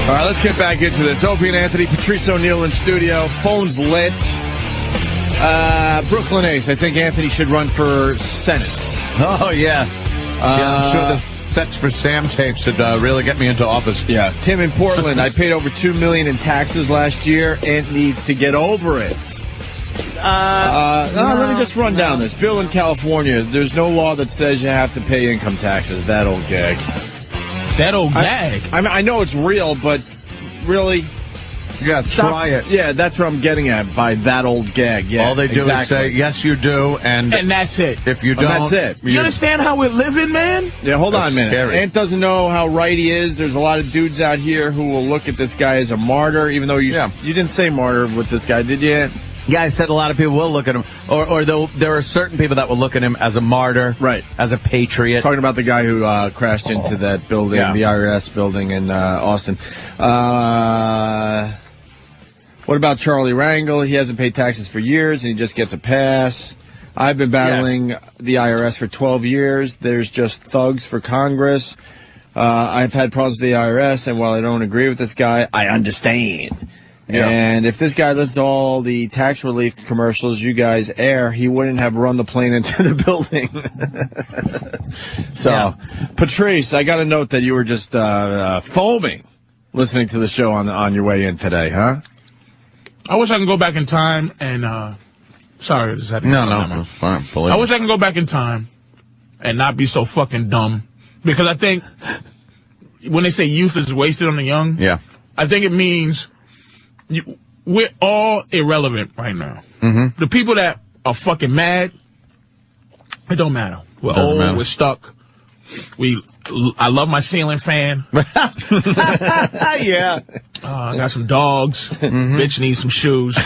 All right, let's get back into this. Opie and Anthony, Patrice O'Neal in studio. Phone's lit. Brooklyn Ace, I think Anthony should run for Senate. Oh, yeah. I'm sure the Sex for Sam tape should really get me into office. Yeah. Tim in Portland, I paid over $2 million in taxes last year. It needs to get over it. Let me just run down this. Bill in California, there's no law that says you have to pay income taxes. That old gag. That old gag? I know it's real, but really... You gotta try it. Yeah, that's what I'm getting at by that old gag. Yeah, all they do is say, yes, you do, and that's it. If you don't... that's it. You understand how we're living, man? Yeah, hold on a minute. Scary. Ant doesn't know how right he is. There's a lot of dudes out here who will look at this guy as a martyr, even though you didn't say martyr with this guy, did you? Yeah, I said a lot of people will look at him, or there are certain people that will look at him as a martyr, right? As a patriot. Talking about the guy who crashed into that building, the IRS building in Austin. What about Charlie Rangel? He hasn't paid taxes for years, and he just gets a pass. I've been battling the IRS for 12 years. There's just thugs for Congress. I've had problems with the IRS, and while I don't agree with this guy, I understand. Yeah. And if this guy listened to all the tax relief commercials you guys air, he wouldn't have run the plane into the building. Patrice, I got a note that you were just foaming listening to the show on your way in today, huh? I wish I could go back in time and, sorry, is that no, fine. I wish I could go back in time and not be so fucking dumb. Because I think when they say youth is wasted on the young, I think it means we're all irrelevant right now. Mm-hmm. The people that are fucking mad, it don't matter. We're old, we're stuck. I love my ceiling fan. Yeah. I got some dogs. Mm-hmm. Bitch needs some shoes.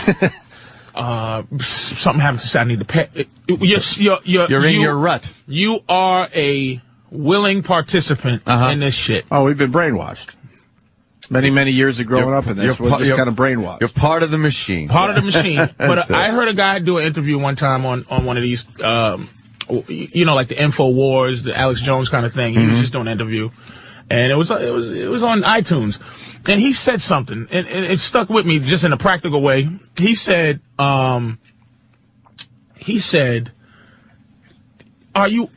Something happens to say I need to pay. You're in your rut. You are a willing participant in this shit. Oh, we've been brainwashed. Many, many years of growing up in this. We're just kind of brainwashed. You're part of the machine. Part of the machine. But I heard a guy do an interview one time on one of these, like the InfoWars, the Alex Jones kind of thing. He was just doing an interview. And it was on iTunes. And he said something, and it stuck with me just in a practical way. He said, aren't you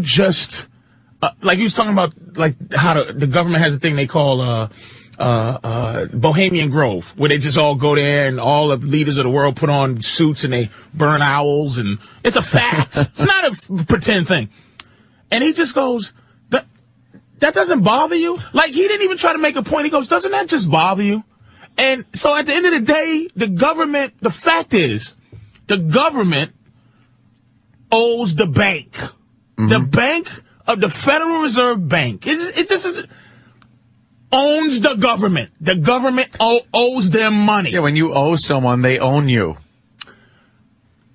just, like he was talking about, like, how the government has a thing they call, Bohemian Grove, where they just all go there and all the leaders of the world put on suits and they burn owls, and it's a fact. It's not a pretend thing. And he just goes, that doesn't bother you? Like, he didn't even try to make a point. He goes, doesn't that just bother you? And so at the end of the day, the fact is, the government owes the bank. Mm-hmm. The bank of the Federal Reserve Bank. Owns the government. The government owes them money. Yeah, when you owe someone, they own you.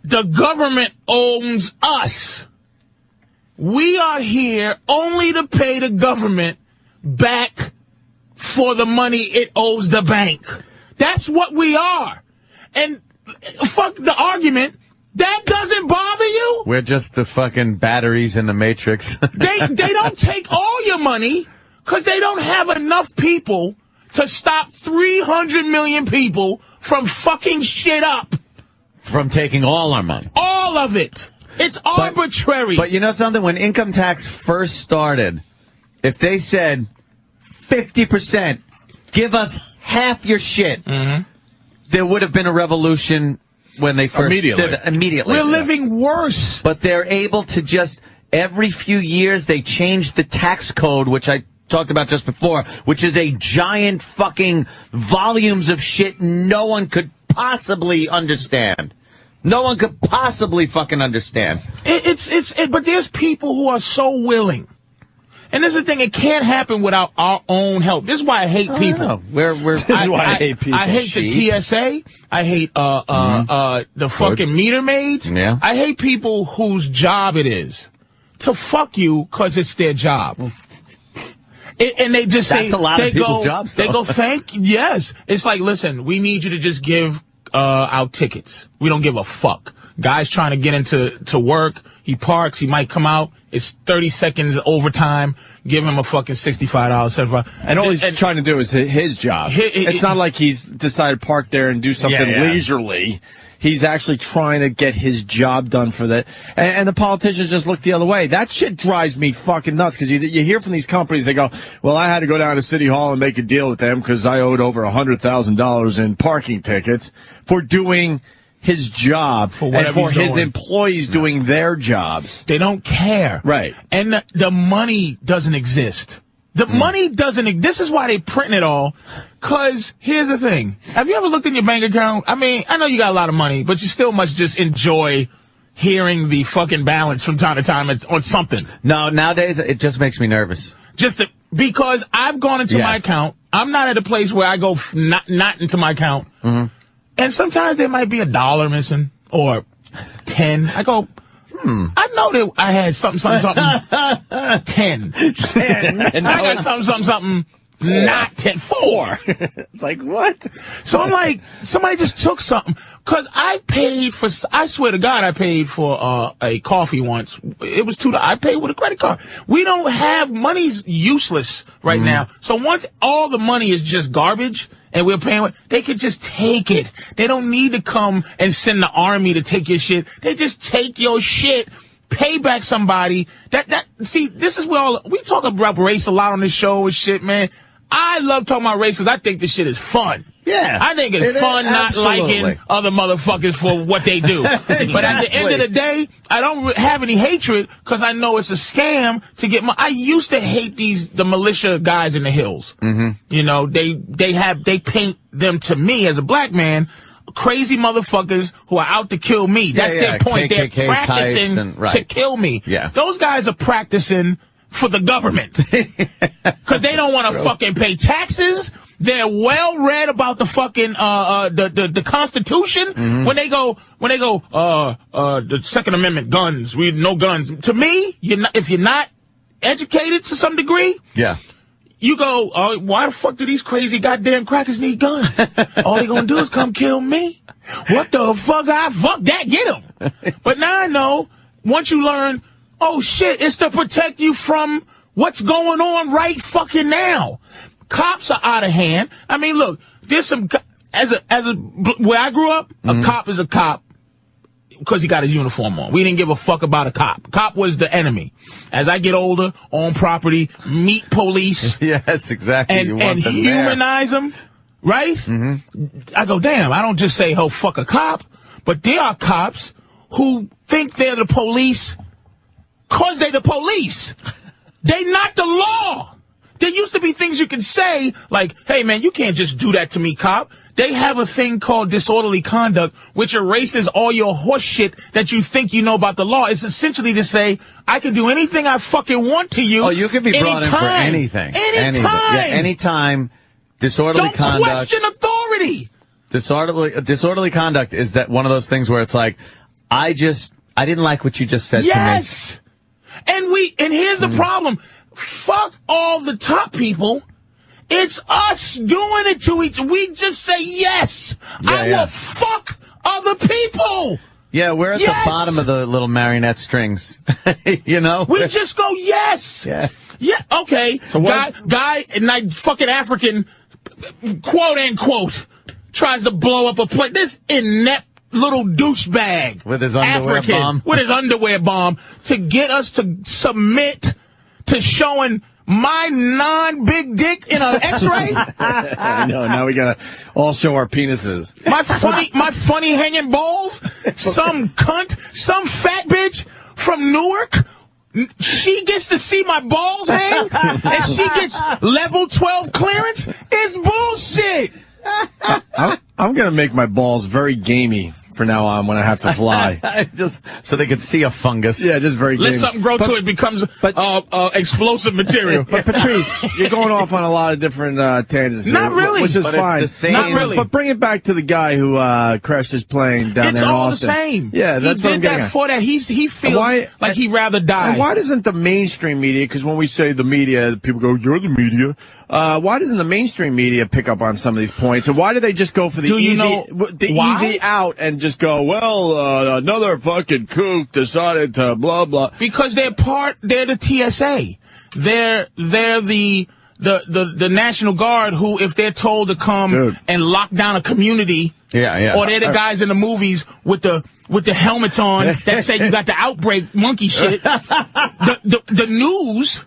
The government owns us. We are here only to pay the government back for the money it owes the bank. That's what we are. And fuck the argument. That doesn't bother you? We're just the fucking batteries in the Matrix. They don't take all your money because they don't have enough people to stop 300 million people from fucking shit up. From taking all our money. All of it. It's arbitrary. But you know something? When income tax first started, if they said 50%, give us half your shit, there would have been a revolution when they first did it. Immediately. We're living worse. But they're able to just, every few years, they change the tax code, which I talked about just before, which is a giant fucking volumes of shit no one could possibly understand. No one could possibly fucking understand. But there's people who are so willing. And this is the thing, it can't happen without our own help. This is why I hate people. This is why I hate people. I hate the TSA. I hate the fucking meter maids. Yeah. I hate people whose job it is to fuck you because it's their job. And they just say, that's a lot of people's jobs, though. They go, yes. It's like, listen, we need you to just give out tickets. We don't give a fuck. Guy's trying to get into work. He parks. He might come out. It's 30 seconds overtime. Give him a fucking $65, $75. And all he's trying to do is his job. It's not like he's decided to park there and do something leisurely. He's actually trying to get his job done for that. And the politicians just look the other way. That shit drives me fucking nuts because you hear from these companies, they go, well, I had to go down to City Hall and make a deal with them because I owed over $100,000 in parking tickets for doing his job and for his employees doing their jobs. They don't care. Right. And the money doesn't exist. The money doesn't. This is why they print it all. Because here's the thing. Have you ever looked in your bank account? I mean, I know you got a lot of money, but you still must just enjoy hearing the fucking balance from time to time on something. No, nowadays it just makes me nervous. Because I've gone into my account. I'm not at a place where I go not into my account. Mm-hmm. And sometimes there might be $1 missing or 10. I go, I know that I had something, 10. 10. And I got something, not 10. 4. It's like, what? So I'm like, somebody just took something. Cause I swear to God, I paid for, a coffee once. It was $2. I paid with a credit card. We don't have, money's useless right now. So once all the money is just garbage, and we're paying with, they could just take it. They don't need to come and send the army to take your shit. They just take your shit, pay back somebody. See, this is where we talk about race a lot on this show and shit, man. I love talking about race because I think this shit is fun. Yeah. I think it's fun not liking other motherfuckers for what they do. Exactly. But at the end of the day, I don't have any hatred because I know it's a scam to get I used to hate the militia guys in the hills. Mm-hmm. You know, they paint them to me as a black man, crazy motherfuckers who are out to kill me. That's their point. KKK They're practicing to kill me. Yeah. Those guys are practicing for the government because they don't want to fucking pay taxes. They're well read about the fucking the Constitution. Mm-hmm. When they go the Second Amendment, guns. We no guns. To me, if you're not educated to some degree, you go, why the fuck do these crazy goddamn crackers need guns? All they gonna do is come kill me. What the fuck? Fuck that. Get them. But now I know. Once you learn, oh shit, it's to protect you from what's going on right fucking now. Cops are out of hand. I mean, look, there's some, where I grew up, a cop is a cop because he got his uniform on. We didn't give a fuck about a cop. Cop was the enemy. As I get older, own property, meet police. Yes, exactly. And humanize them, right? Mm-hmm. I go, damn, I don't just say, oh, fuck a cop, but there are cops who think they're the police because they're the police. They not the law. There used to be things you could say, like, hey, man, you can't just do that to me, cop. They have a thing called disorderly conduct, which erases all your horse shit that you think you know about the law. It's essentially to say, I can do anything I fucking want to you. Oh, you can be brought in for anything. Anytime. Yeah, anytime. Disorderly conduct. Don't question authority. Disorderly conduct is that one of those things where it's like, I didn't like what you just said to me. Yes. And here's the problem. Fuck all the top people. It's us doing it to each. We just say yes. I will fuck other people. Yeah, we're at the bottom of the little marionette strings. You know? We just go yes. Yeah. Yeah, okay. So guy, and fucking African, quote unquote, tries to blow up a plane. This inept little douchebag. With his underwear bomb. With his underwear bomb. To get us to submit to showing my non-big dick in an X-ray? I know. Now we gotta all show our penises. My funny hanging balls? Some cunt, some fat bitch from Newark? She gets to see my balls hang? And she gets level 12 clearance? It's bullshit! I'm gonna make my balls very gamey for now on when I have to fly. Just so they can see a fungus. Yeah, just very Let something grow to it becomes explosive material. But Patrice, you're going off on a lot of different tangents here, Not really. which is fine. Not really. But bring it back to the guy who crashed his plane down there in Austin. It's all the same. Yeah, that's what I'm getting at. For that. He feels like he'd rather die. And why doesn't the mainstream media, because when we say the media, people go, you're the media, why doesn't the mainstream media pick up on some of these points? And why do they just go for the easy out and just go, well, another fucking kook decided to blah, blah. Because they're the TSA. They're the National Guard who, if they're told to come and lock down a community, or they're the guys in the movies with the helmets on that say you got the outbreak monkey shit. The news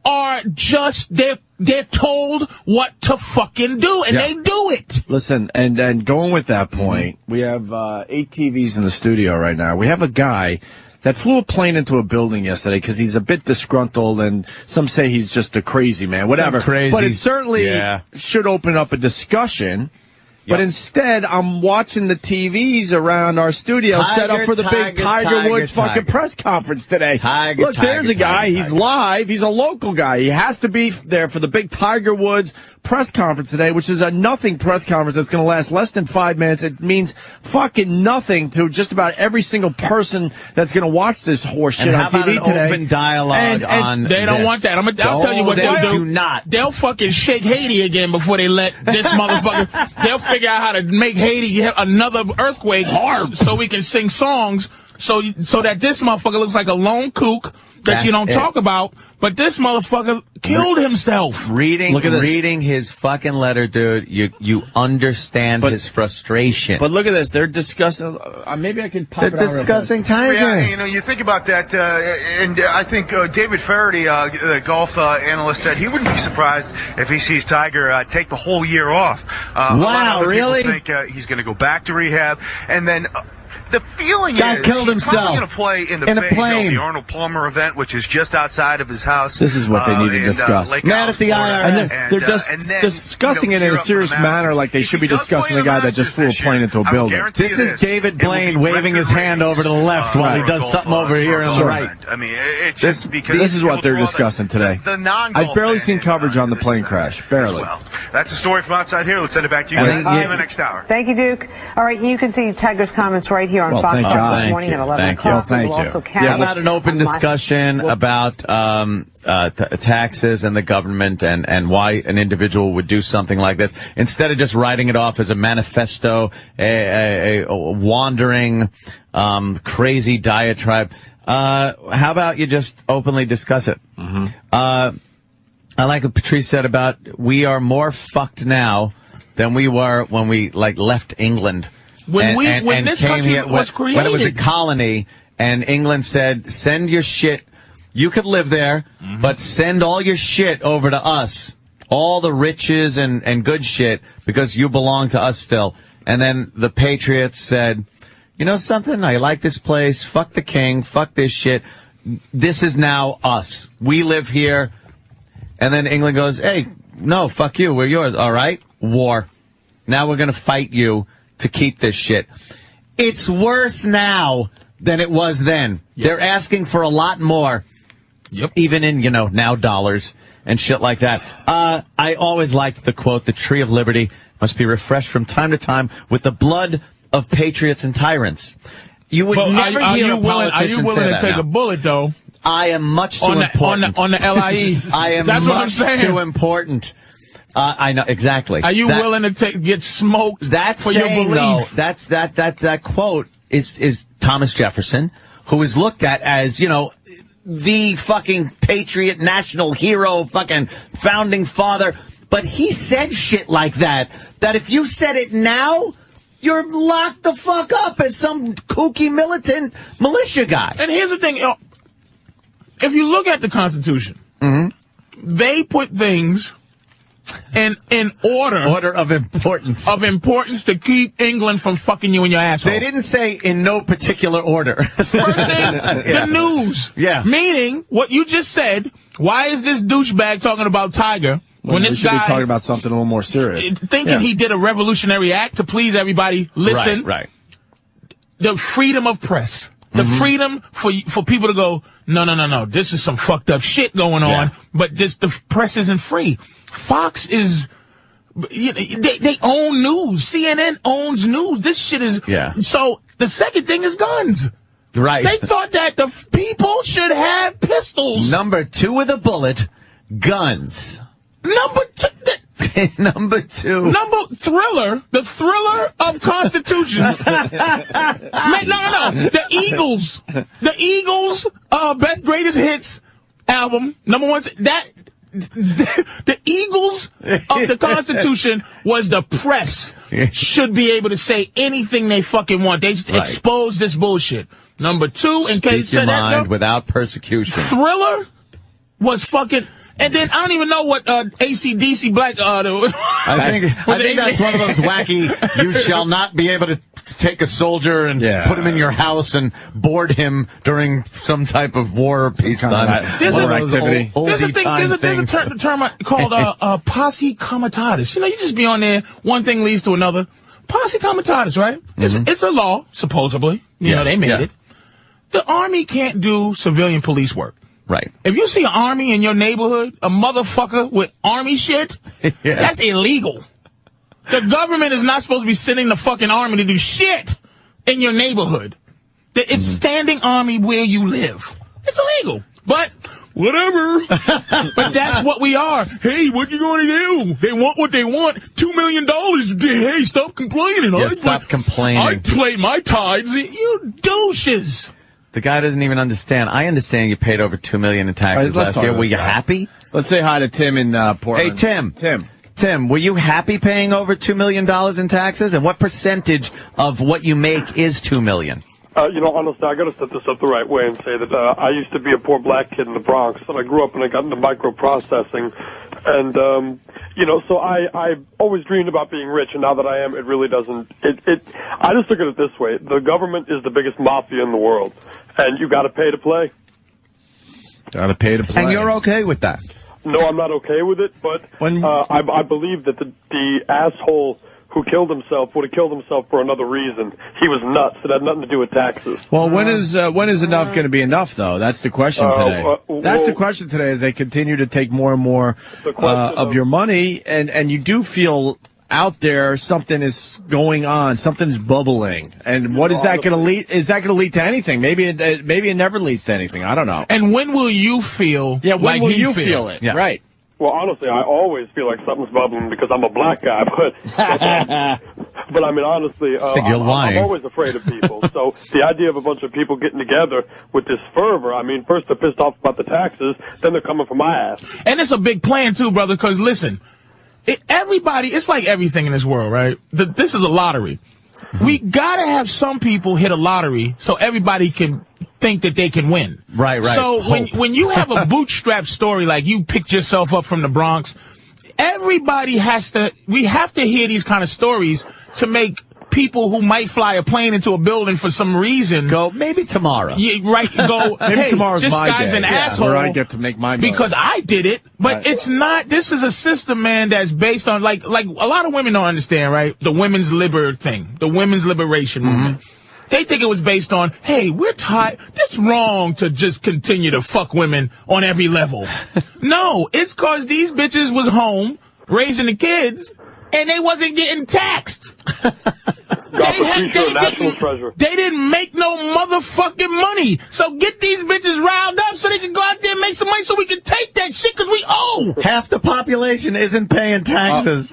are just they're told what to fucking do, and they do it. Listen, and going with that point, we have 8 TVs in the studio right now. We have a guy that flew a plane into a building yesterday because he's a bit disgruntled, and some say he's just a crazy man, whatever. But it certainly should open up a discussion. But instead, I'm watching the TVs around our studio set up for the big Tiger Woods fucking press conference today. Look, there's a guy. He's live. He's a local guy. He has to be there for the big Tiger Woods press conference today, which is a nothing press conference that's going to last less than 5 minutes. It means fucking nothing to just about every single person that's going to watch this horse shit on TV today. Open dialogue on they don't want that. I'll tell you what they'll do. They'll fucking shake Haiti again before they let this motherfucker. They'll figure out how to make Haiti have another earthquake so we can sing songs so that this motherfucker looks like a lone kook that you don't talk about. But this motherfucker killed himself. Reading his fucking letter, dude, you understand his frustration. But look at this. They're discussing, maybe I can pop it out. They're discussing Tiger. Yeah, you think about that, and I think David Faraday, the golf analyst, said he wouldn't be surprised if he sees Tiger take the whole year off. Wow, really? People think he's going to go back to rehab, and then... The feeling guy is killed he's himself probably going to play in the Bay Hill, the Arnold Palmer event, which is just outside of his house. This is what they need to discuss. Not at the IRS. And they're just discussing it in a serious manner like they should be discussing the guy that just flew a plane into a building. This is David Blaine waving his hand over to the left while he does something over here on the right. I mean, it's just because this is what they're discussing today. I've barely seen coverage on the plane crash. Barely. That's the story from outside here. Let's send it back to you guys. See you in the next hour. Thank you, Duke. All right, you can see Tiger's comments right here on Fox News this morning at 11 o'clock. Thank you. How about an open discussion about taxes and the government and why an individual would do something like this instead of just writing it off as a manifesto, a wandering, crazy diatribe? How about you just openly discuss it? I like what Patrice said about we are more fucked now than we were when we left England. When this country was created. When it was a colony, and England said, send your shit. You could live there, but send all your shit over to us. All the riches and good shit, because you belong to us still. And then the Patriots said, you know something? I like this place. Fuck the king. Fuck this shit. This is now us. We live here. And then England goes, hey, no, fuck you. We're yours. All right? War. Now we're going to fight you to keep this shit. It's worse now than it was then. Yep. They're asking for a lot more. Yep. Even in, now dollars and shit like that. I always liked the quote, the tree of liberty must be refreshed from time to time with the blood of patriots and tyrants. You would never hear a politician say that. Are you willing to take a bullet, though? I am much too important. On the LIE. I am much too important. I know exactly. Are you willing to get smoked for your belief? That quote is Thomas Jefferson, who is looked at as the fucking patriot, national hero, fucking founding father. But he said shit like that. That if you said it now, you're locked the fuck up as some kooky militant militia guy. And here's the thing: if you look at the Constitution, they put things in order of importance to keep England from fucking you in your asshole. They didn't say in no particular order. First thing, the news. Yeah. Meaning what you just said. Why is this douchebag talking about Tiger when this guy should be talking about something a little more serious? Thinking he did a revolutionary act to please everybody. Listen, right. The freedom of press. The freedom for people to go, no, this is some fucked up shit going on, but the press isn't free. Fox is, they own news. CNN owns news. This shit is, so the second thing is guns. Right. They thought that the people should have pistols. Number 2 with a bullet, guns. Number two. Thriller. The Thriller of Constitution. No. The Eagles, Best Greatest Hits album. Number one. The Eagles of the Constitution was the press. Should be able to say anything they fucking want. They expose this bullshit. Number two, in case you said that, without persecution. Thriller was fucking. And then I don't even know what AC/DC Black. I think that's one of those wacky. You shall not be able to take a soldier and put him in your house and board him during some type of war or peacetime. There's a term called posse comitatus. You know, you just be on there. One thing leads to another. Posse comitatus, right? Mm-hmm. It's a law, supposedly. You know, they made it. The Army can't do civilian police work. Right. If you see an Army in your neighborhood, a motherfucker with Army shit, that's illegal. The government is not supposed to be sending the fucking Army to do shit in your neighborhood. It's standing Army where you live. It's illegal. But whatever. But that's what we are. Hey, what you going to do? They want what they want. $2 million. Hey, stop complaining. Stop complaining. I play my tides. You douches. The guy doesn't even understand. I understand you paid over $2 million in taxes last year. Were you happy? Let's say hi to Tim in Portland. Hey, Tim, were you happy paying over $2 million in taxes? And what percentage of what you make is $2 million? Honestly, I got to set this up the right way and say that I used to be a poor black kid in the Bronx, and I grew up and I got into microprocessing. And, so I always dreamed about being rich, and now that I am, it really doesn't. I just look at it this way. The government is the biggest mafia in the world, and you got to pay to play. Got to pay to play. And you're okay with that? No, I'm not okay with it, but I believe that the asshole who killed himself would have killed himself for another reason. He was nuts. It had nothing to do with taxes. Well, when is enough going to be enough, though? That's the question today. That's the question today as they continue to take more and more of your money, and you do feel out there something is going on, something's bubbling. And what is that going to lead? Is that going to lead to anything? Maybe it never leads to anything. I don't know. And when will you feel? Yeah, when will you feel it? Yeah. Right. Well, honestly, I always feel like something's bubbling because I'm a black guy, but I mean, honestly, I'm always afraid of people. So the idea of a bunch of people getting together with this fervor, I mean, first they're pissed off about the taxes, then they're coming for my ass. And it's a big plan, too, brother, because, listen, it's like everything in this world, right? This is a lottery. We got to have some people hit a lottery so everybody can think that they can win. Right. So when you have a bootstrap story like you picked yourself up from the Bronx, we have to hear these kind of stories to make people who might fly a plane into a building for some reason go, maybe tomorrow. Yeah, right. Go, maybe hey, tomorrow's this my guy's day, an asshole. Where I get to make my money. Because I did it. But it's not, this is a system, man, that's based on, like a lot of women don't understand, right? The women's the women's liberation movement. They think it was based on, hey, we're tired. It's wrong to just continue to fuck women on every level. No, it's because these bitches was home raising the kids and they wasn't getting taxed. They didn't make no motherfucking money. So get these bitches riled up so they can go out there and make some money so we can take that shit because we owe. Half the population isn't paying taxes.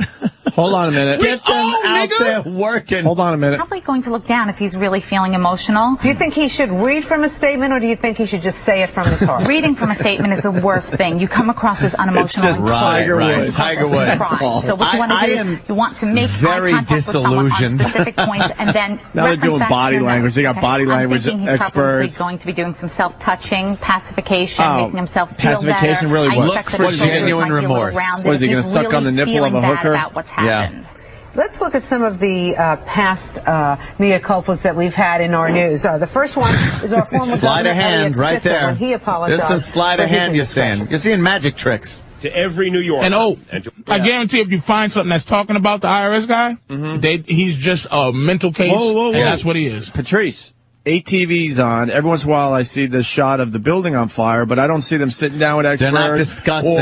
Hold on a minute. Get them out there working. Hold on a minute. Probably going to look down if he's really feeling emotional. Do you think he should read from a statement, or do you think he should just say it from his heart? Reading from a statement is the worst thing. You come across as unemotional. It's just Tiger Woods. Tiger Woods. So what you want to do, you want to make eye contact with someone on specific points, and then now they're doing body language. They got body language experts. He's going to be doing some self-touching, pacification, making himself feel pacification better. Really look for genuine remorse. What is he going to suck on the nipple of a hooker? About what's happened. Let's look at some of the past mea culpas that we've had in our news. The first one is our former sleight of hand right there. When he apologized. There's some sleight of hand you're saying. You're seeing magic tricks. To every New Yorker. And I guarantee if you find something that's talking about the IRS guy, he's just a mental case, and that's what he is. Patrice, 8 TVs on. Every once in a while I see the shot of the building on fire, but I don't see them sitting down with experts. They're not discussing,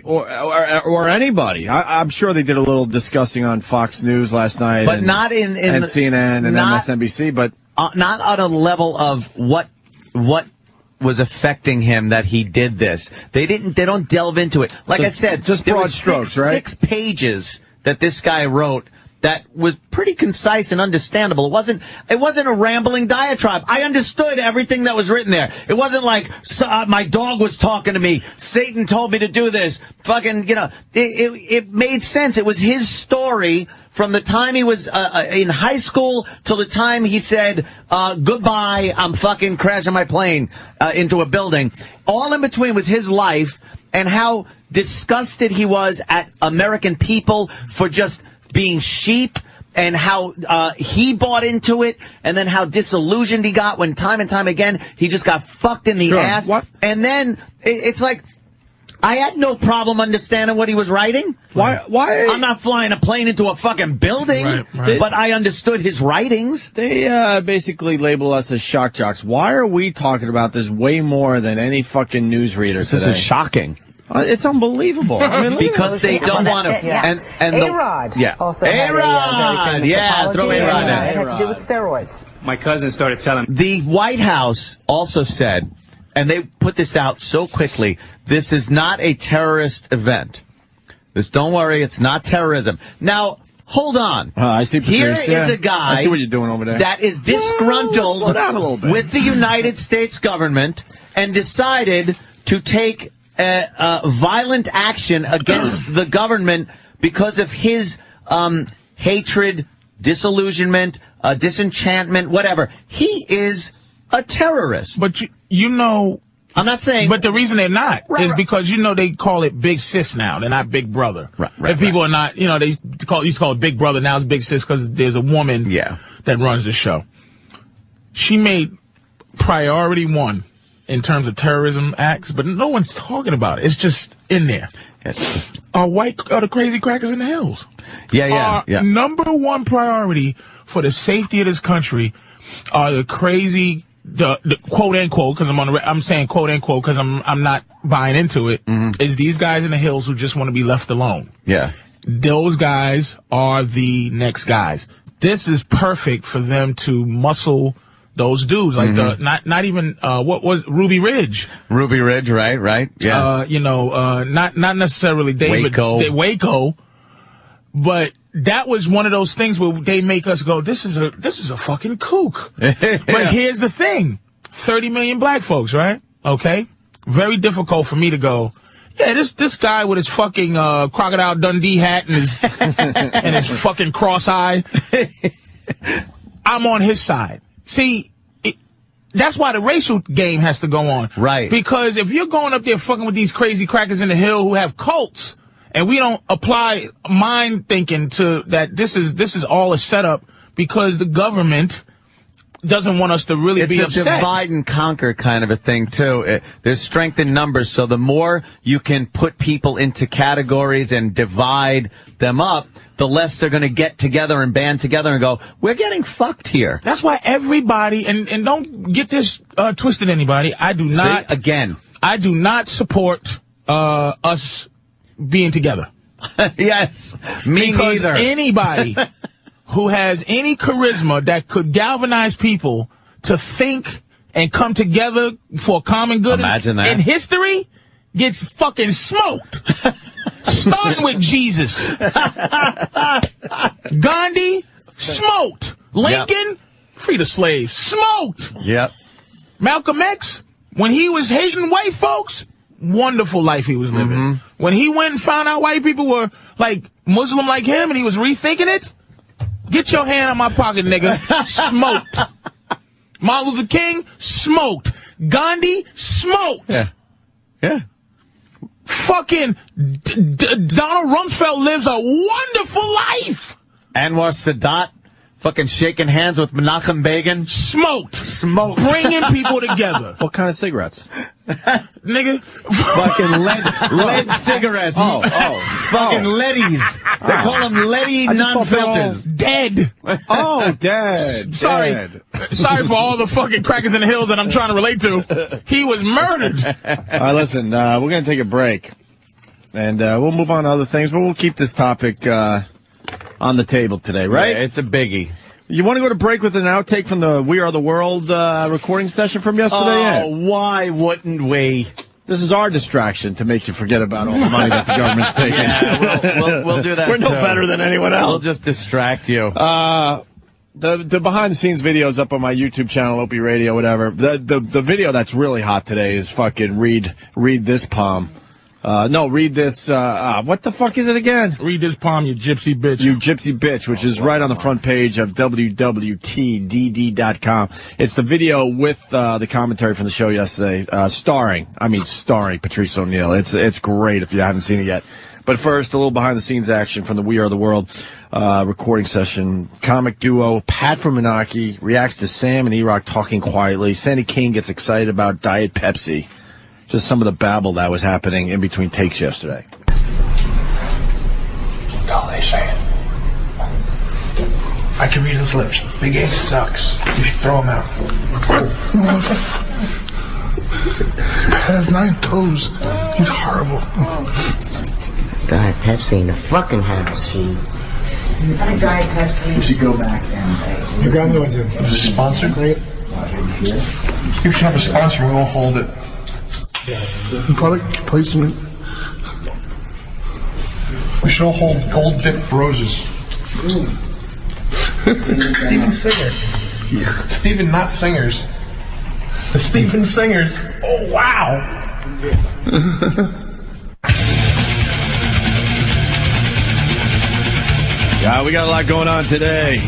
or anybody. I'm sure they did a little discussing on Fox News last night. But not in CNN and MSNBC, but not on a level of what was affecting him that he did this. They don't delve into it. Like I said, just there broad was strokes, right? 6 pages that this guy wrote that was pretty concise and understandable. It wasn't a rambling diatribe. I understood everything that was written there. It wasn't like my dog was talking to me. Satan told me to do this. Fucking, it made sense. It was his story from the time he was in high school till the time he said, goodbye, I'm fucking crashing my plane into a building. All in between was his life and how disgusted he was at American people for just being sheep, and how he bought into it, and then how disillusioned he got when time and time again he just got fucked in the ass. What? And then it's like, I had no problem understanding what he was writing. Why? I'm not flying a plane into a fucking building, but I understood his writings. They basically label us as shock jocks. Why are we talking about this way more than any fucking newsreader today? This is shocking. It's unbelievable. I mean, because they don't want to. And A-Rod also had A-Rod, yeah, throw A-Rod in. It had to do with steroids. My cousin started telling me. The White House also said, and they put this out so quickly, this is not a terrorist event. Don't worry, it's not terrorism. Now, hold on. I see. Patrice, Here is a guy. I see what you're doing over there. That is disgruntled slow down a little bit. with the United States government and decided to take violent action against the government because of his hatred, disillusionment, disenchantment, whatever. He is a terrorist. But you know, I'm not saying. But the reason they're not is because they call it Big Sis now. They're not Big Brother. If people are not, they used to call it Big Brother. Now it's Big Sis because there's a woman that runs the show. She made priority 1 in terms of terrorism acts, but no one's talking about it. It's just in there. Are the crazy crackers in the hills? Yeah. Number 1 priority for the safety of this country are the crazy, the quote unquote, because I'm saying quote unquote because I'm not buying into it. Is these guys in the hills who just want to be left alone? Yeah. Those guys are the next guys. This is perfect for them to muscle those dudes, like not even what was Ruby Ridge, right? Yeah. Not necessarily David Waco, but that was one of those things where they make us go, this is a fucking kook. But here's the thing: 30 million black folks, right? Okay, very difficult for me to go. Yeah, this guy with his fucking Crocodile Dundee hat and his and his fucking cross eye. I'm on his side. See, that's why the racial game has to go on. Right. Because if you're going up there fucking with these crazy crackers in the hill who have cults, and we don't apply mind thinking to that, this is all a setup because the government doesn't want us to really be upset. It's a divide and conquer kind of a thing, too. There's strength in numbers, so the more you can put people into categories and divide them up, the less they're going to get together and band together and go, we're getting fucked here. That's why everybody, and don't get this twisted, anybody. I do not. See, again. I do not support us being together. Yes, me because neither. Anybody who has any charisma that could galvanize people to think and come together for a common good in history gets fucking smoked. Starting with Jesus. Gandhi, smoked. Lincoln, free the slaves, smoked. Yep. Malcolm X, when he was hating white folks, wonderful life he was living. When he went and found out white people were like Muslim like him and he was rethinking it, get your hand on my pocket, nigga. Smoked. Martin Luther King, smoked. Gandhi, smoked. Yeah. Fucking Donald Rumsfeld lives a wonderful life. Anwar Sadat, fucking shaking hands with Menachem Begin. Smoked. Bringing people together. What kind of cigarettes? Nigga. Fucking lead cigarettes. Fucking leadies. They call them leady non-filters. Dead. Dead. Sorry for all the fucking crackers in the hills that I'm trying to relate to. He was murdered. All right, listen, we're going to take a break. And we'll move on to other things, but we'll keep this topic on the table today, right? Yeah, it's a biggie. You want to go to break with an outtake from the We Are the World recording session from yesterday? Oh, why wouldn't we? This is our distraction to make you forget about all the money that the government's taking. Yeah, we'll do that. We're no better than anyone else. We'll just distract you. The behind the scenes videos up on my YouTube channel, Opie Radio, whatever. The video that's really hot today is fucking read this palm. Read this. What the fuck is it again? Read this palm, you gypsy bitch. You gypsy bitch, which is right on the front page of wwtdd.com. It's the video with the commentary from the show yesterday, starring Patrice O'Neal. It's great if you haven't seen it yet. But first, a little behind-the-scenes action from the We Are the World recording session. Comic duo Pat from Menaki reacts to Sam and E-Rock talking quietly. Sandy Kane gets excited about Diet Pepsi. Just some of the babble that was happening in between takes yesterday. All they saying. I can read his lips. Big Ace sucks. You should throw him out. Has 9 toes. He's horrible. Diet Pepsi in the fucking house. Diet Pepsi. You should go back and... You got no idea. Is it sponsored? Great. You should have a sponsor and we'll hold it. Product placement. We should all hold gold dip roses. Steven Singer. Yeah. Steven, not singers. The Steven Singers. Oh, wow. Yeah, we got a lot going on today.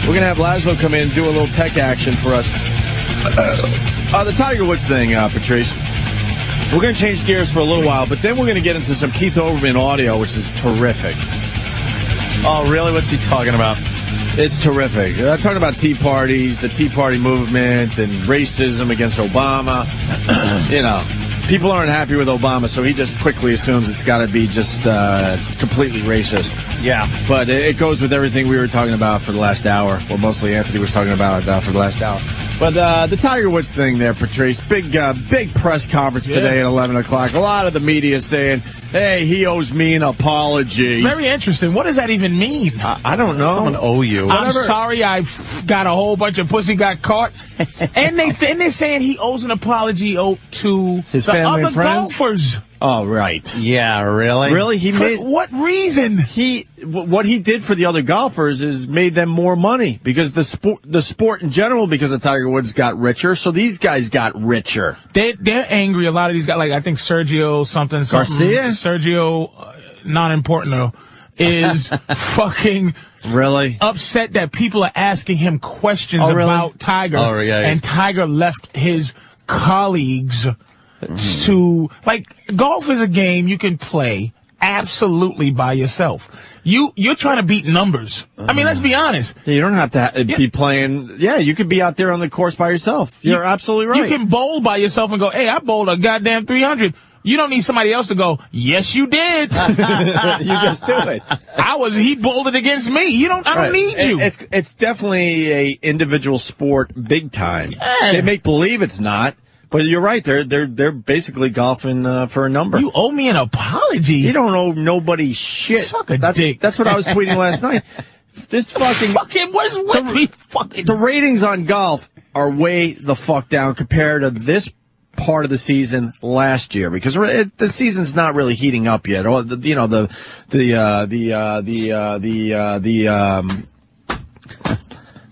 We're going to have Laszlo come in and do a little tech action for us. The Tiger Woods thing, Patrice. We're going to change gears for a little while, but then we're going to get into some Keith Olbermann audio, which is terrific. Oh, really? What's he talking about? It's terrific. Talking about Tea Parties, the Tea Party movement, and racism against Obama. People aren't happy with Obama, so he just quickly assumes it's got to be just completely racist. Yeah. But it goes with everything we were talking about for the last hour. Well, mostly Anthony was talking about for the last hour. But the Tiger Woods thing there, Patrice, big press conference today at 11 o'clock. A lot of the media saying, hey, he owes me an apology. Very interesting. What does that even mean? I don't know. Someone owe you. I'm sorry I got a whole bunch of pussy got caught. and they're saying he owes an apology to his the family other and friends? golfers. Oh, right. Yeah, really? Really? For what reason? What he did for the other golfers is made them more money because the sport in general, because of Tiger Woods, got richer. So these guys got richer. They're angry. A lot of these guys, like I think Sergio something Garcia? Sergio, not important though, is fucking really upset that people are asking him questions about Tiger. Oh, yeah. And Tiger left his colleagues to, like, golf is a game you can play absolutely by yourself. You're trying to beat numbers. I mean, let's be honest. You don't have to be playing. Yeah, you could be out there on the course by yourself. You're absolutely right. You can bowl by yourself and go, hey, I bowled a goddamn 300. You don't need somebody else to go, yes, you did. You just do it. He bowled it against me. I don't need you. It's definitely a individual sport big time. Yeah. They make believe it's not. But you're right. They're basically golfing for a number. You owe me an apology. You don't owe nobody shit. Suck a dick. That's what I was tweeting last night. This the ratings on golf are way the fuck down compared to this part of the season last year because the season's not really heating up yet. Or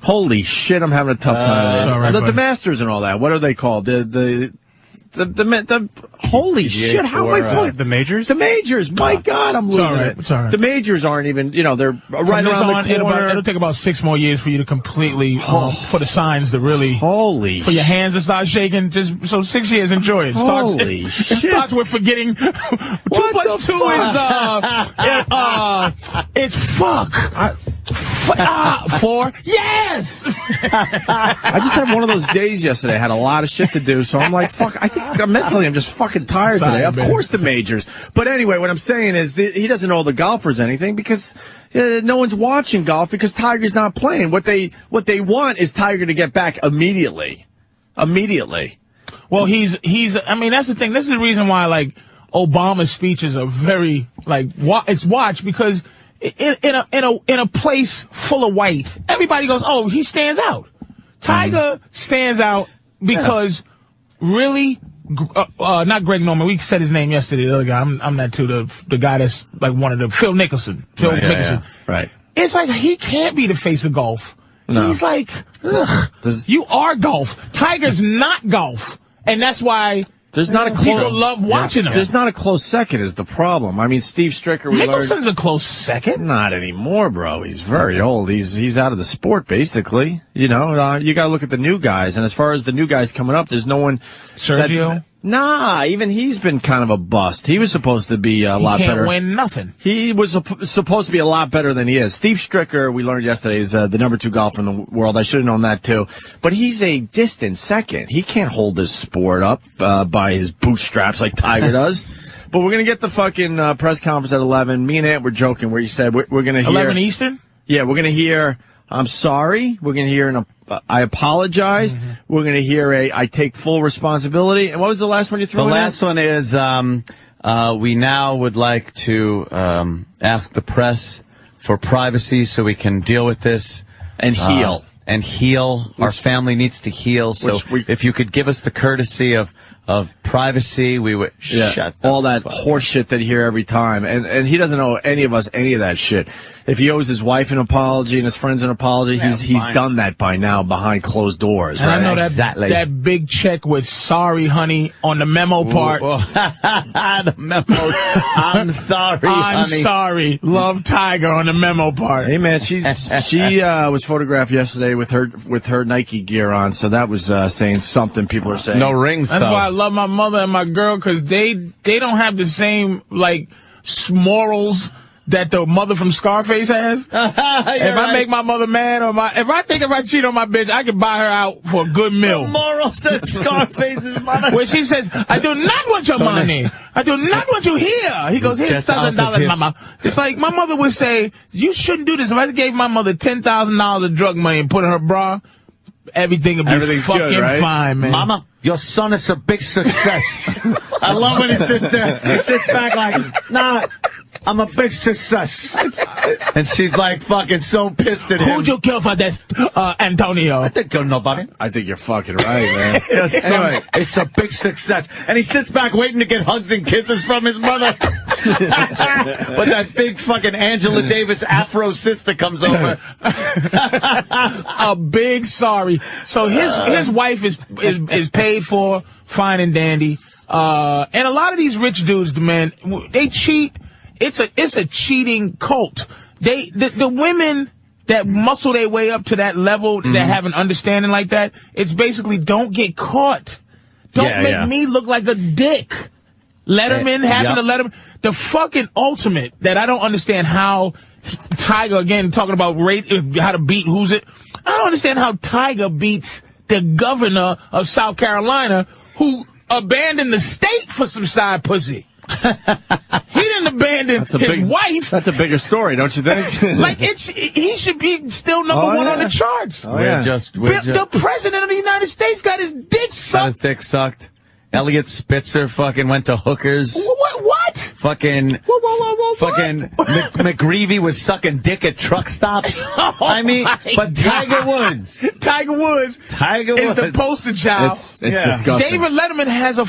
holy shit, I'm having a tough time. The Masters and all that. What are they called? The holy shit, how am I fucking... The majors? The majors. My God, I'm losing it. It's all right. The majors aren't even, they're right around the corner. It'll take about 6 more years for you to completely, for the signs to really... Holy for your hands to start shaking. So 6 years, enjoy it. Holy shit. It starts with forgetting... 2 plus 2 is, it's fuck. 4, yes! I just had one of those days yesterday. I had a lot of shit to do, so I'm like, fuck, I think mentally I'm just fucking tired today. Of course the majors. But anyway, what I'm saying is he doesn't owe the golfers anything because no one's watching golf because Tiger's not playing. What they want is Tiger to get back immediately. Immediately. Well, I mean, that's the thing. This is the reason why, like, Obama's speeches are very, like, it's watched because in a place full of white, everybody goes, "Oh, he stands out." Tiger stands out because really, not Greg Norman. We said his name yesterday. The other guy, I'm not too the guy that's like one of the Phil Mickelson. Right. It's like he can't be the face of golf. No. He's like, you are golf. Tiger's not golf, and that's why. There's not a close. People love watching him. There's not a close second is the problem. I mean, Steve Stricker. Mickelson's a close second. Not anymore, bro. He's very old. He's out of the sport, basically. You know, you got to look at the new guys. And as far as the new guys coming up, there's no one. Sergio. Nah, even he's been kind of a bust. He was supposed to be a lot better. He can't win nothing. He was supposed to be a lot better than he is. Steve Stricker, we learned yesterday, is the number 2 golfer in the world. I should have known that, too. But he's a distant second. He can't hold this sport up by his bootstraps like Tiger does. But we're going to get the fucking press conference at 11. Me and Ant were joking where you said we're going to hear... 11 Eastern? Yeah, we're going to hear... I'm sorry. We're going to hear I apologize. Mm-hmm. We're going to hear I take full responsibility. And what was the last one you threw in? The last one is we now would like to ask the press for privacy so we can deal with this. And heal. Our family needs to heal. So if you could give us the courtesy of privacy, we would shut all that horse shit that you hear every time. And he doesn't owe any of us any of that shit. If he owes his wife an apology and his friends an apology, he's done that by now behind closed doors. And right? I know that big check with "sorry, honey" on the memo part. The memo. I'm sorry, I'm honey. sorry. Love Tiger on the memo part. Hey man, she was photographed yesterday with her Nike gear on, so that was saying something. People are saying no rings. That's why I love my mother and my girl, because they don't have the same like morals that the mother from Scarface has. If I make my mother mad, if I cheat on my bitch, I can buy her out for a good meal. The morals that Scarface's mother. Where she says, "I do not want your money. I do not want you here." He goes, "Here's $1,000, mama." It's like my mother would say, "You shouldn't do this." If I gave my mother $10,000 of drug money and put in her bra, everything would be fucking good, right? Fine, man. Mama, your son is a big success. I love when he sits there. He sits back like, "Nah, I'm a big success." And she's like fucking so pissed at him. Who'd you kill for this, Antonio? I didn't kill nobody. I think you're fucking right, man. Anyway, it's a big success. And he sits back waiting to get hugs and kisses from his mother. But that big fucking Angela Davis Afro sister comes over. A big sorry. So his wife is paid for, fine and dandy. And a lot of these rich dudes, man, they cheat. It's a cheating cult. The women that muscle their way up to that level, that have an understanding like that, it's basically don't get caught. Don't make me look like a dick. Letterman, having to Letterman. The fucking ultimate that I don't understand how Tiger, again, talking about how to beat who's it. I don't understand how Tiger beats the governor of South Carolina who abandoned the state for some side pussy. He didn't abandon his wife. That's a bigger story, don't you think? Like he should be still number one on the charts. The president of the United States got his dick sucked. Elliot Spitzer fucking went to hookers. What? Fucking McGreevy was sucking dick at truck stops. I mean, but Tiger Woods. Tiger Woods is the poster child. It's disgusting. David Letterman has a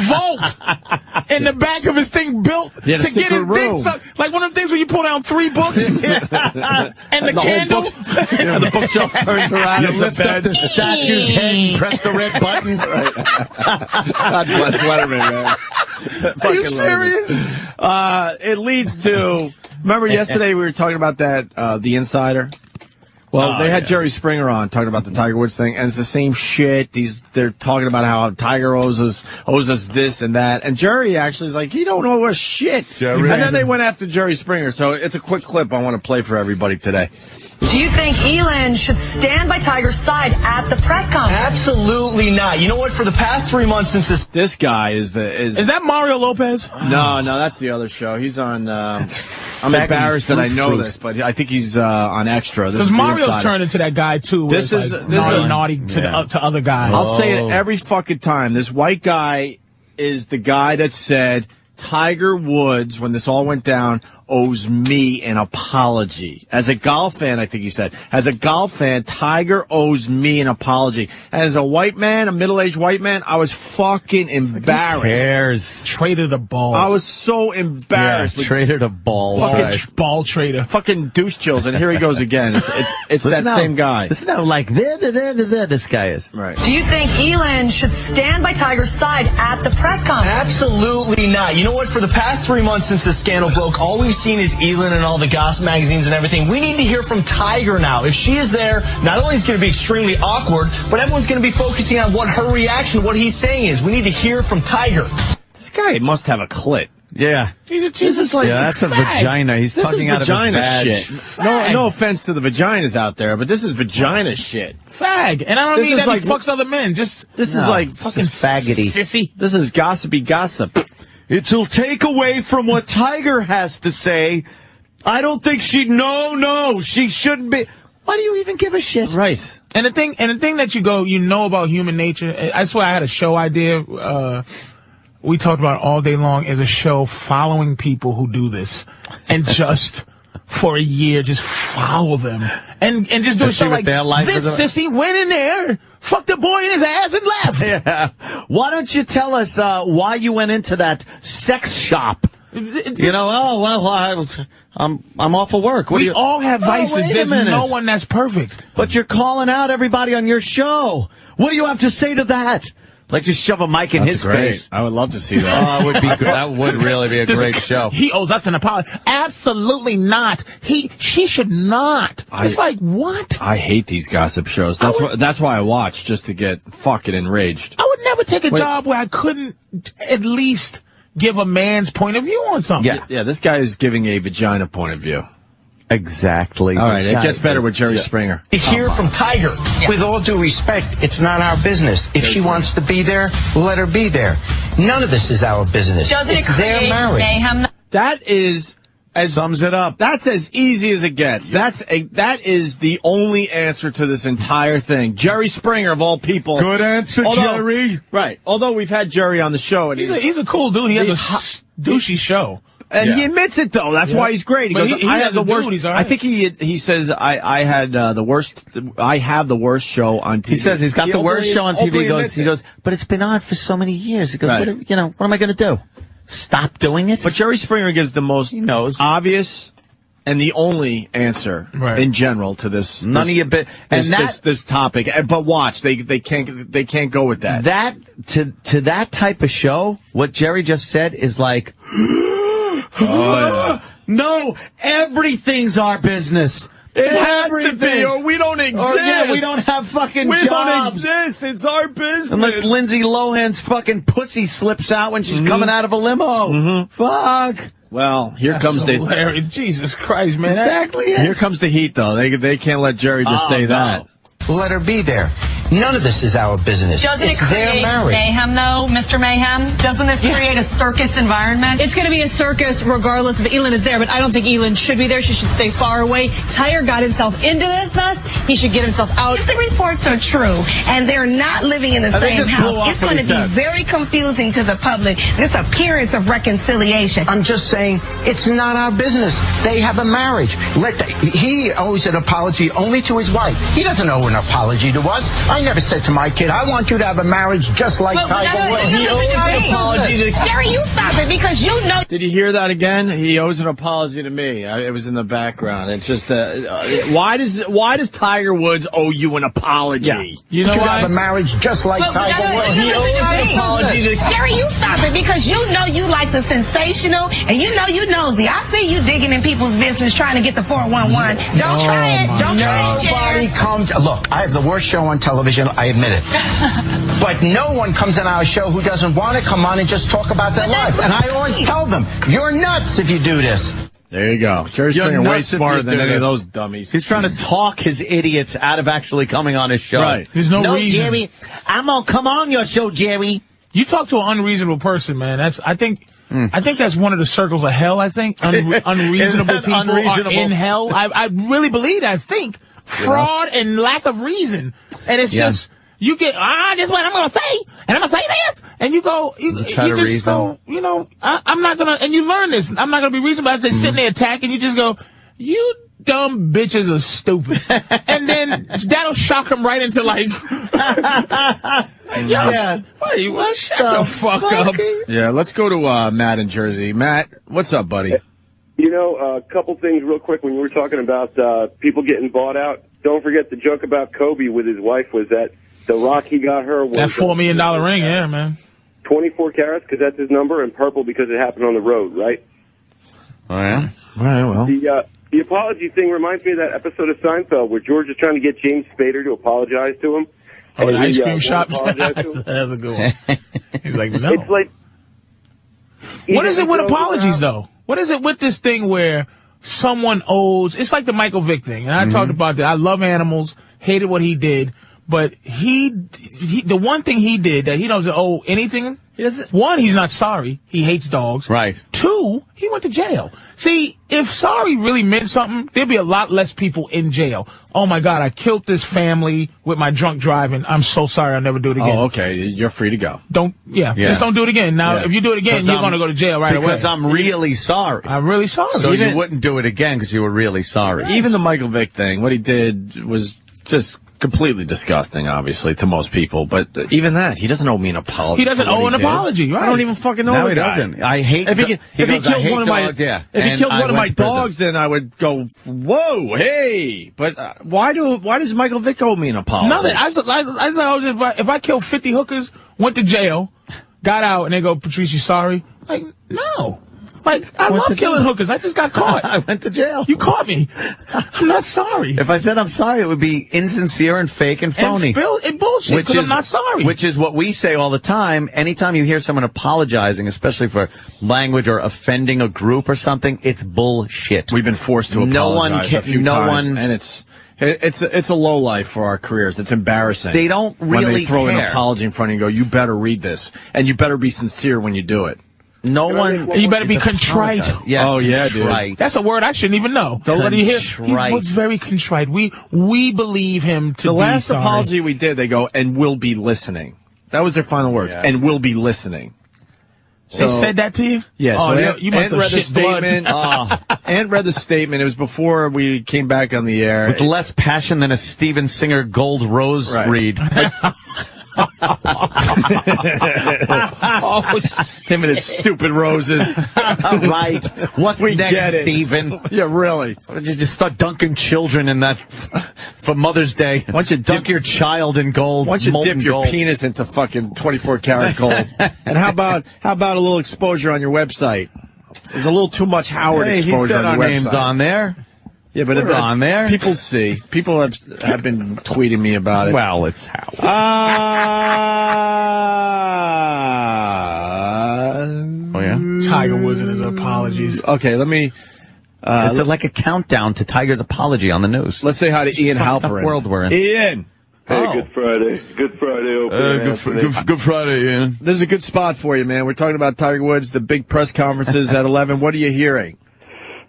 vault in the back of his thing built to get his dick sucked. Like one of them things where you pull down 3 books and the candle. The bookshelf turns around. You lift up the statue's head and press the red button. Right. God bless Letterman, man. Are you serious? It leads to... Remember yesterday we were talking about that, The Insider? Well, they had Jerry Springer on talking about the Tiger Woods thing, and it's the same shit. They're talking about how Tiger owes us this and that, and Jerry actually is like, he don't owe us shit. And then they went after Jerry Springer, so it's a quick clip I want to play for everybody today. Do you think Elin should stand by Tiger's side at the press conference? Absolutely not. You know what? For the past 3 months since this guy is that Mario Lopez? No, that's the other show. He's on. I'm embarrassed that I know this, but I think he's on Extra. Because Mario's turned into that guy too. This is naughty to other guys. I'll say it every fucking time. This white guy is the guy that said Tiger Woods, when this all went down, owes me an apology. As a golf fan, I think he said, as a golf fan, Tiger owes me an apology. And as a white man, a middle-aged white man, I was fucking embarrassed. Who cares? Traded a ball. I was so embarrassed. Yeah, traded a ball. Fucking ball trader. Fucking douche chills, and here he goes again. It's that same guy. This is how like this guy is. Right. Do you think Elin should stand by Tiger's side at the press conference? Absolutely not. You know what? For the past 3 months since the scandal broke, all we've seen is Elin and all the gossip magazines and everything. We need to hear from Tiger now. If she is there, not only is it going to be extremely awkward, but everyone's going to be focusing on what her reaction, what he's saying is. We need to hear from Tiger. This guy must have a clit. Yeah. This is like that's a vagina. He's talking out of his badge. Shit. No offense to the vaginas out there, but this is vagina shit. Fag. And I don't mean that he fucks other men. This is like fucking faggoty. Sissy. This is gossipy gossip. It'll take away from what Tiger has to say. I don't think she shouldn't be. Why do you even give a shit? Right. And the thing that you know about human nature, I swear I had a show idea, we talked about it all day long, is a show following people who do this. And just for a year, just follow them. And just do a show like, this sissy went in there, fucked the boy in his ass and left. Yeah. Why don't you tell us why you went into that sex shop? You know, I'm off of work. We all have vices. There's no one that's perfect. But you're calling out everybody on your show. What do you have to say to that? Like, just shove a mic in his face. I would love to see that. Oh, it would be good. That would really be a great show. He owes us an apology. Absolutely not. She should not. It's like, what? I hate these gossip shows. That's why I watch, just to get fucking enraged. I would never take a job where I couldn't at least give a man's point of view on something. Yeah, this guy is giving a vagina point of view. Exactly. All right, it gets better with Jerry Springer. Hear from Tiger. With all due respect, it's not our business. If she wants to be there, let her be there. None of this is our business. Doesn't it's it create their marriage. mayhem? That is... sums it up. That's as easy as it gets. That is the only answer to this entire thing. Jerry Springer, of all people. Good answer, Jerry. Right. Although we've had Jerry on the show, and he's a cool dude. He has a douchey show. And he admits it, though. That's why he's great. He goes, I have the worst. Dude, right. I think he says, I had the worst. I have the worst show on TV. He says he's got the worst show on TV. He goes, but it's been on for so many years. He goes, what am I going to do? Stop doing it? But Jerry Springer gives the most obvious and the only answer in general to this. None of your this topic. But watch, they can't go with that. That to that type of show, what Jerry just said is like, no, everything's our business. It has to be, or we don't exist. We don't have fucking jobs. We don't exist. It's our business. Unless Lindsay Lohan's fucking pussy slips out when she's coming out of a limo. Fuck. Well, That's comes hilarious. Jesus Christ, man. Exactly. Here comes the heat, though. They can't let Jerry just say that. Let her be there. None of this is our business. Doesn't it's it create their marriage. mayhem, though, Mr. Mayhem? Doesn't this create a circus environment? It's going to be a circus regardless if Elin is there, but I don't think Elin should be there. She should stay far away. Tiger got himself into this mess. He should get himself out. If the reports are true and they're not living in the same house, it's going to be very confusing to the public, this appearance of reconciliation. I'm just saying, it's not our business. They have a marriage. He owes an apology only to his wife. He doesn't owe an apology to us. I never said to my kid, I want you to have a marriage just like Tiger. He owes an apology to Jerry, you stop it because you know. Did you hear that again? He owes an apology to me. It was in the background. It's just why does Tiger Woods owe you an apology? Yeah. You know why? Have a marriage just like Tiger Woods. He owes an apology to Jerry, you stop it because you know you like the sensational and you know you nosy. I see you digging in people's business trying to get the 411. Don't try it. Don't try it, Jerry. Nobody comes. Look, I have the worst show on television. I admit it. But no one comes on our show who doesn't want to come on and just talk about their life. And I always tell them, you're nuts if you do this. There you go. Jerry Springer way smarter than any of those dummies. He's trying to talk his idiots out of actually coming on his show. Right. There's no reason. Jerry, I'm going to come on your show, Jerry. You talk to an unreasonable person, man. I think that's one of the circles of hell, I think. Unreasonable people are in hell. I really believe that. I think fraud and lack of reason. And it's just, you get, this is what I'm going to say, and I'm going to say this, and you go, you try to just reason. so, I'm not going to, and you learn this, I'm not going to be reasonable. As they sitting there attacking, you just go, you dumb bitches are stupid. And then that'll shock them right into like, shut the fuck up. Yeah, let's go to Matt in Jersey. Matt, what's up, buddy? A couple things real quick. When you were talking about people getting bought out, don't forget the joke about Kobe with his wife was that the rock he got her was that $4 million ring, yeah, man. 24 carats because that's his number, and purple because it happened on the road, right? Oh, yeah? All right, well. The apology thing reminds me of that episode of Seinfeld where George is trying to get James Spader to apologize to him. Oh, the ice cream won't shop? apologize to him. That's a good one. He's like, no. It's like, what is it with apologies, though? What is it with this thing where someone owes, it's like the Michael Vick thing, and I talked about that. I love animals, hated what he did, but the one thing he did that he doesn't owe anything, one, he's not sorry. He hates dogs. Right. Two, he went to jail. See, if sorry really meant something, there'd be a lot less people in jail. Oh my God, I killed this family with my drunk driving. I'm so sorry, I'll never do it again. Oh, okay. You're free to go. Just don't do it again. Now, if you do it again, you're going to go to jail right away. Because I'm really sorry. I'm really sorry. So you wouldn't do it again because you were really sorry. Yes. Even the Michael Vick thing, what he did was just completely disgusting, obviously, to most people. But even that, he doesn't owe me an apology. He doesn't owe an apology, right? I don't even fucking know the guy. He doesn't. I hate if he killed one of my dogs, then I would go, whoa, hey. But why does Michael Vick owe me an apology? Nothing. If I killed 50 hookers, went to jail, got out, and they go, Patrice, you sorry? Like, no. Like, I love killing hookers. I just got caught. I went to jail. You caught me. I'm not sorry. If I said I'm sorry, it would be insincere and fake and phony. And bullshit, because I'm not sorry. Which is what we say all the time. Anytime you hear someone apologizing, especially for language or offending a group or something, it's bullshit. We've been forced to apologize a few times, and it's a low life for our careers. It's embarrassing. They don't really when they throw care. an apology in front of you and go, you better read this, and you better be sincere when you do it. No one. You better be contrite. Yeah. Oh yeah, contrite. dude. That's a word I shouldn't even know. Don't let you hear. He was very contrite. We believe him to be the last sorry. apology we did, they go, and we'll be listening. That was their final words. Yeah. And we'll be listening. They said that to you? Yeah. Oh, so you must have read the shit statement. Aunt read the statement. It was before we came back on the air. With less passion than a Steven Singer Gold Rose read. Him and his stupid roses. Right. What's next, Steven? Yeah, really. Why don't you just start dunking children in that for Mother's Day? Why don't you dip your child in gold? Why don't you dip your penis into fucking 24 karat gold? And how about a little exposure on your website? There's a little too much Howard exposure he said on your our website. names on there. Yeah, but we're on there. People see. People have been tweeting me about it. Well, it's Howard. Oh yeah. Tiger Woods and his apologies. Okay, let me. It's like a countdown to Tiger's apology on the news. Let's say hi to Ian Halperin. World we're in. Ian. Hey, Good Friday. Good Friday, Opie. Good Friday, Ian. This is a good spot for you, man. We're talking about Tiger Woods, the big press conferences at 11. What are you hearing?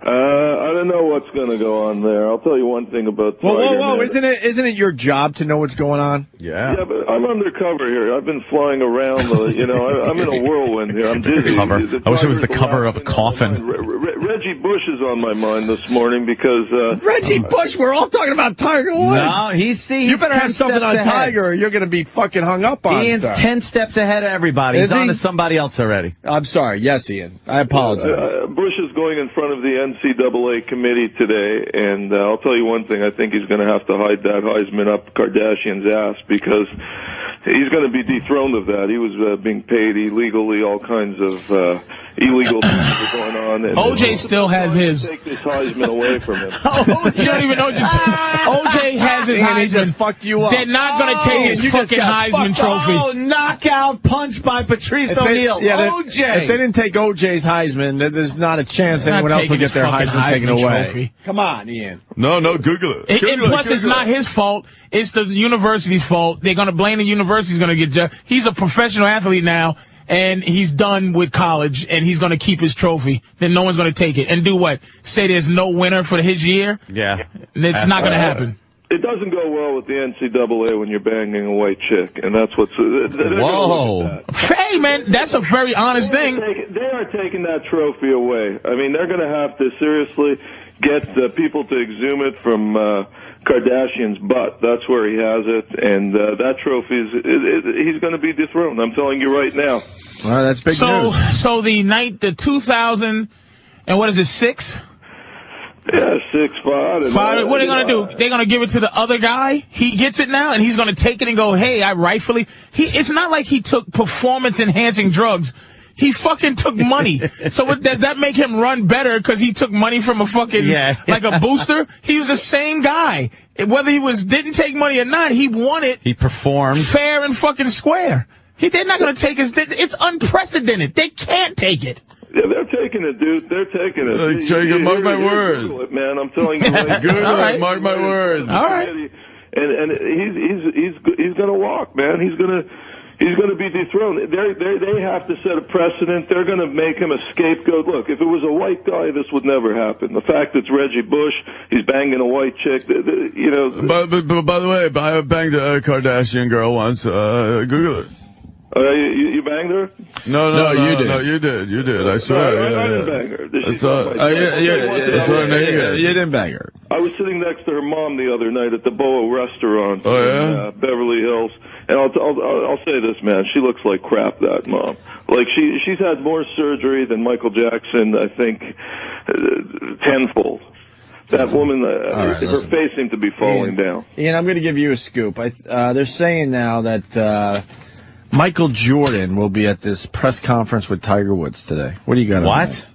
I don't know what's going to go on there. I'll tell you one thing about Tiger. Whoa! Isn't it your job to know what's going on? Yeah, but I'm undercover here. I've been flying around. I'm in a whirlwind here. I'm dizzy. I wish it was the cover of a coffin. Reggie Bush is on my mind this morning because Reggie Bush. We're all talking about Tiger Woods. No, you better have something on Tiger, or you're going to be fucking hung up on. Ian's stuff. 10 steps ahead of everybody. He's on to somebody else already. I'm sorry. Yes, Ian. I apologize. Bush is going in front of the NCAA committee today, and I'll tell you one thing. I think he's going to have to hide that Heisman up Kardashian's ass because he's going to be dethroned of that. He was being paid illegally, all kinds of illegal things are going on. And OJ still has his. Take this Heisman away from him. You don't even know. OJ has his Heisman. He just fucked you up. They're not going to take his fucking Heisman trophy. Oh, knockout punch by Patrice O'Neal. OJ. If they didn't take OJ's Heisman, there's not a chance anyone else would get their Heisman taken away. Trophy. Come on, Ian. No, Google it. And plus, it's not his fault. It's the university's fault. They're going to blame the university's going to get judged. He's a professional athlete now, and he's done with college, and he's going to keep his trophy. Then no one's going to take it. And do what? Say there's no winner for his year? Yeah. It's not going to happen. It doesn't go well with the NCAA when you're banging a white chick, and that's what's... Whoa. Hey, man, that's a very honest thing. They are taking that trophy away. I mean, they're going to have to seriously get people to exhume it from Kardashian's butt. That's where he has it, and that trophy he's going to be dethroned. I'm telling you right now. Well, that's big news. So the 2000, and what is it, 6? Yeah, 6'5". What are they going to do? They're going to give it to the other guy? He gets it now, and he's going to take it and go, hey, I rightfully... It's not like he took performance-enhancing drugs. He fucking took money. So does that make him run better because he took money from a fucking... like a booster? He was the same guy. Whether he didn't take money or not, he won it. He performed. Fair and fucking square. They're not going to take his... It's unprecedented. They can't take it. Yeah, they're taking it, dude. They're taking it. Mark my words. Google it, man. I'm telling you. Mark my words. All right. And he's going to walk, man. He's going to be dethroned. They have to set a precedent. They're going to make him a scapegoat. Look, if it was a white guy, this would never happen. The fact it's Reggie Bush, he's banging a white chick. You know. But by the way, I banged a Kardashian girl once. Google it. You banged her? No, you did. No, you did. I swear. I didn't bang her. You didn't bang her. I was sitting next to her mom the other night at the Boa restaurant in Beverly Hills, and I'll say this, man. She looks like crap, that mom. Like she's had more surgery than Michael Jackson, I think, tenfold. That woman, her face seemed to be falling down. Ian, I'm going to give you a scoop. They're saying now that Michael Jordan will be at this press conference with Tiger Woods today. What do you got on that?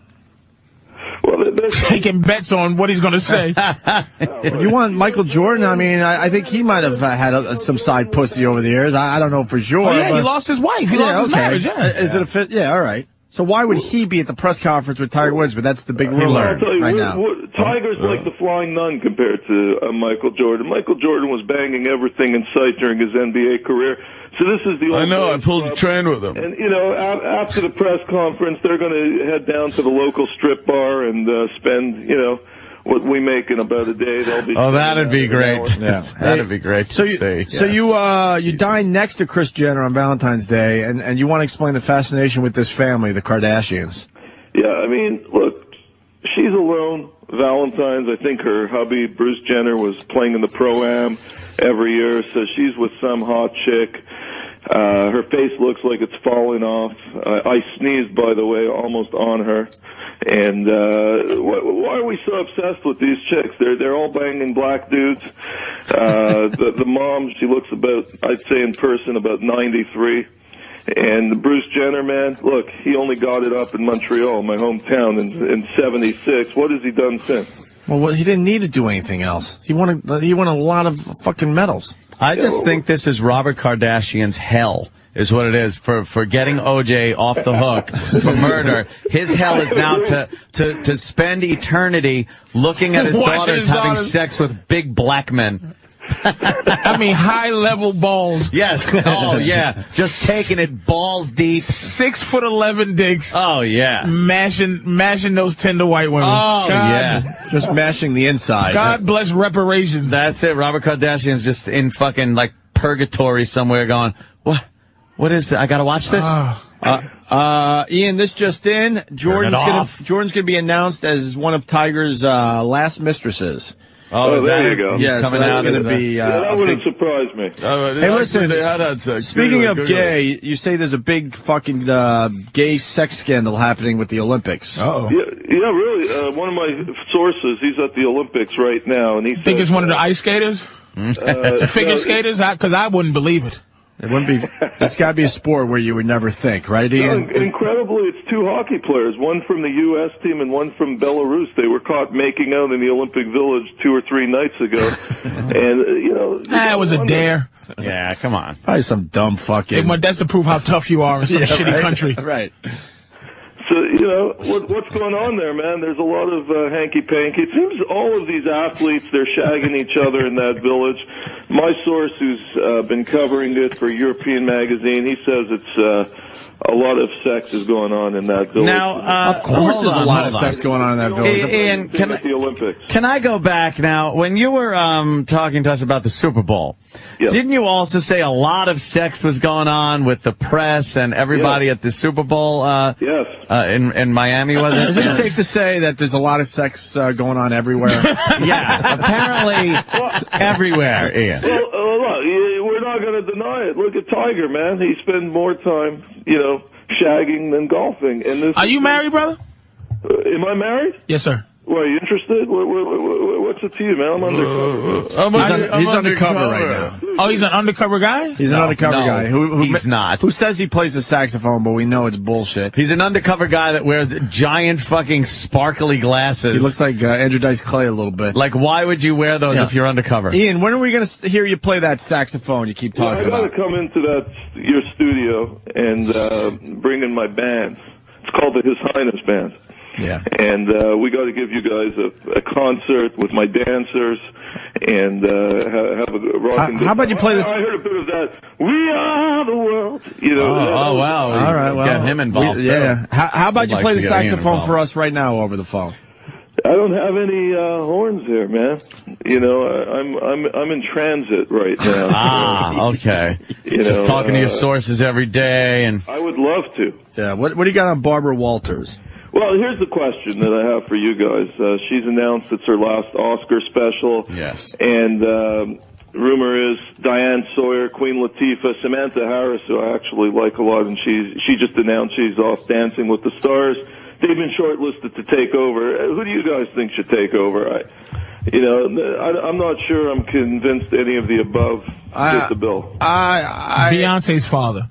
Well, they're taking bets on what he's going to say. You want Michael Jordan? I mean, I think he might have had some side pussy over the years. I don't know for sure. Oh, yeah, but he lost his wife. He lost his marriage. Yeah. Is it a fit? Yeah, all right. So why would he be at the press conference with Tiger Woods? But that's the big rumor right now. Tiger's like the flying nun compared to Michael Jordan. Michael Jordan was banging everything in sight during his NBA career. So this is the old... I know, I pulled the train with him. And, you know, after the press conference, they're going to head down to the local strip bar and spend, you know, what we make in about a day. They'll be... Oh, that'd be great. Yeah, that'd be great. So you dine next to Kris Jenner on Valentine's Day, and you want to explain the fascination with this family, the Kardashians. Yeah, I mean, look, she's alone. Valentine's, I think her hubby, Bruce Jenner, was playing in the Pro-Am every year, so she's with some hot chick. Her face looks like it's falling off. I sneezed, by the way, almost on her. And why are we so obsessed with these chicks? They're all banging black dudes. The mom, she looks about, I'd say in person, about 93. And Bruce Jenner, man, look, he only got it up in Montreal, my hometown, in 76. What has he done since? Well, he didn't need to do anything else. He won a lot of fucking medals. I just think this is Robert Kardashian's hell, is what it is, for getting OJ off the hook for murder. His hell is now to spend eternity looking at his daughters having sex with big black men. I mean, high-level balls. Yes. Oh, yeah. Just taking it balls deep. 6'11" dicks. Oh, yeah. Mashing those tender white women. Oh, yeah. Just mashing the inside. God bless reparations. That's it. Robert Kardashian's just in fucking, like, purgatory somewhere going, what is it? I gotta watch this? Ian, this just in. Jordan's gonna be announced as one of Tiger's last mistresses. Oh, there you go. Yes, coming that's out going to be... that wouldn't surprise me. Hey, listen, speaking of gay, you say there's a big fucking gay sex scandal happening with the Olympics. Uh-oh. Yeah, really. One of my sources, he's at the Olympics right now, and he think it's one of the ice skaters? Figure skaters? Because I wouldn't believe it. It wouldn't be. That's got to be a sport where you would never think, right, Ian? No, incredibly, it's two hockey players, one from the U.S. team and one from Belarus. They were caught making out in the Olympic Village 2 or 3 nights ago, and you know, that was a dare. Yeah, come on. Probably some dumb fucking. That's to prove how tough you are in some shitty country, right? So, you know, what's going on there, man? There's a lot of hanky-panky. It seems all of these athletes, they're shagging each other in that village. My source, who's been covering it for European Magazine, he says it's a lot of sex is going on in that village. Now, of course, there's a lot of sex going on in that village. Ian, the Olympics. Can I go back now? When you were talking to us about the Super Bowl, didn't you also say a lot of sex was going on with the press and everybody at the Super Bowl? Yes. In Miami, was it? Is it safe to say that there's a lot of sex going on everywhere? Yeah, apparently everywhere, Ian. Well, look, we're not going to deny it. Look at Tiger, man. He spends more time, shagging than golfing. And Are you married, brother? Am I married? Yes, sir. Well, are you interested? What's it to you, man? I'm undercover. He's undercover right now. Oh, he's an undercover guy? He's an undercover guy. He's not. Who says he plays the saxophone, but we know it's bullshit. He's an undercover guy that wears giant fucking sparkly glasses. He looks like Andrew Dice Clay a little bit. Like, why would you wear those if you're undercover? Ian, when are we going to hear you play that saxophone you keep talking about? I got to come into your studio and bring in my band. It's called the His Highness Band. Yeah. And we got to give you guys a concert with my dancers and have a rock and how about you play this? I heard a bit of that. We are the world. Oh, wow. All right, well. Get him involved. Yeah. How about you play the saxophone for us right now over the phone? I don't have any horns here, man. I'm in transit right now. Okay. Just talking to your sources every day, and I would love to. Yeah. What do you got on Barbara Walters? Well, here's the question that I have for you guys. She's announced it's her last Oscar special. Yes. And rumor is Diane Sawyer, Queen Latifah, Samantha Harris, who I actually like a lot, and she just announced she's off Dancing with the Stars. They've been shortlisted to take over. Who do you guys think should take over? I'm not sure I'm convinced any of the above fit the bill. Beyonce's father.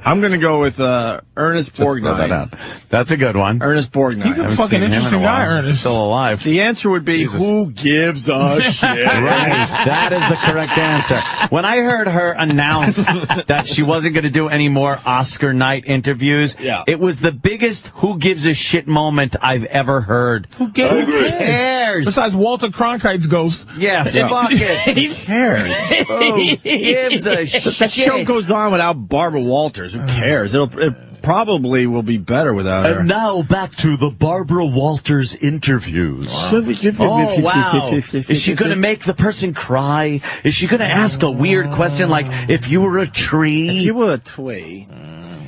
I'm going to go with Ernest Borgnine. That's a good one. Ernest Borgnine. He's a fucking interesting guy, Ernest. He's still alive. The answer would be, who gives a shit? Right. That is the correct answer. When I heard her announce that she wasn't going to do any more Oscar night interviews, it was the biggest who gives a shit moment I've ever heard. Who cares? Besides Walter Cronkite's ghost. Yeah, fuck it. Who cares? Who gives a shit? That show goes on without Barbara Walters. Who cares? It probably will be better without her. And now back to the Barbara Walters interviews. Oh, wow. Is she going to make the person cry? Is she going to ask a weird question like, if you were a tree? If you were a twig.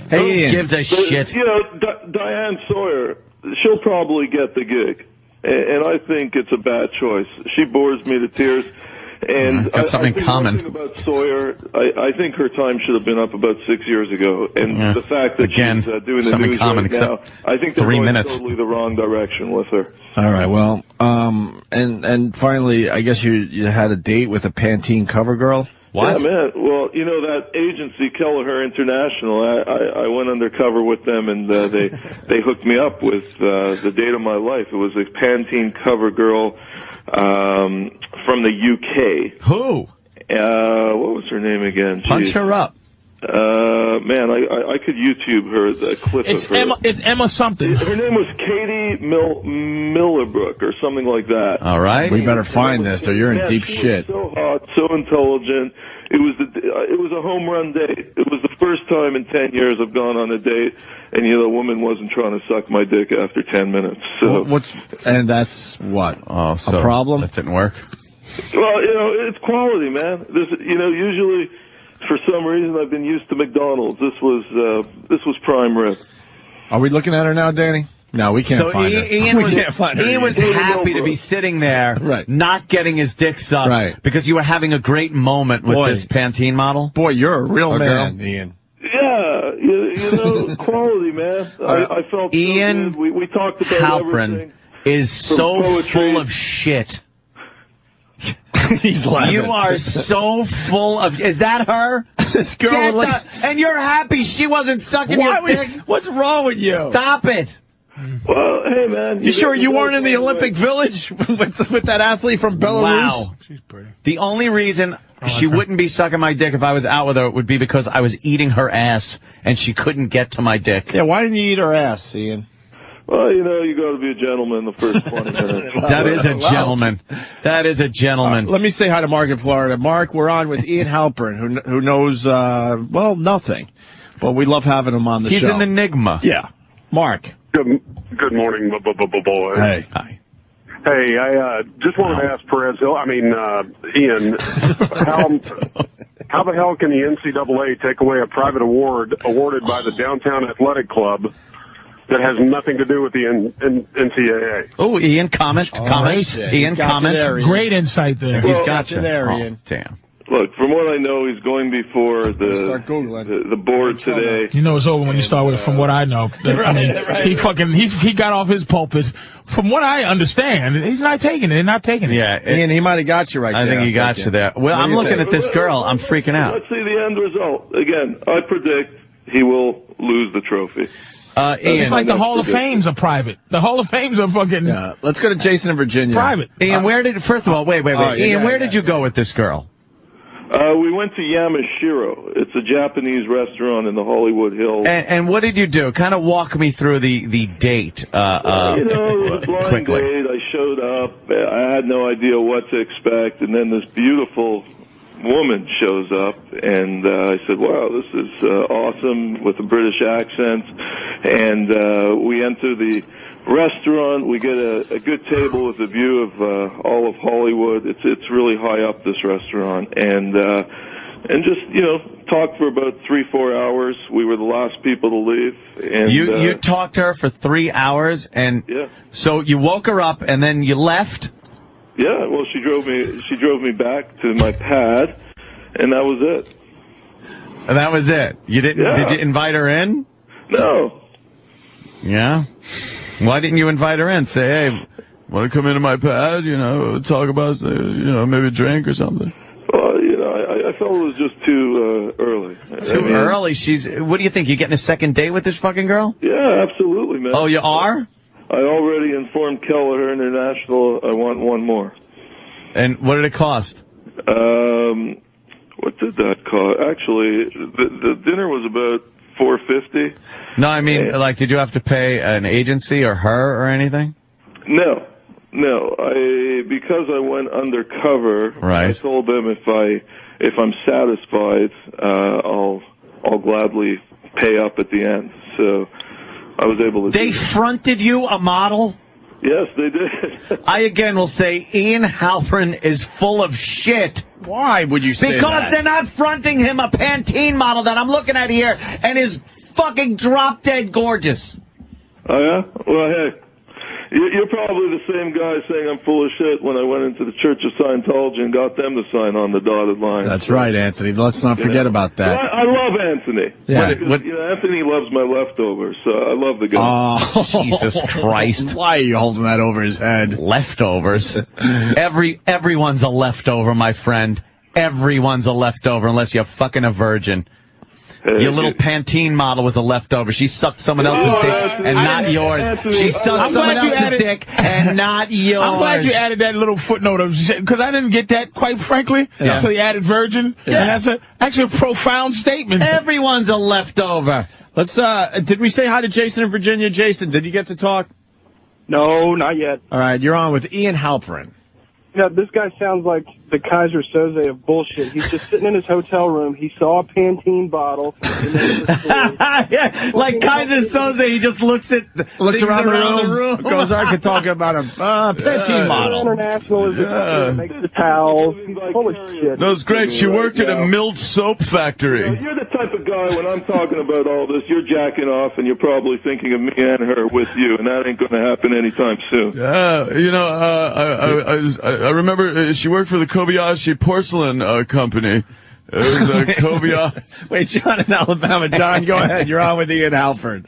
Who gives a shit? Diane Sawyer, she'll probably get the gig. And I think it's a bad choice. She bores me to tears. And got something in common. About Sawyer, I think her time should have been up about 6 years ago. And the fact that she's doing the news right now, I think they're going totally the wrong direction with her. All right, well, and finally, I guess you had a date with a Pantene cover girl? What? Yeah, man. Well, that agency, Kelleher International, I went undercover with them, and they hooked me up with the date of my life. It was a Pantene cover girl from the UK. Who? What was her name again? Punch her up. Man, I could YouTube her, the clip of her. It's Emma something. Her name was Katie Millerbrook or something like that. All right. We better find this or you're in deep shit. So hot, so intelligent. It was a home run date. It was the first time in 10 years I've gone on a date, and the woman wasn't trying to suck my dick after 10 minutes. So and that's what? Oh, so a problem? That didn't work. Well, it's quality, man. Usually, for some reason, I've been used to McDonald's. This was prime rib. Are we looking at her now, Danny? No, we can't find her. Ian was happy to be sitting there, not getting his dick sucked, because you were having a great moment with this Pantene model. Boy, you're a real man, Ian. Yeah, quality, man. I felt Ian so good. We talked about Halprin everything. Is so full of shit. He's laughing. You are so full of... Is that her? This girl... and you're happy she wasn't sucking your dick? What's wrong with you? Stop it. Well, hey, man. You sure you weren't in the Olympic Village with that athlete from Belarus? Wow. She's pretty. The only reason she wouldn't be sucking my dick if I was out with her would be because I was eating her ass and she couldn't get to my dick. Yeah, why didn't you eat her ass, Ian? Well, you know, you got to be a gentleman the first 20 minutes. That is a gentleman. That is a gentleman. Let me say hi to Mark in Florida. Mark, we're on with Ian Halperin, who knows, well, nothing. But we love having him on the show. He's an enigma. Yeah. Mark. Good morning, boys. Hey. Hi. Hey, I just wanted to ask Ian, how the hell can the NCAA take away a private award awarded by the Downtown Athletic Club that has nothing to do with the NCAA? Oh, Ian, comment. Ian, comment. Great insight there. He's got you there, Ian. Damn. Look, from what I know, he's going before the board today. You know it's over when you start with from what I know. I mean, he got off his pulpit. From what I understand, he's not taking it. They're not taking it. Yeah, Ian, he might have got you right there. I think he got you there. Well, I'm looking at this girl. I'm freaking out. Let's see the end result. Again, I predict he will lose the trophy. Ian, it's like the Hall of Fames are private. The Hall of Fames are fucking. Yeah. Let's go to Jason in Virginia. Private. Ian, first of all, wait. Ian, where did you go with this girl? We went to Yamashiro. It's a Japanese restaurant in the Hollywood Hills. And what did you do? Kind of walk me through the date. It was a blind date. I showed up. I had no idea what to expect, and then this beautiful woman shows up, and I said, "Wow, this is awesome," with a British accent. And we enter the restaurant. We get a good table with a view of all of Hollywood. It's really high up, this restaurant, and just talked for about 3-4 hours. We were the last people to leave. And you talked to her for 3 hours, and so you woke her up, and then you left. Yeah, well, she drove me back to my pad, and that was it. And that was it. You didn't? Yeah. Did you invite her in? No. Yeah. Why didn't you invite her in? Say, hey, want to come into my pad? Talk about maybe a drink or something. Well, I felt it was just too early. Too early? What do you think? You getting a second date with this fucking girl? Yeah, absolutely, man. Oh, you are? I already informed Keller International I want one more. And what did it cost? What did that cost? Actually, the dinner was about $450. No, I mean, did you have to pay an agency or her or anything? No. Because I went undercover. Right. I told them if I'm satisfied, I'll gladly pay up at the end. So I was able to. They fronted you a model? Yes, they did. I again will say Ian Halperin is full of shit. Why would you say that? Because they're not fronting him a Pantene model that I'm looking at here and is fucking drop dead gorgeous. Oh, yeah? Well, hey, you're probably the same guy saying I'm full of shit when I went into the Church of Scientology and got them to sign on the dotted line. That's right, Anthony. Let's not forget about that. Well, I love Anthony. Yeah. Because, Anthony loves my leftovers, so I love the guy. Oh, Jesus Christ. Why are you holding that over his head? Leftovers. Everyone's a leftover, my friend. Everyone's a leftover unless you're fucking a virgin. Your little Pantene model was a leftover. She sucked someone else's dick and not yours. She sucked someone else's dick and not yours. I'm glad you added that little footnote because I didn't get that, quite frankly, until you added virgin. Yeah. And that's actually a profound statement. Everyone's a leftover. Let's. Did we say hi to Jason in Virginia? Jason, did you get to talk? No, not yet. All right, you're on with Ian Halperin. Yeah, this guy sounds like the Kaiser Soze of bullshit. He's just sitting in his hotel room. He saw a Pantene bottle. Yeah, like Kaiser Soze, he just looks around the room. Goes, I could talk about a Pantene model. International is the makes the towels. Holy shit. No, it's great. She worked at a milled soap factory. You're the type of guy, when I'm talking about all this, you're jacking off and you're probably thinking of me and her with you, and that ain't going to happen anytime soon. Yeah, I remember she worked for the Kobayashi Porcelain Company. It was Kobayashi. Wait, John in Alabama. John, go ahead. You're on with Ian Halperin.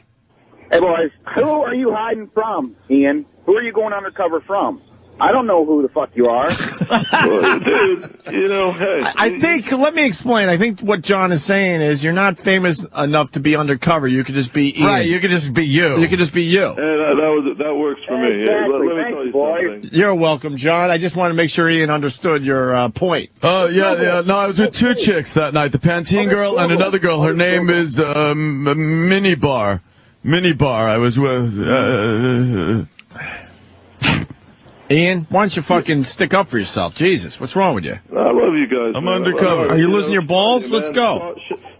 Hey, boys. Who are you hiding from, Ian? Who are you going undercover from? I don't know who the fuck you are. Well, dude, hey. I think, let me explain. I think what John is saying is you're not famous enough to be undercover. You could just be Ian. Right, you could just be you. You could just be you. That works for me. Exactly. Let me tell you something. You're welcome, John. I just want to make sure Ian understood your point. Oh, yeah. No, I was with two chicks that night. The Pantene girl and another girl. Her name is Minibar. minibar I was with. Ian, why don't you fucking stick up for yourself? Jesus, what's wrong with you? I love you guys. I'm undercover. Are you losing your balls? Let's go.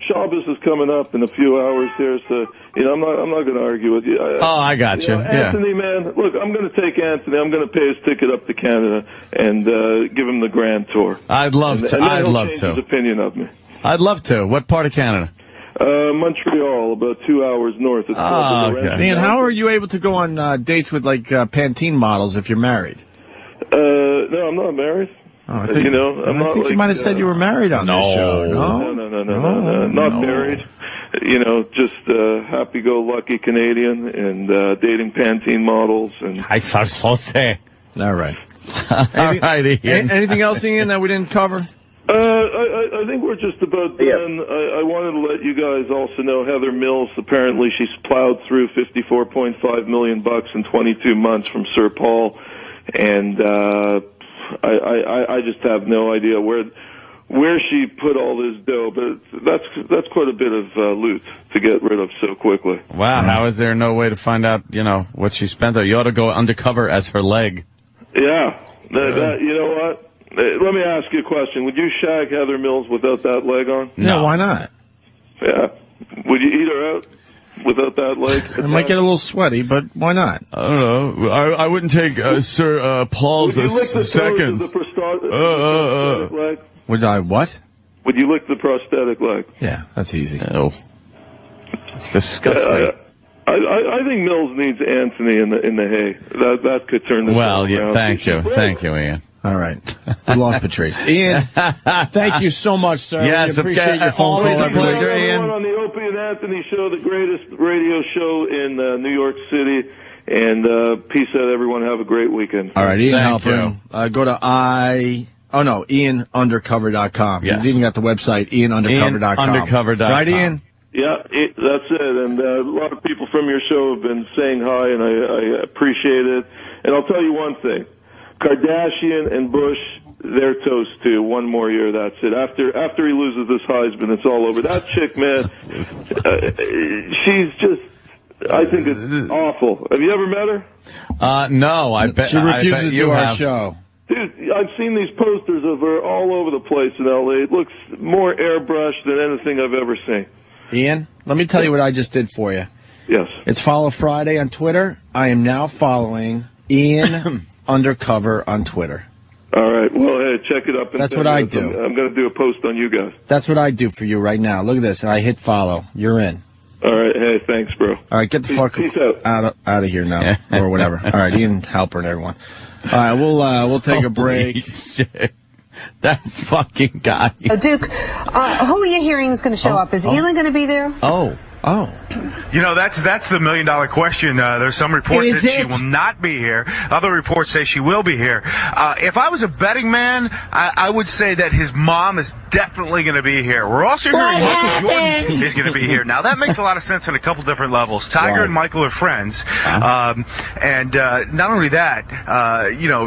Shabbos is coming up in a few hours here, so I'm not going to argue with you. I got you. Yeah. Anthony, man, look, I'm going to take Anthony. I'm going to pay his ticket up to Canada and give him the grand tour. I'd love to. And I'd love change to. His opinion of me. I'd love to. What part of Canada? Montreal, about 2 hours north. It's okay. Ian, how are you able to go on dates with like Pantene models if you're married? No, I'm not married. Oh, I think, I think you might have said you were married on this show. No, not married. Just happy-go-lucky Canadian and dating Pantene models. And I saw so say. All right. All right, Ian. Anything else, Ian, that we didn't cover? I think we're just about done. I wanted to let you guys also know Heather Mills, apparently she's plowed through $54.5 million in 22 months from Sir Paul. And I just have no idea where she put all this dough, but that's quite a bit of loot to get rid of so quickly. Wow, how is there no way to find out, what she spent there? You ought to go undercover as her leg. Yeah, you know what? Let me ask you a question. Would you shag Heather Mills without that leg on? No, why not? Yeah. Would you eat her out without that leg? It might get a little sweaty, but why not? I don't know. I wouldn't take Sir Paul's seconds. Leg? Would I what? Would you lick the prosthetic leg? Yeah, that's easy. Oh, it's disgusting. I think Mills needs Anthony in the hay. That could turn this around. Thank you, Ian. All right. We lost Patrice. Ian, thank you so much, sir. Yes, we appreciate your phone call. Always a pleasure, Ian. On the Opie and Anthony show, the greatest radio show in New York City. And peace out, everyone. Have a great weekend. All right, Ian Halpern. Go to IanUndercover.com. Yes. He's even got the website, IanUndercover.com. IanUndercover.com. Right, Ian? Yeah, that's it. And a lot of people from your show have been saying hi, and I appreciate it. And I'll tell you one thing. Kardashian and Bush, they're toast too. One more year, that's it. After he loses this Heisman, it's all over. That chick, man, she's just, I think it's awful. Have you ever met her? No, I bet she refuses to do our have. show. Dude, I've seen these posters of her all over the place in L.A. It looks more airbrushed than anything I've ever seen. Ian, let me tell you what I just did for you. Yes. It's Follow Friday on Twitter. I am now following Ian Undercover on Twitter. All right. Well, hey, check it up. That's what I do. I'm going to do a post on you guys. That's what I do for you right now. Look at this. I hit follow. You're in. All right. Hey, thanks, bro. All right. Get the fuck out of here now, or whatever. All right. Ian Halpern, everyone. All right. We'll take a break. Shit. That fucking guy. Duke, who are you hearing is going to show up? Is Elin going to be there? Oh. That's the $1 million question. There's some reports that she will not be here. Other reports say she will be here. If I was a betting man, I would say that his mom is definitely going to be here. We're also hearing Michael Jordan is going to be here. Now, that makes a lot of sense on a couple different levels. Tiger and Michael are friends. And not only that,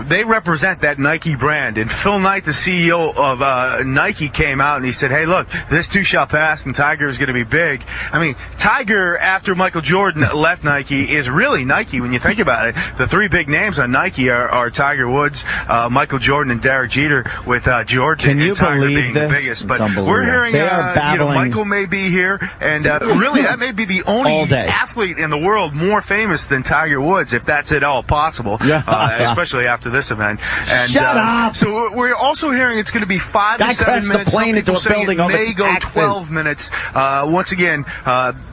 they represent that Nike brand. And Phil Knight, the CEO of Nike, came out and he said, hey, look, this too shall pass, and Tiger is going to be big. I mean, Tiger, after Michael Jordan left Nike, is really Nike when you think about it. The three big names on Nike are Tiger Woods, Michael Jordan, and Derek Jeter, with Jordan and Tiger being the biggest. But we're hearing Michael may be here, and really that may be the only athlete in the world more famous than Tiger Woods, if that's at all possible, especially after this event. And, Shut up! So we're also hearing it's going to be 5 to 7 minutes. Some people saying it may go 12 minutes. Once again,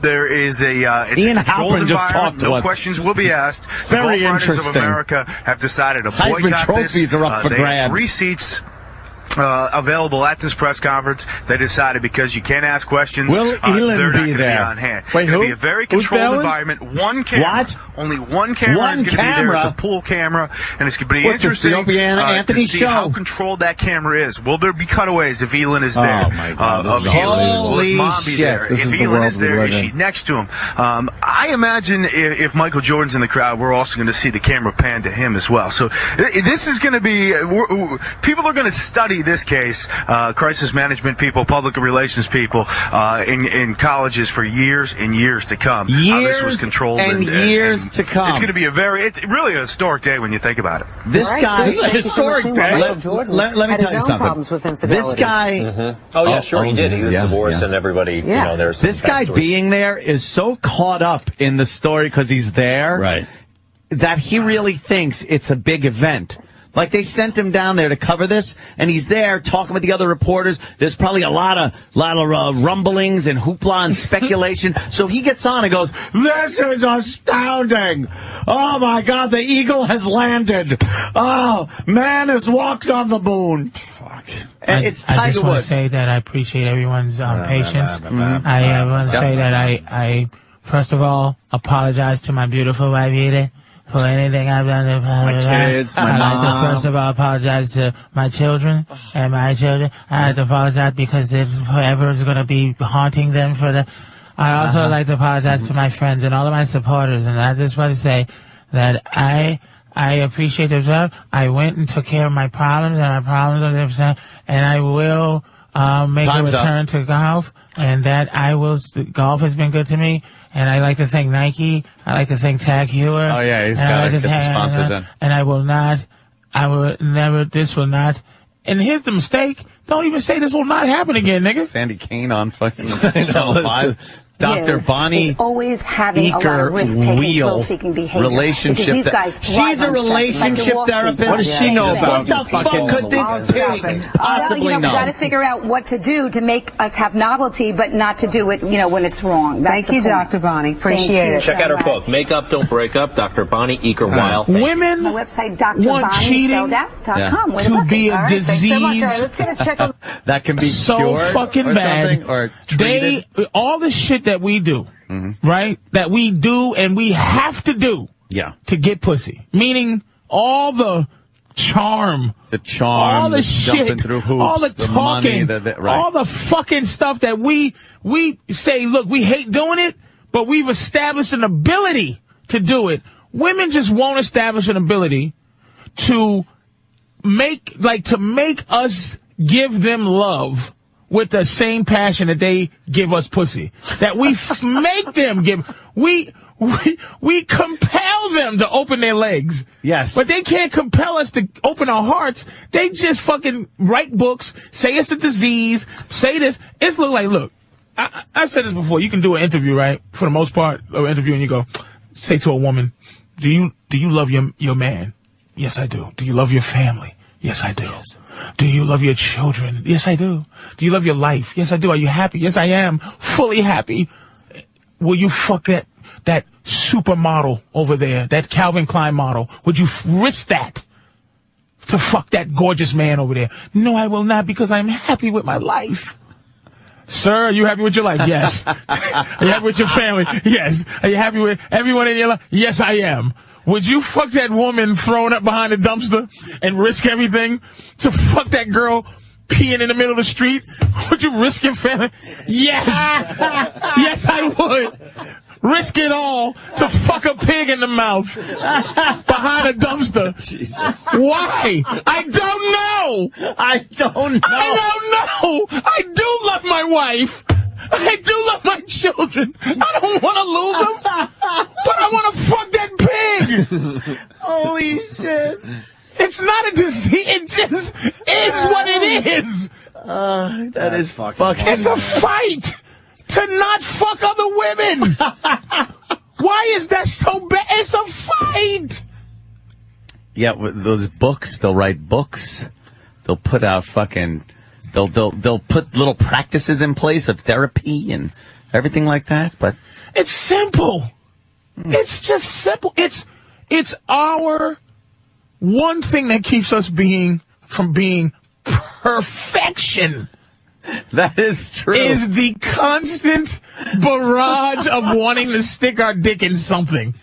there is it's Ian a controlled Halpern just environment. talked to No us. questions will be asked. Very the Golf Writers interesting. of America have decided to Heisman boycott trophies this. are up for they grabs. have 3 seats available at this press conference. They decided because you can't ask questions, Will Elin they're not be going to be there? on hand. Wait, It'll who? be a very Who's controlled bailing? environment. One camera. What? Only one camera is going to be there. It's a pool camera, and it's going to be interesting the Opie Anthony to see show? how controlled that camera is. Will there be cutaways if Elin is there? Oh, my God. Of Elin? Will his mom be shit. there? This If is the Elin world is we there, live is she in. next to him? I imagine if Michael Jordan's in the crowd, we're also going to see the camera pan to him as well. So this is going to be, people are going to study this case, crisis management people, public relations people, in colleges for years and years to come. How this was controlled and years to come. It's going to be it's really a historic day when you think about it. This guy is a historic day. Let me tell you something. This guy. Oh yeah, sure he did. He was divorced, and everybody, there's this guy being there is so caught up in the story because he's there, right? That he really thinks it's a big event. Like, they sent him down there to cover this, and he's there talking with the other reporters. There's probably a lot of rumblings and hoopla and speculation. So he gets on and goes, "This is astounding. Oh, my God, the eagle has landed. Oh, man has walked on the moon." Fuck. It's Tiger I just want to Woods. say that I appreciate everyone's patience. I want to say that I, first of all, apologize to my beautiful wife, Edith, for anything I've done. My kids, my I'd like mom. to first of all apologize to my children and my children. I like to apologize because it forever is going to be haunting them for the. I also like to apologize to my friends and all of my supporters, and I just want to say that I appreciate their job. I went and took care of my problems, and my problems are 100%, and I will make a return to golf, and that golf has been good to me. And I like to thank Nike. I like to thank Tag Heuer. Oh, yeah, he's and got to get the sponsors in. And I will never, this will not. And here's the mistake. Don't even say this will not happen again, nigga. Sandy Kane on fucking Channel 5. Dr. Bonnie is always having a lot of risk-taking, thrill-seeking behavior. Relationship. These guys She's a relationship therapist. What does she know about? What the fuck could this pig possibly know? know? We got to figure out what to do to make us have novelty, but not to do it, when it's wrong. Thank you, Dr. Bonnie. Appreciate it. Check out her book, Make Up, Don't Break Up, Dr. Bonnie Eaker-Weil. Women my website, want cheating to be a disease. Let's get a check on that can be so cured fucking or bad. Or treated. All the shit that we do, right? That we do and we have to do to get pussy. Meaning all the charm, all the shit, jumping through hoops, all the talking, money, all the fucking stuff that we say, look, we hate doing it, but we've established an ability to do it. Women just won't establish an ability to make us give them love with the same passion that they give us pussy. That we make them give. We compel them to open their legs. Yes. But they can't compel us to open our hearts. They just fucking write books, say it's a disease, say this. It's look, I've said this before. You can do an interview, right? For the most part, an interview, and you go, say to a woman, do you love your man? Yes, I do. Do you love your family? Yes, I do. Yes. Do you love your children? Yes, I do. Do you love your life? Yes, I do. Are you happy? Yes, I am. Fully happy. Will you fuck that supermodel over there, that Calvin Klein model? Would you risk that to fuck that gorgeous man over there? No, I will not, because I'm happy with my life. Sir, are you happy with your life? Yes. Are you happy with your family? Yes. Are you happy with everyone in your life? Yes, I am. Would you fuck that woman thrown up behind a dumpster and risk everything to fuck that girl peeing in the middle of the street? Would you risk your family? Yes. Yes, I would. Risk it all to fuck a pig in the mouth behind a dumpster. Jesus. Why? I don't know. I don't know. I do love my wife. I do love my children. I don't want to lose them, but I want to fuck that pig. Holy shit. It's not a disease. It just is what it is. That is fucking. It's a fight to not fuck other women. Why is that so bad? It's a fight. Yeah, with those books, they'll write books. They'll put out fucking. They'll put little practices in place of therapy and everything like that. But it's simple. It's just simple. It's our one thing that keeps us from being perfection. That is true. Is the constant barrage of wanting to stick our dick in something.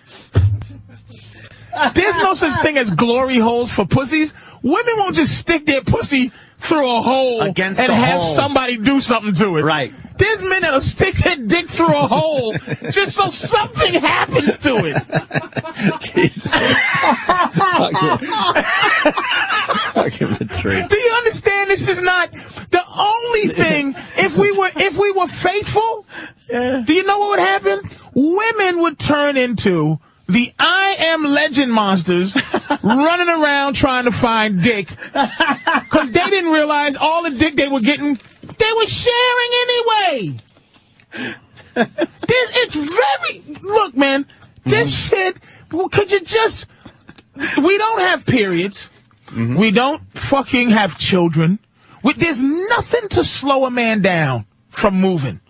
There's no such thing as glory holes for pussies. Women won't just stick their pussy through a hole Against and the have hole. somebody do something to it. Right. There's men that'll stick their dick through a hole just so something happens to it. Fucking Patrice. Do you understand? This is not the only thing. If we were faithful, do you know what would happen? Women would turn into the I Am Legend monsters running around trying to find dick because they didn't realize all the dick they were getting, they were sharing anyway. Look, man, this shit, could you just, we don't have periods. We don't fucking have children. There's nothing to slow a man down from moving.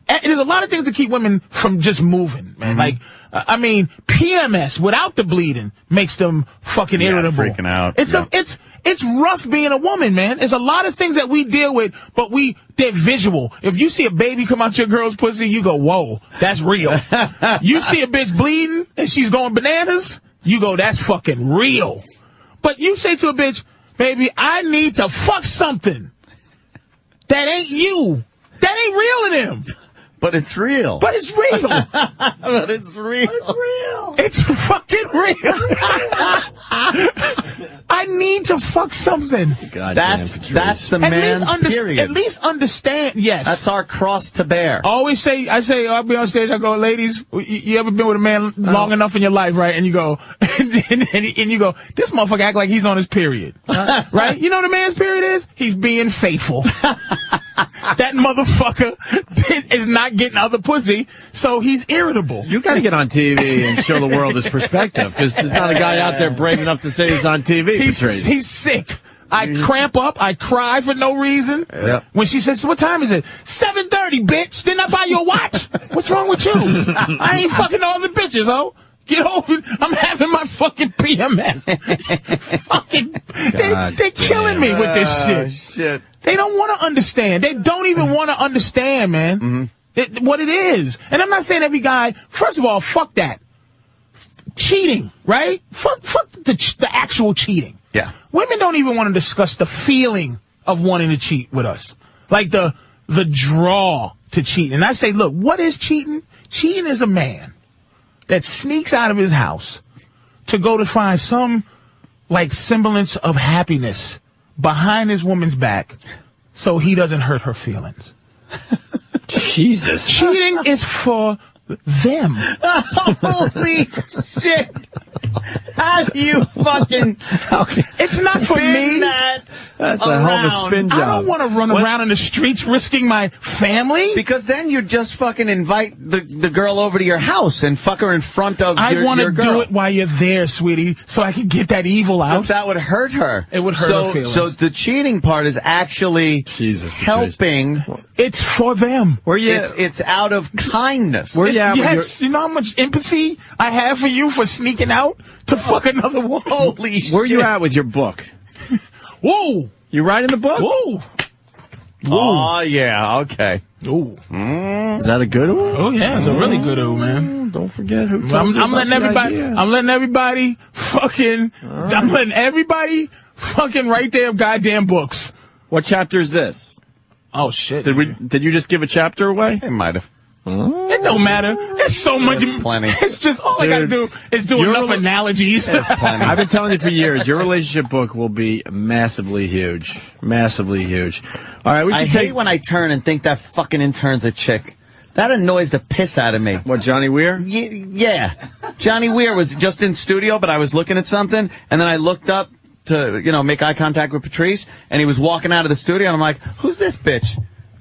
And there's a lot of things that keep women from just moving, man. Like, I mean, PMS without the bleeding makes them fucking irritable. Freaking out. It's rough being a woman, man. There's a lot of things that we deal with, but they're visual. If you see a baby come out your girl's pussy, you go, whoa, that's real. You see a bitch bleeding and she's going bananas, you go, that's fucking real. But you say to a bitch, baby, I need to fuck something. That ain't you. That ain't real in him. But it's real. But it's real. But it's real. It's real. It's fucking real. I need to fuck something. That's the man's period. At least understand, yes. That's our cross to bear. I say, I'll be on stage, I go, ladies, you ever been with a man long enough in your life, right? And you go, and you go, this motherfucker act like he's on his period. Right? You know what a man's period is? He's being faithful. That motherfucker is not getting other pussy, so he's irritable. You got to get on TV and show the world his perspective, because there's not a guy out there brave enough to say he's on TV. He's sick. I cramp up. I cry for no reason. Yep. When she says, what time is it? 7:30, bitch. Didn't I buy you a watch? What's wrong with you? I ain't fucking all the bitches, ho. Get over it. I'm having my fucking PMS. They're killing me with this shit. They don't want to understand. They don't even want to understand, man, what it is. And I'm not saying every guy, first of all, fuck that. Cheating, right? Fuck the actual cheating. Yeah. Women don't even want to discuss the feeling of wanting to cheat with us. Like the draw to cheat. And I say, look, what is cheating? Cheating is a man that sneaks out of his house to go to find some, like, semblance of happiness behind his woman's back so he doesn't hurt her feelings. Jesus. Cheating is for them. Holy shit. How do you fucking... It's not for me. That's a hell of a spin job. I don't want to run around in the streets risking my family. Because then you just fucking invite the girl over to your house and fuck her in front of your girl. I want to do it while you're there, sweetie, so I can get that evil out. Because that would hurt her. It would hurt her feelings. So the cheating part is actually helping. It's for them. It's out of kindness. Yes, you know how much empathy I have for you for sneaking out to fuck another woman? Holy shit. Where are you at with your book? Whoa. You writing the book? Whoa. Oh, yeah, okay. Ooh. Is that a good one? Oh, yeah, it's a really good one, man. Don't forget who I'm letting everybody fucking write their goddamn books. What chapter is this? Oh, shit. Did you just give a chapter away? It might have. It don't matter. It's so much. Plenty. It's just all I gotta do is do enough analogies. I've been telling you for years, your relationship book will be massively huge. Massively huge. All right, I hate when I turn and think that fucking intern's a chick. That annoys the piss out of me. What, Johnny Weir? Yeah. Johnny Weir was just in studio, but I was looking at something, and then I looked up to, make eye contact with Patrice, and he was walking out of the studio, and I'm like, who's this bitch?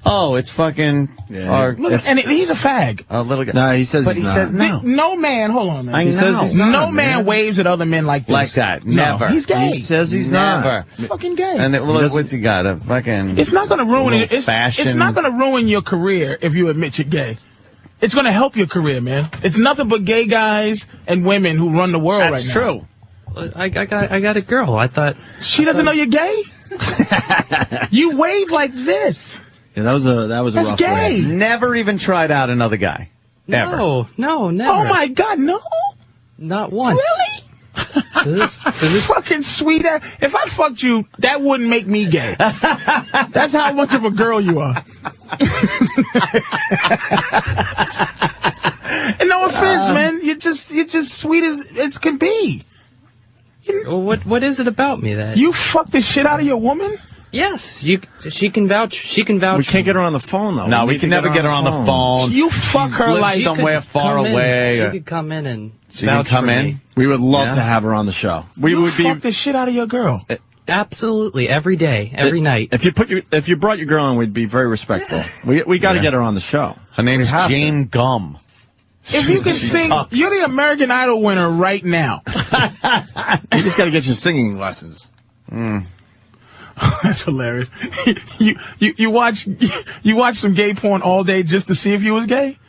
Oh, it's fucking... Yeah. And he's a fag. A little guy. No, he says but he's he not. says no. No man, hold on, man. He says he's not, no man waves at other men like this. Like that. No. Never. He's gay. He says he's Never. not. He's fucking gay. And what's he got? A fucking... It's not going to ruin it. It's not going to ruin your career if you admit you're gay. It's going to help your career, man. It's nothing but gay guys and women who run the world right now. That's true. I got a girl. I thought... She doesn't know you're gay? You wave like this. Yeah, that was a That's rough gay. wave. Never even tried out another guy. Ever. No, never. Oh, my God, no? Not once. Really? This fucking sweet ass. If I fucked you, that wouldn't make me gay. That's how much of a girl you are. And no offense, man. You're just sweet as can be. What is it about me that you fuck the shit out of your woman? Yes, she can vouch. She can vouch. We can't get her on the phone though. No, we can never get her on the phone. You fuck her like somewhere far away. She could come in and she can come in. We would love to have her on the show. We you would fuck the shit out of your girl. Absolutely, every day, every night. If you brought your girl in, we'd be very respectful. We got to get her on the show. Her name is Jane Gum. If you can sing, you're the American Idol winner right now. You just got to get your singing lessons. That's hilarious. You watch some gay porn all day just to see if you was gay?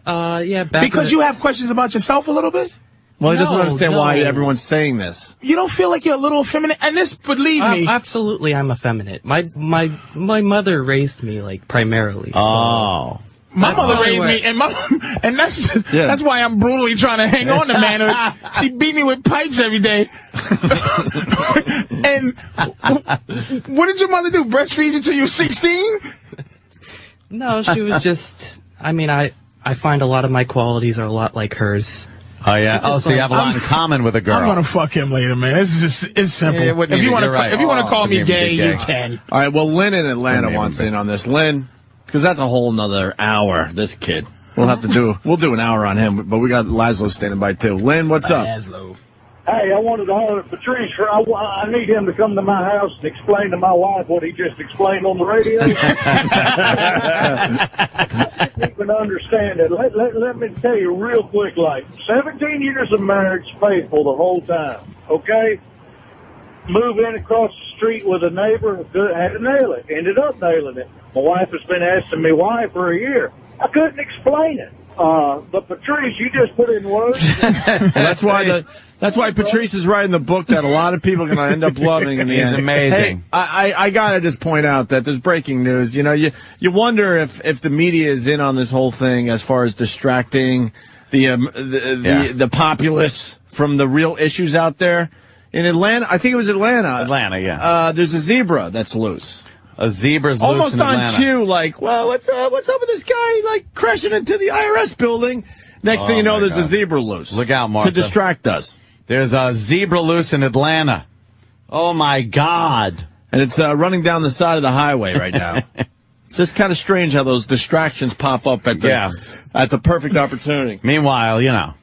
Yeah. Because you have questions about yourself a little bit? Well, he doesn't understand why everyone's saying this. You don't feel like you're a little effeminate? And this, believe me. Absolutely, I'm effeminate. My mother raised me, like, primarily. Oh. So. My mother raised me, and that's why I'm brutally trying to hang on to manhood. She beat me with pipes every day. And what did your mother do? Breastfeed you till you were 16? No, she was just. I mean, I find a lot of my qualities are a lot like hers. Oh yeah. So you have a lot in common with a girl. I'm gonna fuck him later, man. It's simple. Yeah, if you want to call me gay, you can. All right. Well, Lynn in Atlanta wants in on this. Lynn. Because that's a whole nother hour, this kid. We'll do an hour on him, but we got Laszlo standing by too. Lynn, what's up? Laszlo. Hey, I wanted to holler at Patrice. I need him to come to my house and explain to my wife what he just explained on the radio. I didn't even understand it. Let me tell you real quick, like, 17 years of marriage, faithful the whole time, okay? Move in across the street with a neighbor, had to nail it, ended up nailing it. My wife has been asking me why for a year. I couldn't explain it. But Patrice, you just put in words. That's why Patrice is writing the book that a lot of people are going to end up loving in the end. He's amazing. Hey, I got to just point out that there's breaking news. You know, you wonder if the media is in on this whole thing as far as distracting the populace from the real issues out there. In Atlanta, I think it was Atlanta. Atlanta, yeah. There's a zebra that's loose. A zebra's loose almost in Atlanta. On cue, like, well, what's up with this guy, like, crashing into the IRS building? Next thing you know, there's a zebra loose. Look out, Martha. To distract us. There's a zebra loose in Atlanta. Oh, my God. And it's running down the side of the highway right now. It's just kind of strange how those distractions pop up at the perfect opportunity. Meanwhile, you know.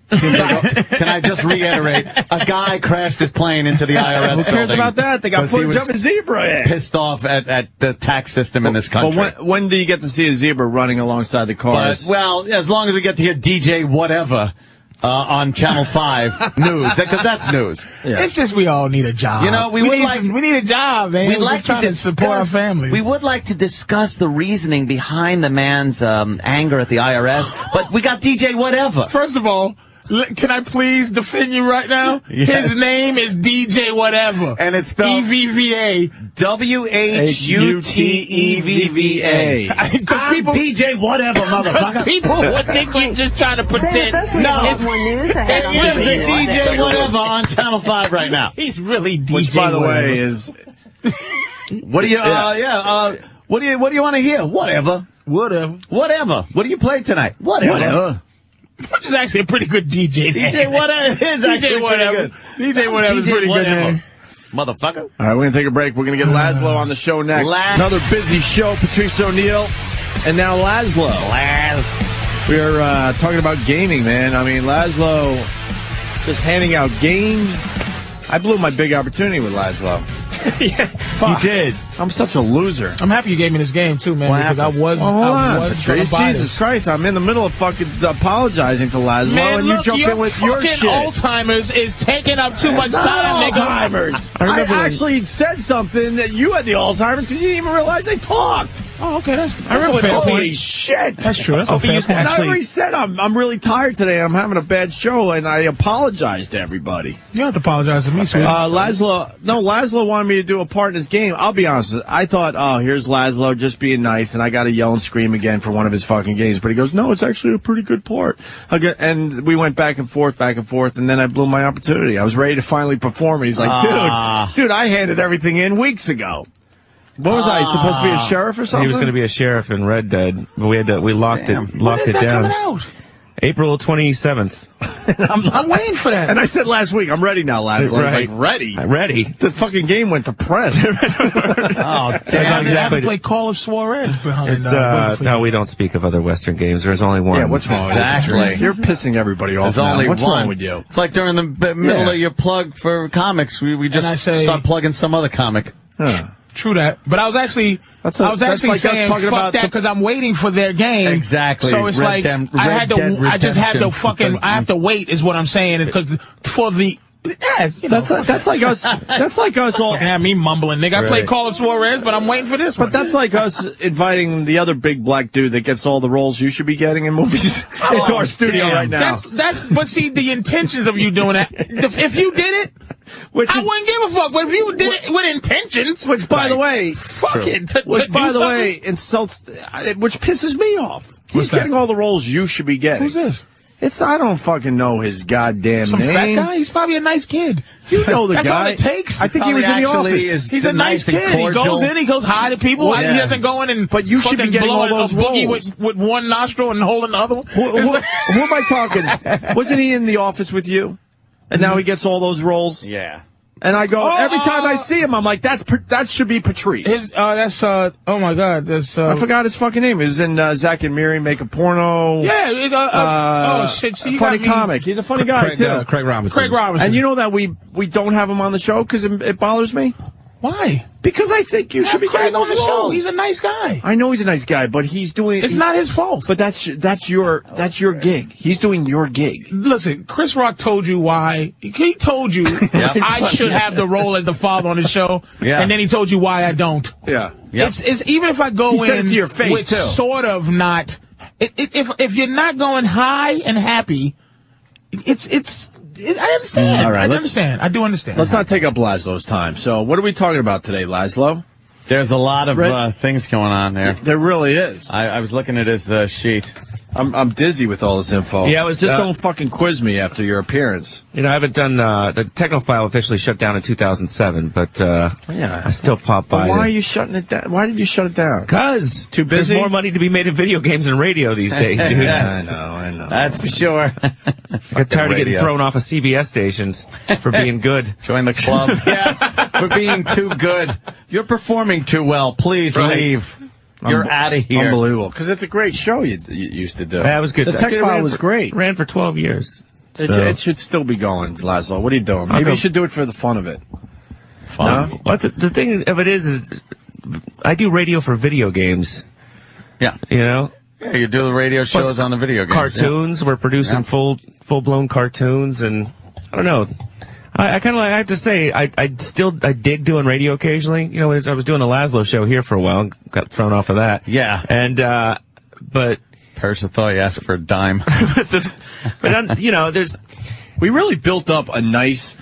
Can I just reiterate? A guy crashed his plane into the IRS. Who cares about that? They got footage of a zebra. Pissed off at the tax system in this country. But when do you get to see a zebra running alongside the cars? Well, as long as we get to hear DJ whatever on Channel 5 news, because that's news. Yeah. It's just we all need a job. You know, we need a job, man. We'd like to support our family. We would like to discuss the reasoning behind the man's anger at the IRS, but we got DJ whatever. First of all, can I please defend you right now? Yes. His name is DJ whatever. And it's spelled EVVA. WHUTEVVA. People, DJ whatever, motherfucker. People would think you're just trying to pretend. No, it's really DJ whatever on Channel 5 right now. He's really DJ Which, by the way, is... What do you, what do you want to hear? Whatever. What do you play tonight? Whatever. Which is actually a pretty good DJ name. DJ whatever is actually pretty good. DJ whatever is pretty good name. Motherfucker. All right, we're going to take a break. We're going to get Laszlo on the show next. Another busy show. Patrice O'Neal. And now Laszlo. We are talking about gaming, man. I mean, Laszlo just handing out games. I blew my big opportunity with Laszlo. Yeah, you did. I'm such a loser. I'm happy you gave me this game too, man. Because I was. Jesus Christ! I'm in the middle of fucking apologizing to Laszlo, and you jump in with your shit. Alzheimer's is taking up too much time, nigga. Alzheimer's. I actually said something that you had the Alzheimer's because you didn't even realize I talked. Oh, okay. That's holy shit. That's true. That's a fair point. I already said I'm really tired today. I'm having a bad show, and I apologize to everybody. You don't have to apologize to me, sweetie. Laszlo wanted me to do a part in his game. I'll be honest. I thought, oh, here's Laszlo just being nice, and I got to yell and scream again for one of his fucking games. But he goes, no, it's actually a pretty good part. And we went back and forth, and then I blew my opportunity. I was ready to finally perform. And he's like, dude, I handed everything in weeks ago. What was I supposed to be a sheriff or something? He was going to be a sheriff in Red Dead. We locked it down. Coming out? April 27th. I'm waiting for that. And I said last week, I'm ready now, Laszlo. Right. I was like, ready? Ready. The fucking game went to press. Oh, damn. I haven't played Call of Suarez behind no, we don't speak of other Western games. There's only one. Yeah, what's wrong with you? Exactly. You're pissing everybody off. There's only what's one. wrong with you? It's like during the middle of your plug for comics, we just start plugging some other comic. True that. But I was actually saying fuck that because I'm waiting for their game. Exactly. So it's I have to wait is what I'm saying because for the that's like us. That's like us all. Have me mumbling, nigga. I played Call of Suarez, but I'm waiting for this one. But that's like us inviting the other big black dude that gets all the roles you should be getting in movies into our studio right now. But see, the intentions of you doing that. If you did it, I wouldn't give a fuck. But if you did it with intentions, which by the way, insults, which pisses me off. He's getting all the roles you should be getting. Who's this? I don't fucking know his goddamn Some name. fat guy? He's probably a nice kid. You know the That's guy. all it takes. I think he was in the office. He's a nice kid. He goes in, he goes hi to people. Well, He doesn't go in and but you should be getting all those boogie roles. with one nostril and holding the other one. Who am I talking? Wasn't he in the office with you? And now he gets all those roles? Yeah. And I go, every time I see him, I'm like, that should be Patrice. Oh my God. I forgot his fucking name. He was in Zack and Miri Make a Porno. Yeah. Shit. See, funny comic. He's a funny guy, too. Craig Robinson. And you know that we don't have him on the show because it bothers me? Why? Because I think you should be getting those roles. He's a nice guy. I know he's a nice guy, but he's doing... It's not his fault. But that's your gig. He's doing your gig. Listen, Chris Rock told you why. He told you I should have the role as the father on his show, and then he told you why I don't. Yeah. It's even if I go in to your face with too. Sort of not... If you're not going high and happy, I understand. All right, I do understand. Let's not take up Laszlo's time. So, what are we talking about today, Laszlo? There's a lot of things going on there. There really is. I was looking at his sheet. I'm dizzy with all this info. Yeah, just don't fucking quiz me after your appearance. I haven't done the Technofile officially shut down in 2007, but I still pop by. Why are you shutting it down? Why did you shut it down? Because too busy. There's more money to be made in video games and radio these days, dude. Yeah, I know. That's for sure. I got tired of getting thrown off of CBS stations for being good. Join the club. For being too good. You're performing too well. Please leave. You're out of here. Unbelievable. Because it's a great show you used to do. Yeah, it was good. The Tech File was great. Ran for 12 years. It should still be going, Laszlo. What are you doing? Maybe you should do it for the fun of it. Fun? No? Well, the thing of it is I do radio for video games. Yeah. Yeah, you do the radio shows on the video games. Cartoons. We're producing full-blown cartoons, and I don't know. I kind of I have to say I dig doing radio occasionally. I was doing the Laszlo show here for a while, and got thrown off of that. Yeah, and but person thought you asked for a dime. We really built up a nice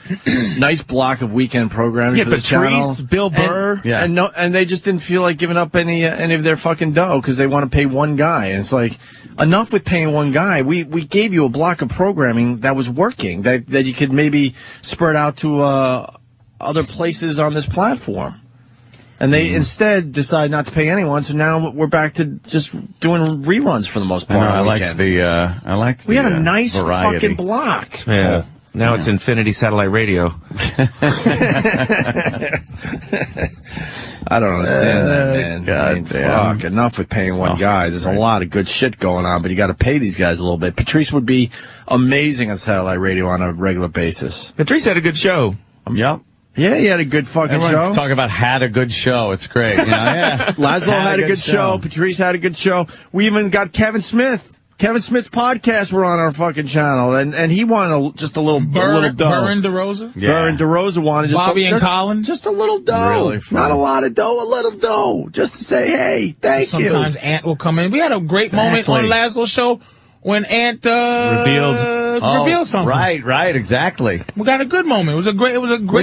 block of weekend programming for the channel. Patrice, Bill Burr, and they just didn't feel like giving up any of their fucking dough because they want to pay one guy. And it's like, enough with paying one guy. We gave you a block of programming that was working, that you could maybe spread out to other places on this platform. And they instead decide not to pay anyone, so now we're back to just doing reruns for the most part. I like the we had a nice variety. fucking block. Yeah. Now it's Infinity Satellite Radio. I don't understand that, man. Fuck, enough with paying one guy. There's a lot of good shit going on, but you got to pay these guys a little bit. Patrice would be amazing on satellite radio on a regular basis. Patrice had a good show. Yep. Yeah, he had a good fucking show. Talk about had a good show. It's great. Laszlo had a good show. Patrice had a good show. We even got Kevin Smith Kevin Smith's podcast were on our fucking channel, and he wanted just a little dough. Burr and DeRosa? Yeah. Burr and DeRosa wanted just Bobby and Colin? Just a little dough. Really Not a lot of dough, a little dough. Just to say, hey, thank you. Sometimes Ant will come in. We had a great moment on Laszlo's show when Ant revealed something. Right, exactly. We got a good moment. It was a great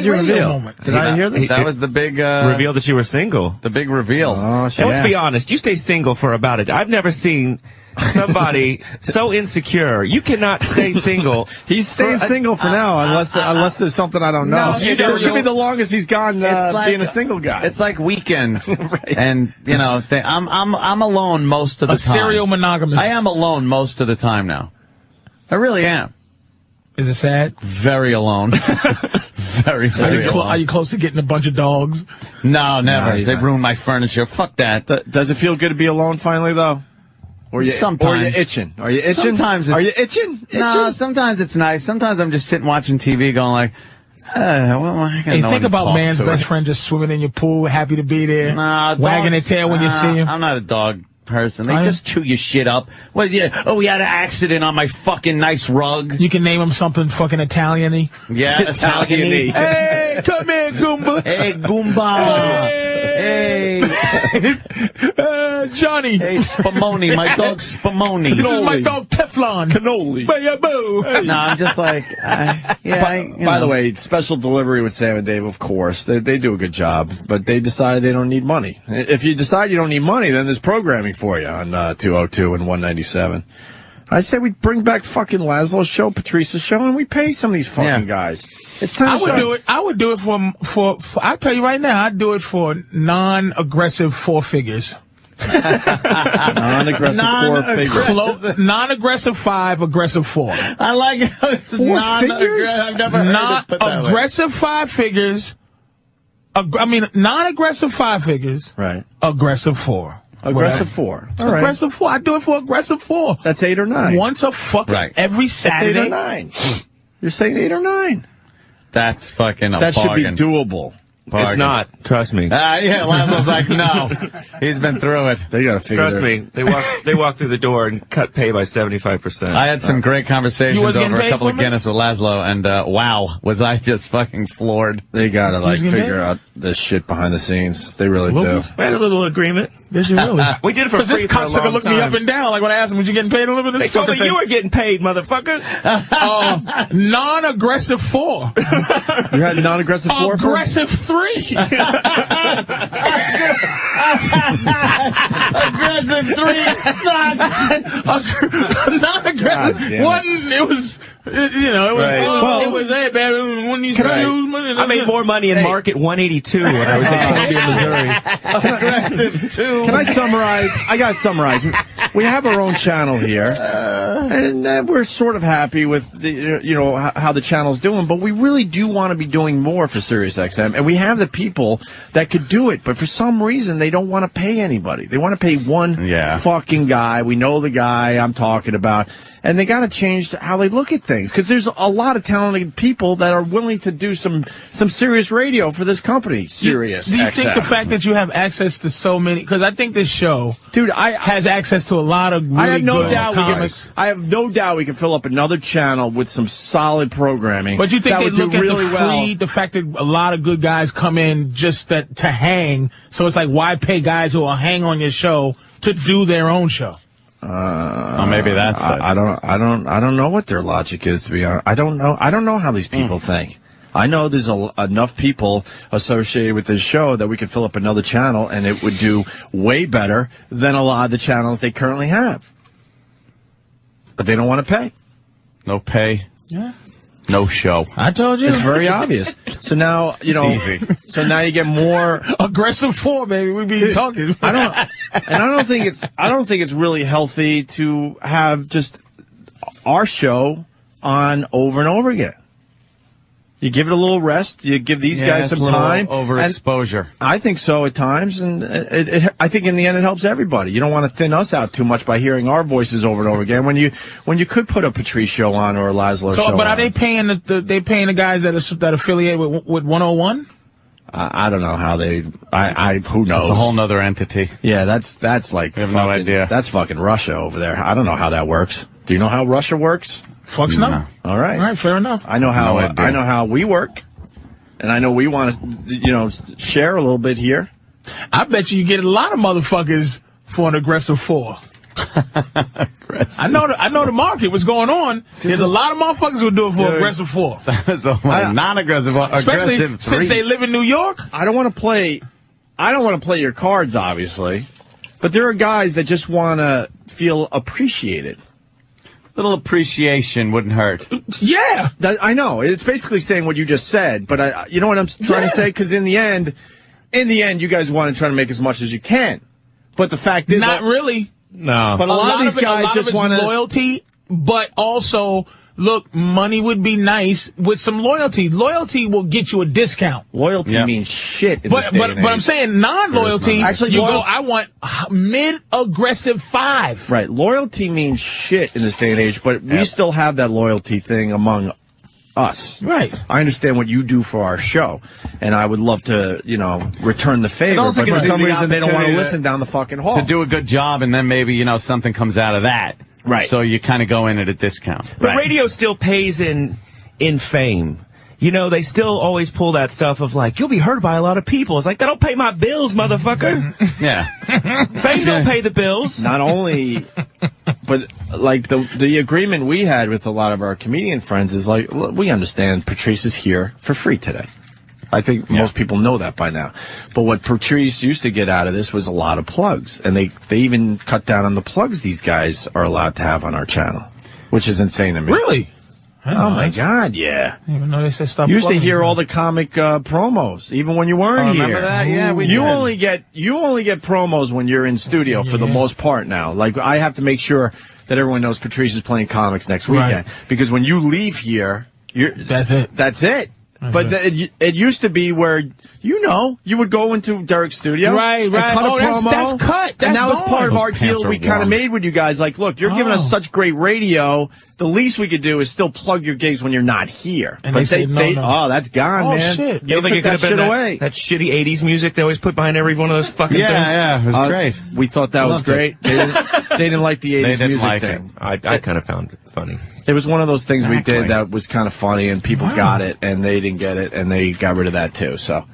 radio moment. Did I hear this? That was the big reveal that you were single. The big reveal. Oh, shit. And let's be honest, you stay single for about it. I've never seen somebody so insecure. You cannot stay single. He's staying single for now, unless there's something I don't know. Give me the longest he's gone being a single guy. It's like Weekend, and I'm alone most of the time. Serial monogamous. I am alone most of the time now. I really am. Is it sad? Very alone. Very alone. Are you close to getting a bunch of dogs? No, never. They ruined my furniture. Fuck that. Does it feel good to be alone finally, though? Sometimes. Or are you itching? Are you itching? Sometimes Are you itching? No, sometimes it's nice. Sometimes I'm just sitting watching TV going like, Hey, think about man's best friend just swimming in your pool, happy to be there, wagging their tail when you see him. I'm not a dog person. They just chew your shit up. Well, yeah. Oh, we had an accident on my fucking nice rug. You can name him something fucking Italian-y. Yeah, Italian-y. Hey, come here, Goomba. Hey, Goomba. Hey. Johnny. Hey, Spumoni. My dog Spumoni. This is my dog Teflon. Cannoli. Boo. No, I'm just like, By the way, special delivery with Sam and Dave, of course. They do a good job, but they decided they don't need money. If you decide you don't need money, then there's programming for you on 202 and 197. I say we bring back fucking Laszlo's show, Patrice's show, and we pay some of these fucking guys. It's time. I would do it for I'll tell you right now, I'd do it for non-aggressive four figures. Non-aggressive four figures. Non-aggressive 5, aggressive 4. I like it. 4 figures? I've never heard it put that way. Aggressive 5 figures. Non-aggressive 5 figures. Right. Aggressive 4. Aggressive 4. All right. Aggressive 4. I do it for aggressive 4. That's 8 or 9. Once a fucking every Saturday. That's 8 or 9. You're saying 8 or 9. That's fucking a That should be bargain. doable. Bargain. It's not. Trust me. Yeah, Laszlo's like, no. He's been through it. They gotta figure Trust me. They walk through the door and cut pay by 75%. I had some great conversations over a couple of Guinness with Laszlo, and wow, was I just fucking floored. They gotta figure out this shit behind the scenes. They really do. We had a little agreement. Did you really? We did it for free this for a cocksucker long looked time. me up and down. Like when I asked him, was you getting paid a little bit? They told me you were getting paid, motherfucker. Non-aggressive 4. You had non-aggressive 4? Aggressive 3. Aggressive 3 sucks. Non-aggressive 1. It was. It was hey, man. When you use money, I made more money in Market 182 when I was in Columbia, Missouri. Aggressive 2. Can I summarize? I gotta summarize. We have our own channel here, and we're sort of happy with how the channel's doing. But we really do want to be doing more for SiriusXM, and we have the people that could do it. But for some reason, they don't want to pay anybody. They want to pay one fucking guy. We know the guy I'm talking about. And they got to change how they look at things, because there's a lot of talented people that are willing to do some serious radio for this company. Serious. Do you think the fact that you have access to so many? Because I think this show, dude, has access to a lot of really I have no good doubt comics. I have no doubt we can fill up another channel with some solid programming. But you think that they would do look at really the fact that a lot of good guys come in just to hang? So it's like, why pay guys who will hang on your show to do their own show? Maybe that's it. I don't know what their logic is, to be honest. I don't know how these people think. I know there's enough people associated with this show that we could fill up another channel and it would do way better than a lot of the channels they currently have. But they don't want to pay. No pay. Yeah. No show. I told you. It's very obvious. So now, easy. So now you get more aggressive 4, baby. We be talking. I don't think it's really healthy to have just our show on over and over again. You give it a little rest. You give these guys some time. Overexposure. I think so at times, and I think in the end it helps everybody. You don't want to thin us out too much by hearing our voices over and over again. When you could put a Patrice show on or a Laszlo show. But on. are they paying the guys that affiliate with 101? I don't know how they. Who knows? It's a whole nother entity. Yeah, that's like. We have no idea. That's fucking Russia over there. I don't know how that works. Do you know how Russia works? Fucks no. All right. All right, fair enough. I know how. I know how we work, and I know we want to, share a little bit here. I bet you get a lot of motherfuckers for an aggressive 4. I know the market. What's going on? There's a lot of motherfuckers who do it for aggressive 4. So non-aggressive, especially aggressive 3. since they live in New York. I don't want to play your cards, obviously, but there are guys that just want to feel appreciated. Little appreciation wouldn't hurt. Yeah, I know. It's basically saying what you just said, but you know what I'm trying to say? Because in the end, you guys want to try to make as much as you can. But the fact is, not really. No. But a lot of these guys just want loyalty, but also, look, money would be nice with some loyalty. Loyalty will get you a discount. Loyalty means shit in this day and age. But I'm saying non-loyalty, actually, you go, I want mid-aggressive 5. Right. Loyalty means shit in this day and age, but we still have that loyalty thing among us. Right. I understand what you do for our show, and I would love to, return the favor, but for some reason they don't want to listen down the fucking hall. To do a good job, and then maybe, something comes out of that. Right. So you kind of go in at a discount. But radio still pays in fame. They still always pull that stuff of like, you'll be heard by a lot of people. It's like, they don't pay my bills, motherfucker. Yeah. Fame don't pay the bills. Not only, but like the agreement we had with a lot of our comedian friends is like, we understand Patrice is here for free today. I think most people know that by now. But what Patrice used to get out of this was a lot of plugs. And they even cut down on the plugs these guys are allowed to have on our channel, which is insane to me. Really? Oh, my God, yeah. I didn't even know they said stop. You used to hear all the comic promos, even when you weren't here. Remember that? Yeah, we you did. only get promos when you're in studio for the most part now. Like, I have to make sure that everyone knows Patrice is playing comics next weekend. Because when you leave here, that's it. That's it. But it used to be where, you would go into Derek's studio and cut a promo. That's cut. And that was gone. part of our deal we kind of made with you guys. Like, look, you're giving us such great radio. The least we could do is still plug your gigs when you're not here. And but they say, no. Oh, that's gone, man. Shit. You don't think it could have been away? That shitty 80s music they always put behind every one of those fucking things? Yeah, it was great. We thought that was great. They didn't like the 80s music thing. I kind of found it funny. It was one of those things we did that was kind of funny, and people got it, and they didn't get it, and they got rid of that too. So,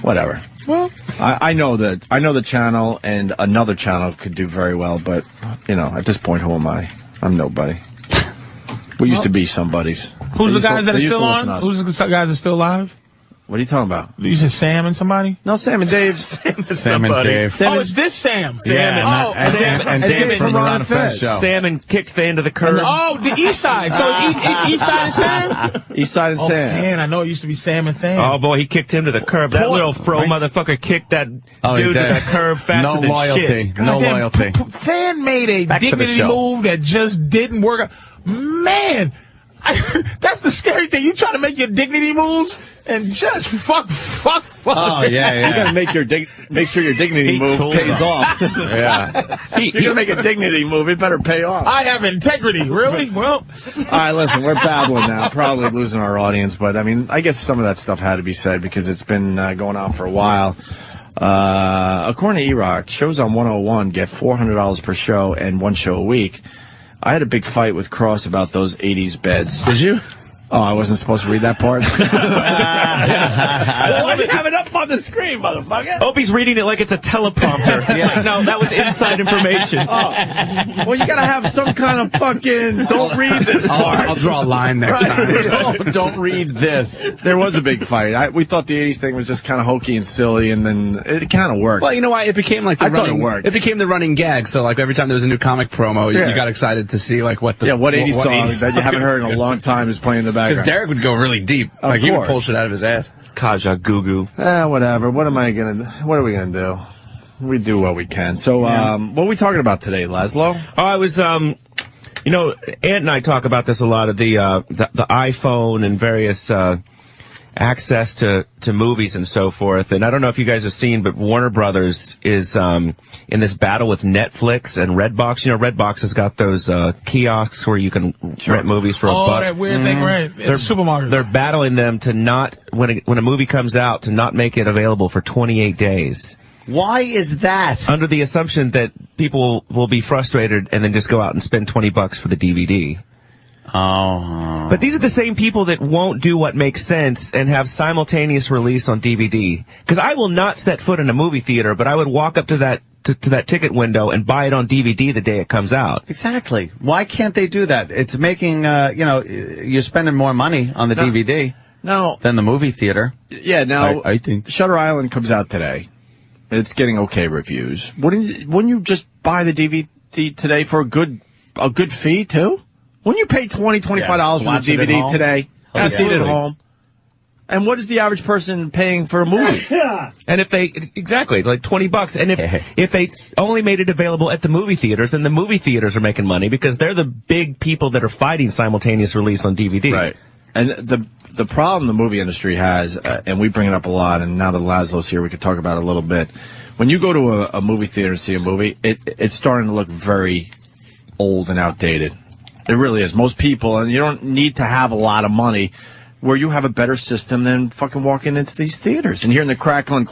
whatever. Well, I know the channel and another channel could do very well, but at this point, who am I? I'm nobody. We used to be somebodies. Who's the guys that are still on? Who's the guys that are still alive? What are you talking about? You said Sam and somebody? No, Sam and Dave. Sam and Dave. Oh, it's this Sam. And David from the Ron and Fez show. Sam and kicked the end of the curve. Oh, the East Side. So East Side and Sam? East Side and Sam. Man, I know it used to be Sam and Tham. Oh, boy, he kicked him to the curb. That little motherfucker kicked that dude to that curve faster than shit. No loyalty. Tham made a dignity move that just didn't work out. Man, that's the scary thing. You try to make your dignity moves and just fuck. Oh, yeah. You gotta make sure your dignity move pays off. Yeah. If you're gonna make a dignity move, it better pay off. I have integrity. Really? Well. All right, listen, we're babbling now. Probably losing our audience, but I guess some of that stuff had to be said because it's been going on for a while. According to E-Rock, shows on 101 get $400 per show and one show a week. I had a big fight with Cross about those 80s beds. Did you? Oh, I wasn't supposed to read that part? Why do you have it up on the screen, motherfucker? Opie's reading it like it's a teleprompter. Like, no, that was inside information. Well, you gotta have some kind of fucking, don't read this part. I'll draw a line next time. Don't read this. There was a big fight. We thought the 80s thing was just kind of hokey and silly, and then it kind of worked. Well, you know why? It became like the running. It worked. It became the running gag. So, like, every time there was a new comic promo, you got excited to see, like, what 80s song that you haven't heard in a long time is playing in the background. Because Derek would go really deep. Like, he would pull shit out of his ass. Kaja Gugu. Whatever. What are we gonna do? We do what we can. So, what are we talking about today, Laszlo? Oh, I was, Ant and I talk about this a lot, of the iPhone and various, access to movies and so forth. And I don't know if you guys have seen, but Warner Brothers is in this battle with Netflix and Redbox. You know, Redbox has got those kiosks where you can rent movies for a buck. Oh, that weird thing, right? It's supermarket. They're battling them to not, when a movie comes out, to not make it available for 28 days. Why is that? Under the assumption that people will be frustrated and then just go out and spend $20 for the DVD. Oh. But these are the same people that won't do what makes sense and have simultaneous release on DVD. Because I will not set foot in a movie theater, but I would walk up to that ticket window and buy it on DVD the day it comes out. Exactly. Why can't they do that? It's making, you're spending more money on the DVD than the movie theater. Yeah, now, I think. Shutter Island comes out today. It's getting okay reviews. Wouldn't you just buy the DVD today for a good fee, too? Wouldn't you pay $20, $25 for the DVD today to see it at home? And what is the average person paying for a movie? And if they, exactly, like $20. And if they only made it available at the movie theaters, then the movie theaters are making money because they're the big people that are fighting simultaneous release on DVD. Right. And the problem the movie industry has, and we bring it up a lot, and now that Laszlo's here, we could talk about it a little bit. When you go to a movie theater and see a movie, it's starting to look very old and outdated. It really is. Most people, and you don't need to have a lot of money, where you have a better system than fucking walking into these theaters and hearing the crackling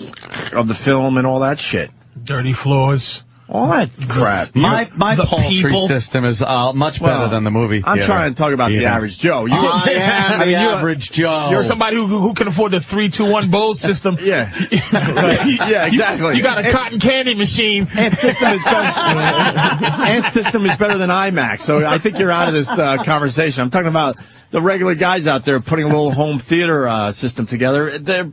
of the film and all that shit. Dirty floors. All that crap. My poultry system is much better than the movie theater. I'm trying to talk about the average Joe. I am the average Joe. You're somebody who can afford the 3-2-1 bowl system. Yeah. Yeah, exactly. You got a cotton candy machine. Ant's system is better than IMAX. So I think you're out of this conversation. I'm talking about the regular guys out there putting a little home theater system together.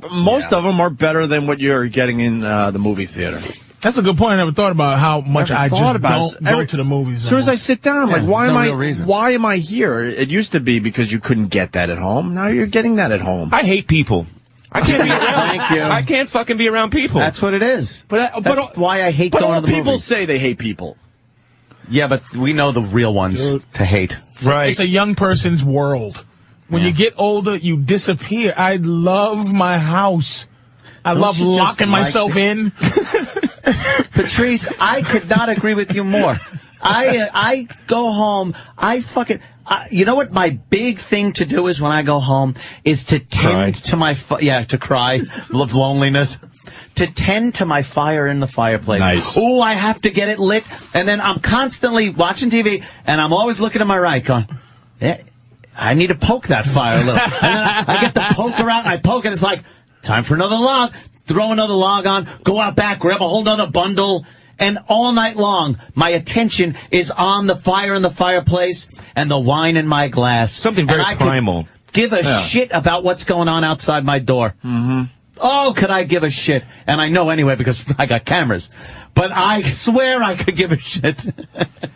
Most of them are better than what you're getting in the movie theater. That's a good point. I never thought about how much I just don't go to the movies. As soon as I sit down, I'm like, why am I here? It used to be because you couldn't get that at home. Now you're getting that at home. I hate people. I can't be around. Thank you. I can't fucking be around people. That's what it is. But that's why I hate going to the people movies. say they hate people. Yeah, but we know the real ones to hate. Right. It's a young person's world. When you get older, you disappear. I love my house. I love locking myself in. Patrice, I could not agree with you more. I go home, you know what my big thing to do is when I go home is to tend to my to cry of loneliness. To tend to my fire in the fireplace. Nice. Oh, I have to get it lit, and then I'm constantly watching TV, and I'm always looking to my right, going, I need to poke that fire a little. And then I get the poker out, and I poke, and it's like, time for another log. Throw another log on, go out back, grab a whole nother bundle, and all night long, my attention is on the fire in the fireplace and the wine in my glass. Something very primal. Give a shit about what's going on outside my door. Mm-hmm. Oh, could I give a shit? And I know anyway because I got cameras. But I swear I could give a shit.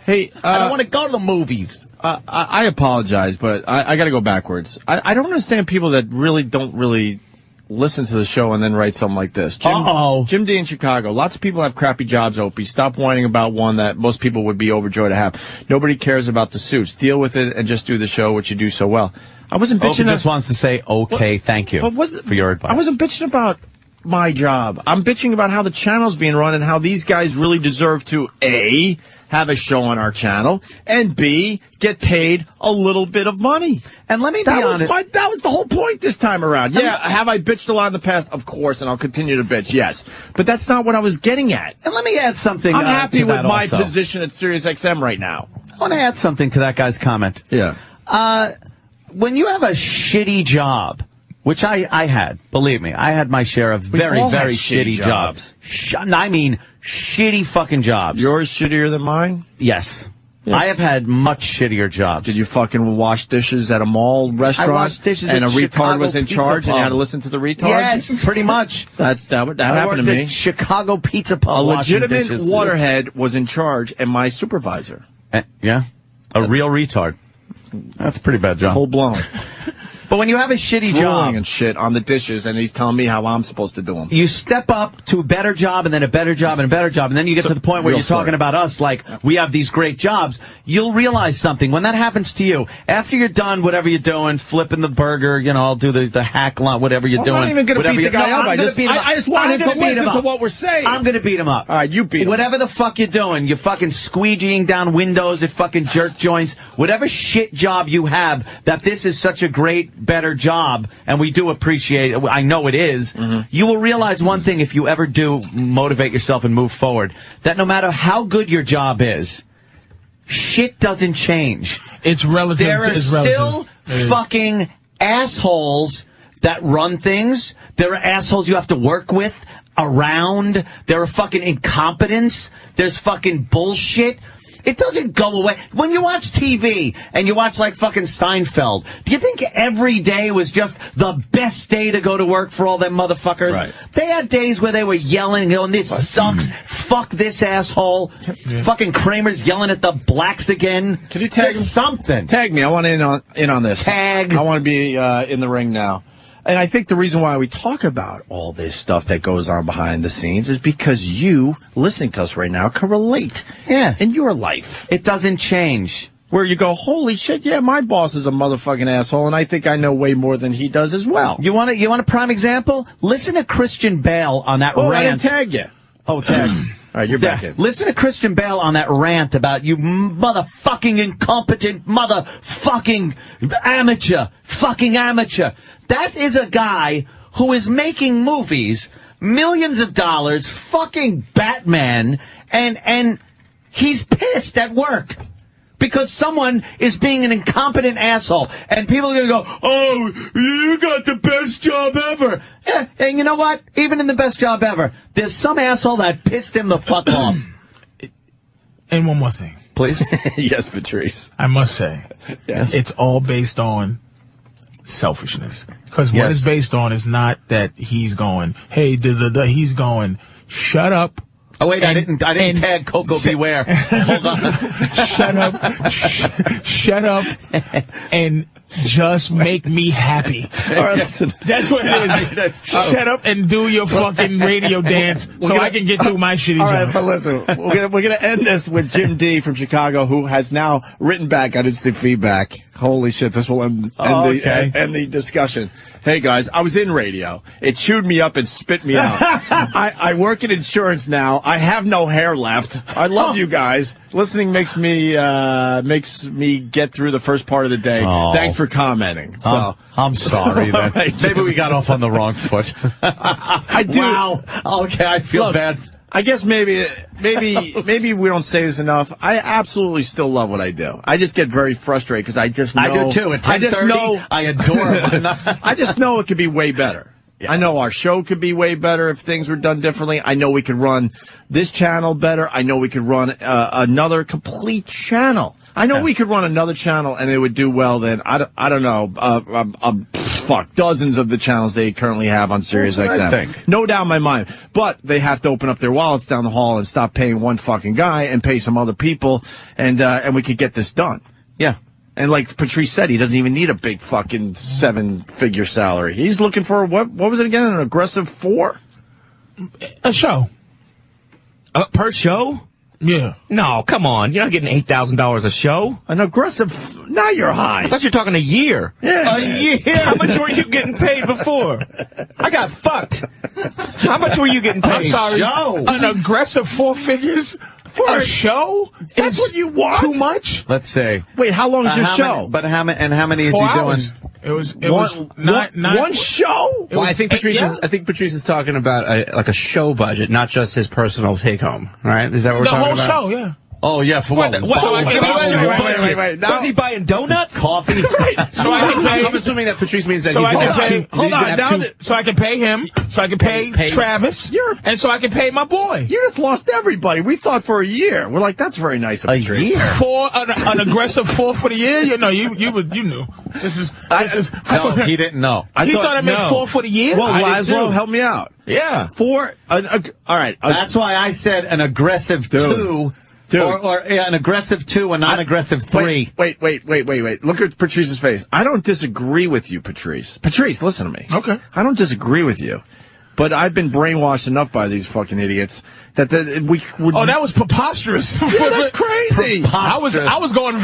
Hey, I don't want to go to the movies. I apologize, but I got to go backwards. I don't understand people that don't really listen to the show and then write something like this. Jim D in Chicago. Lots of people have crappy jobs, Opie. Stop whining about one that most people would be overjoyed to have. Nobody cares about the suits. Deal with it and just do the show, which you do so well. I wasn't bitching. Opie just wants to say, okay, thank you for your advice. I wasn't bitching about my job. I'm bitching about how the channel's being run and how these guys really deserve to, A, have a show on our channel, and B, get paid a little bit of money. And let me be honest. That was the whole point this time around. Yeah, have I bitched a lot in the past? Of course, and I'll continue to bitch, yes. But that's not what I was getting at. And let me add something I'm happy to with that my also. position at SiriusXM right now. I want to add something to that guy's comment. Yeah. When you have a shitty job, which I had, believe me, I had my share of very, very shitty jobs. I mean, shitty fucking jobs. Yours shittier than mine? Yes. Yeah. I have had much shittier jobs. Did you fucking wash dishes at a mall restaurant? I washed dishes and at a retard Chicago was in charge and you had to listen to the retard? Yes, pretty much. That happened to me. At Chicago Pizza Pub. A legitimate waterhead was in charge and my supervisor. Yeah? A real retard. That's a pretty bad job. Full blown. But when you have a shitty job and shit on the dishes, and he's telling me how I'm supposed to do them. You step up to a better job, and then a better job, and a better job, and then you get to the point where you're talking about us like we have these great jobs. You'll realize something when that happens to you. After you're done, whatever you're doing, flipping the burger, I'll do the hack line, whatever you're doing. I'm not even going to beat the guy up. I just want him to listen to what we're saying. I'm going to beat him up. All right, you beat him. Whatever the fuck you're doing, you're fucking squeegeeing down windows at fucking jerk joints, whatever shit job you have, that this is such a great, better job, and we do appreciate it. I know it is. You will realize one thing if you ever do motivate yourself and move forward, that no matter how good your job is, shit doesn't change. It's relative. There are still fucking assholes that run things. There are assholes you have to work with, around. There are fucking incompetence. There's fucking bullshit. It doesn't go away. When you watch TV and you watch like fucking Seinfeld, do you think every day was just the best day to go to work for all them motherfuckers? Right. They had days where they were yelling, going, this sucks. Fuck this asshole. Fucking Kramer's yelling at the blacks again. Can you tag something? Tag me. I want to in on this. Tag. I want to be in the ring now. And I think the reason why we talk about all this stuff that goes on behind the scenes is because you, listening to us right now, can relate. Yeah. In your life. It doesn't change. Where you go, holy shit, yeah, my boss is a motherfucking asshole, and I think I know way more than he does as well. You want a prime example? Listen to Christian Bale on that rant. I didn't tag you. Oh, tag. All right, you're back in. Listen to Christian Bale on that rant about you motherfucking incompetent motherfucking amateur. That is a guy who is making movies, millions of dollars, fucking Batman, and he's pissed at work because someone is being an incompetent asshole. And people are going to go, oh, you got the best job ever. Yeah, and you know what? Even in the best job ever, there's some asshole that pissed him the fuck off. And one more thing. Please? Yes, Patrice. I must say, yes. It's all based on selfishness. Because what it's based on is not that he's going, hey, he's going, shut up. Oh, wait, I didn't tag Coco Beware. Hold on. Shut up, and just make me happy. All right, listen. That's what it is. Shut up and do your fucking radio dance so I can get through my shitty job. All right, but listen, we're gonna end this with Jim D from Chicago, who has now written back on instant feedback. Holy shit, this will end the discussion. Hey, guys, I was in radio. It chewed me up and spit me out. I work in insurance now. I have no hair left. I love you guys. Listening makes me get through the first part of the day. Thanks for commenting. So I'm sorry. Then. Right. Maybe we got off on the wrong foot. I do. Wow. Okay, I feel bad. I guess maybe we don't say this enough. I absolutely still love what I do. I just get very frustrated because I just know. I do too. At 10:30, I adore it. I just know it could be way better. Yeah. I know our show could be way better if things were done differently. I know we could run this channel better. I know we could run another complete channel. I know we could run another channel and it would do well. Then I don't know. Dozens of the channels they currently have on Sirius XM. No doubt in my mind. But they have to open up their wallets down the hall and stop paying one fucking guy and pay some other people, and we could get this done. Yeah. And like Patrice said, he doesn't even need a big fucking 7-figure salary. He's looking for, what was it again, an aggressive 4? A show. Per show? Yeah. No, come on. You're not getting $8,000 a show. An aggressive... Now you're high. I thought you were talking a year. Yeah. A year? How much were you getting paid before? I got fucked. How much were you getting paid? I'm sorry. Show. An aggressive 4 figures for a show? That's what you want? Too much? Let's see. Wait, how long is your show? How many is he 4 hours. doing? It was one show? Well, I think Patrice is talking about a show budget, not just his personal take home, right? Is that what we're talking about? The whole show, yeah. Oh, yeah, for what? Wait. Was he buying donuts? Coffee? So I can pay... I'm assuming that Patrice means that So he's I going can to pay... have two... So I can pay him, so I can pay Travis, and so I can pay my boy. You just lost everybody. We thought for a year. We're like, that's very nice of A Patrice. year? For an aggressive 4 for the year? You knew. This is... No, he didn't know. He thought I meant 4 for the year? Well, Laszlo, help me out. Yeah. All right. That's why I said an aggressive 2. Dude. Or an aggressive 2, a non-aggressive 3. Wait. Look at Patrice's face. I don't disagree with you, Patrice. Patrice, listen to me. Okay. I don't disagree with you. But I've been brainwashed enough by these fucking idiots that we would. Oh, that was preposterous. Yeah, that's crazy. I was going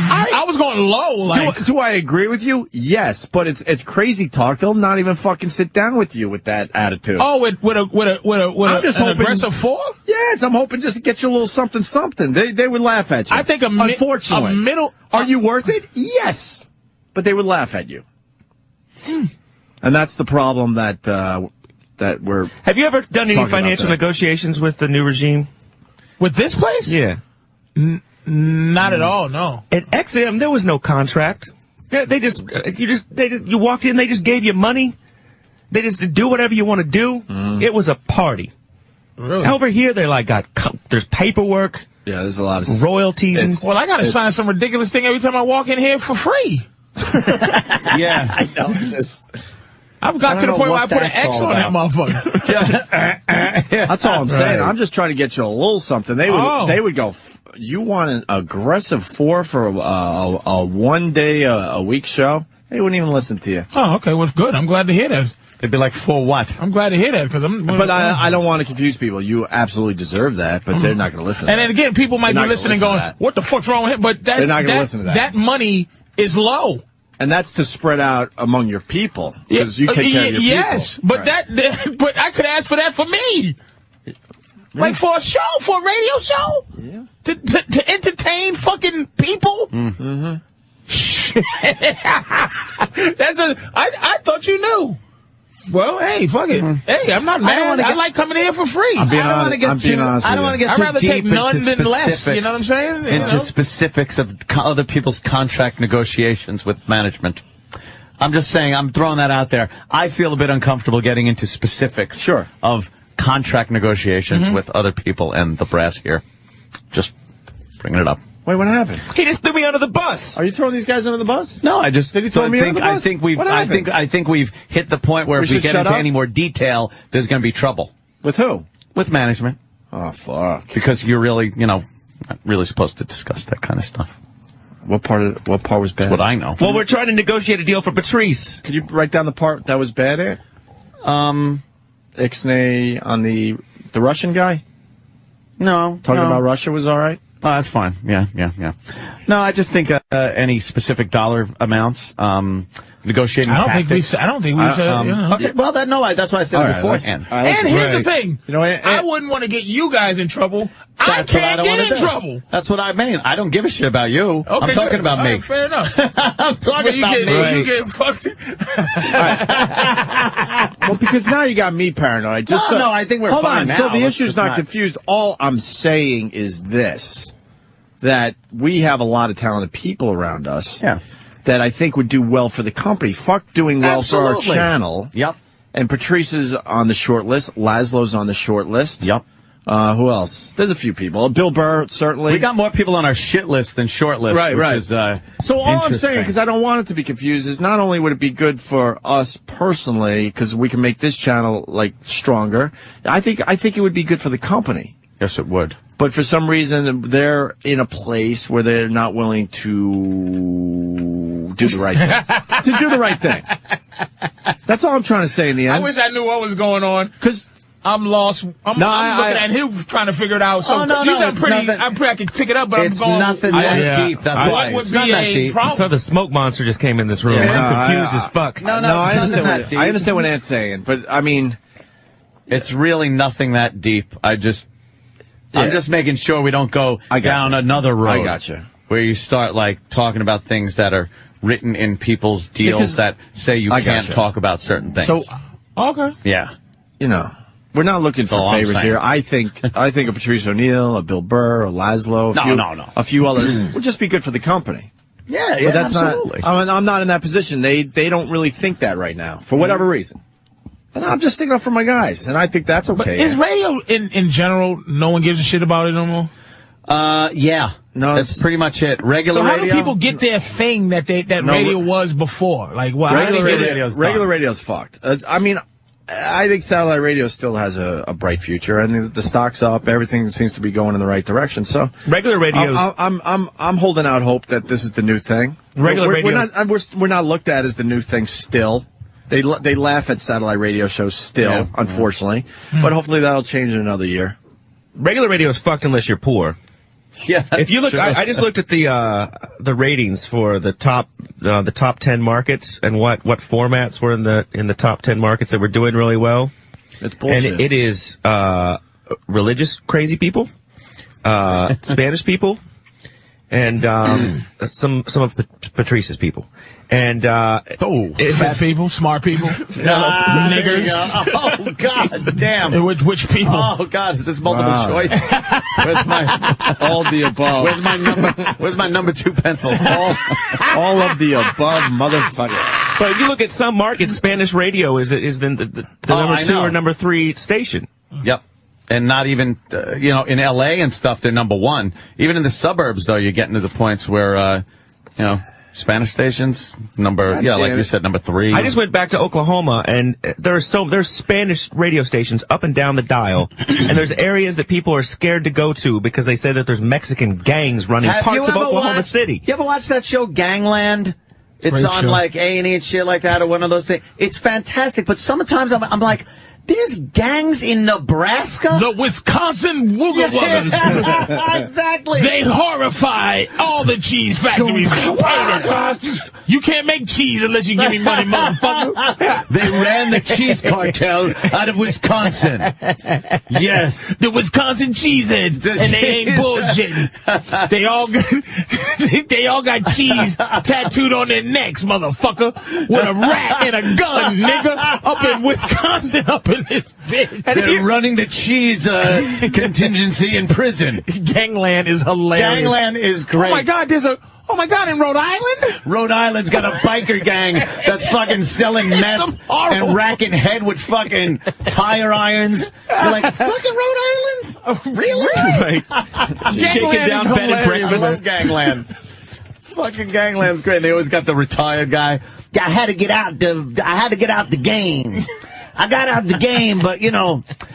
low. Like, do I agree with you? Yes, but it's crazy talk. They'll not even fucking sit down with you with that attitude. Oh, with an aggressive 4? Yes, I'm hoping just to get you a little something. They would laugh at you. I think unfortunately, a middle. Are you worth it? Yes, but they would laugh at you, and that's the problem that we're. Have you ever done any financial negotiations with the new regime? With this place? Yeah. Not at all, no. At XM, there was no contract. You walked in, they just gave you money. They just do whatever you want to do. It was a party. Really? Over here, they're like, there's paperwork. Yeah, there's a lot of royalties. Well, I got to sign some ridiculous thing every time I walk in here for free. Yeah. I know. I've got to the point where I put an X on that motherfucker. That's all I'm saying. I'm just trying to get you a little something. They would go, you want an aggressive 4 for a 1 day a week show? They wouldn't even listen to you. Oh, okay. Well, good. I'm glad to hear that. They'd be like, for what? I'm glad to hear that because I don't want to confuse people. You absolutely deserve that, but they're not going to listen. And then again, people might be listening going, "What the fuck's wrong with him?" But they're not going to listen to that. That money is low. And that's to spread out among your people, because you take care of your yes, people. But but I could ask for that for me, like for a show, for a radio show, to entertain fucking people. Mm-hmm. I thought you knew. Well, hey, fuck it. Hey, I'm not mad. I like coming here for free. I'm being honest with you. I'd rather take none than less. You know what I'm saying? Into specifics of other people's contract negotiations with management. I'm just saying, I'm throwing that out there. I feel a bit uncomfortable getting into specifics of contract negotiations with other people and the brass here. Just bringing it up. Wait, what happened? He just threw me under the bus. Are you throwing these guys under the bus? No, I just did he throw me under the bus? I think we've hit the point where if we get into any more detail, there's going to be trouble. With who? With management. Oh, fuck. Because you're really, not really supposed to discuss that kind of stuff. What part was bad? That's what I know. Well, we're trying to negotiate a deal for Patrice. Could you write down the part that was bad at? Ixnay on the Russian guy? No. Talking about Russia was all right? Oh, that's fine. Yeah. No, I just think any specific dollar amounts, negotiating tactics. I don't think we said. Okay, well, that's what I said beforehand. And here's the thing. I wouldn't want to get you guys in trouble. I can't get in trouble. That's what I mean. I don't give a shit about you. Okay, I'm talking about me. Right, fair enough. I'm talking about me. You get fucked. Well, because now you got me paranoid. No, I think we're hold fine on. now. So the issue's not confused. All I'm saying is this, that we have a lot of talented people around us that I think would do well for the company. Fuck doing well for our channel. Yep. And Patrice is on the short list. Laszlo's on the short list. Yep. Who else? There's a few people. Bill Burr, certainly. We got more people on our shit list than short list. Right. Is, so all I'm saying, because I don't want it to be confused, is not only would it be good for us personally, because we can make this channel stronger. I think it would be good for the company. Yes, it would. But for some reason, they're in a place where they're not willing to do the right thing. To do the right thing. That's all I'm trying to say in the end. I wish I knew what was going on. Because I'm lost. I'm looking at him trying to figure it out. So I can pick it up, but it's I'm going. Nothing that deep. That's why. What would be a problem? So the smoke monster just came in this room. I'm confused as fuck. No, I understand what Ant's saying, but I mean, it's really nothing that deep. I'm just making sure we don't go down another road. I gotcha. Where you start talking about things that are written in people's deals that say you can't talk about certain things. So okay. Yeah. We're not looking for favors here. I think a Patrice O'Neal, a Bill Burr, a Laszlo, a few others would just be good for the company. Yeah, but that's absolutely. I'm not in that position. They don't really think that right now for whatever reason. And I'm just sticking up for my guys, and I think that's okay. But is radio in general? No one gives a shit about it no more. Yeah. No, that's pretty much it. Regular radio. So how do people get their thing that radio was before? Like what? Regular radio's fucked. I think satellite radio still has a bright future, and the stock's up. Everything seems to be going in the right direction. So regular radio, I'm holding out hope that this is the new thing. We're not looked at as the new thing still. They laugh at satellite radio shows still, unfortunately, but hopefully that'll change in another year. Regular radio is fucked unless you're poor. Yeah, if you look, I just looked at the ratings for the top 10 markets and what formats were in the top 10 markets that were doing really well. It's bullshit. And it is religious crazy people, Spanish people, and some of Patrice's people. And fat people, smart people, niggers. Oh God, damn! Which people? Oh God, is this multiple choice? Where's my all the above? Where's my number 2 pencil? All of the above, motherfucker. But if you look at some markets, Spanish radio is the number 2 or number 3 station. Yep. And not even, in L.A. and stuff, they're number 1. Even in the suburbs, though, you're getting to the points where, Spanish stations, like you said, number 3. I just went back to Oklahoma, and there's Spanish radio stations up and down the dial, and there's areas that people are scared to go to because they say that there's Mexican gangs running parts of Oklahoma City. You ever watch that show, Gangland? It's on, like, A&E and shit like that, or one of those things. It's fantastic, but sometimes I'm like, there's gangs in Nebraska? The Wisconsin Wooga Wuggers. Exactly. They horrify all the cheese factories. You can't make cheese unless you give me money, motherfucker. They ran the cheese cartel out of Wisconsin. Yes. The Wisconsin cheeseheads. And they ain't bullshitting. They all got cheese tattooed on their necks, motherfucker. With a rat and a gun, nigga. Up in Wisconsin, up in this bitch. They're running the cheese contingency in prison. Gangland is hilarious. Gangland is great. Oh my God, in Rhode Island? Rhode Island's got a biker gang that's fucking selling meth and racking head with fucking tire irons. You're like, fucking Rhode Island? Really? Right. Shaking down bed and breakfast. Gangland. Fucking Gangland's great. They always got the retired guy. I had to get out the game. I got out the game, but,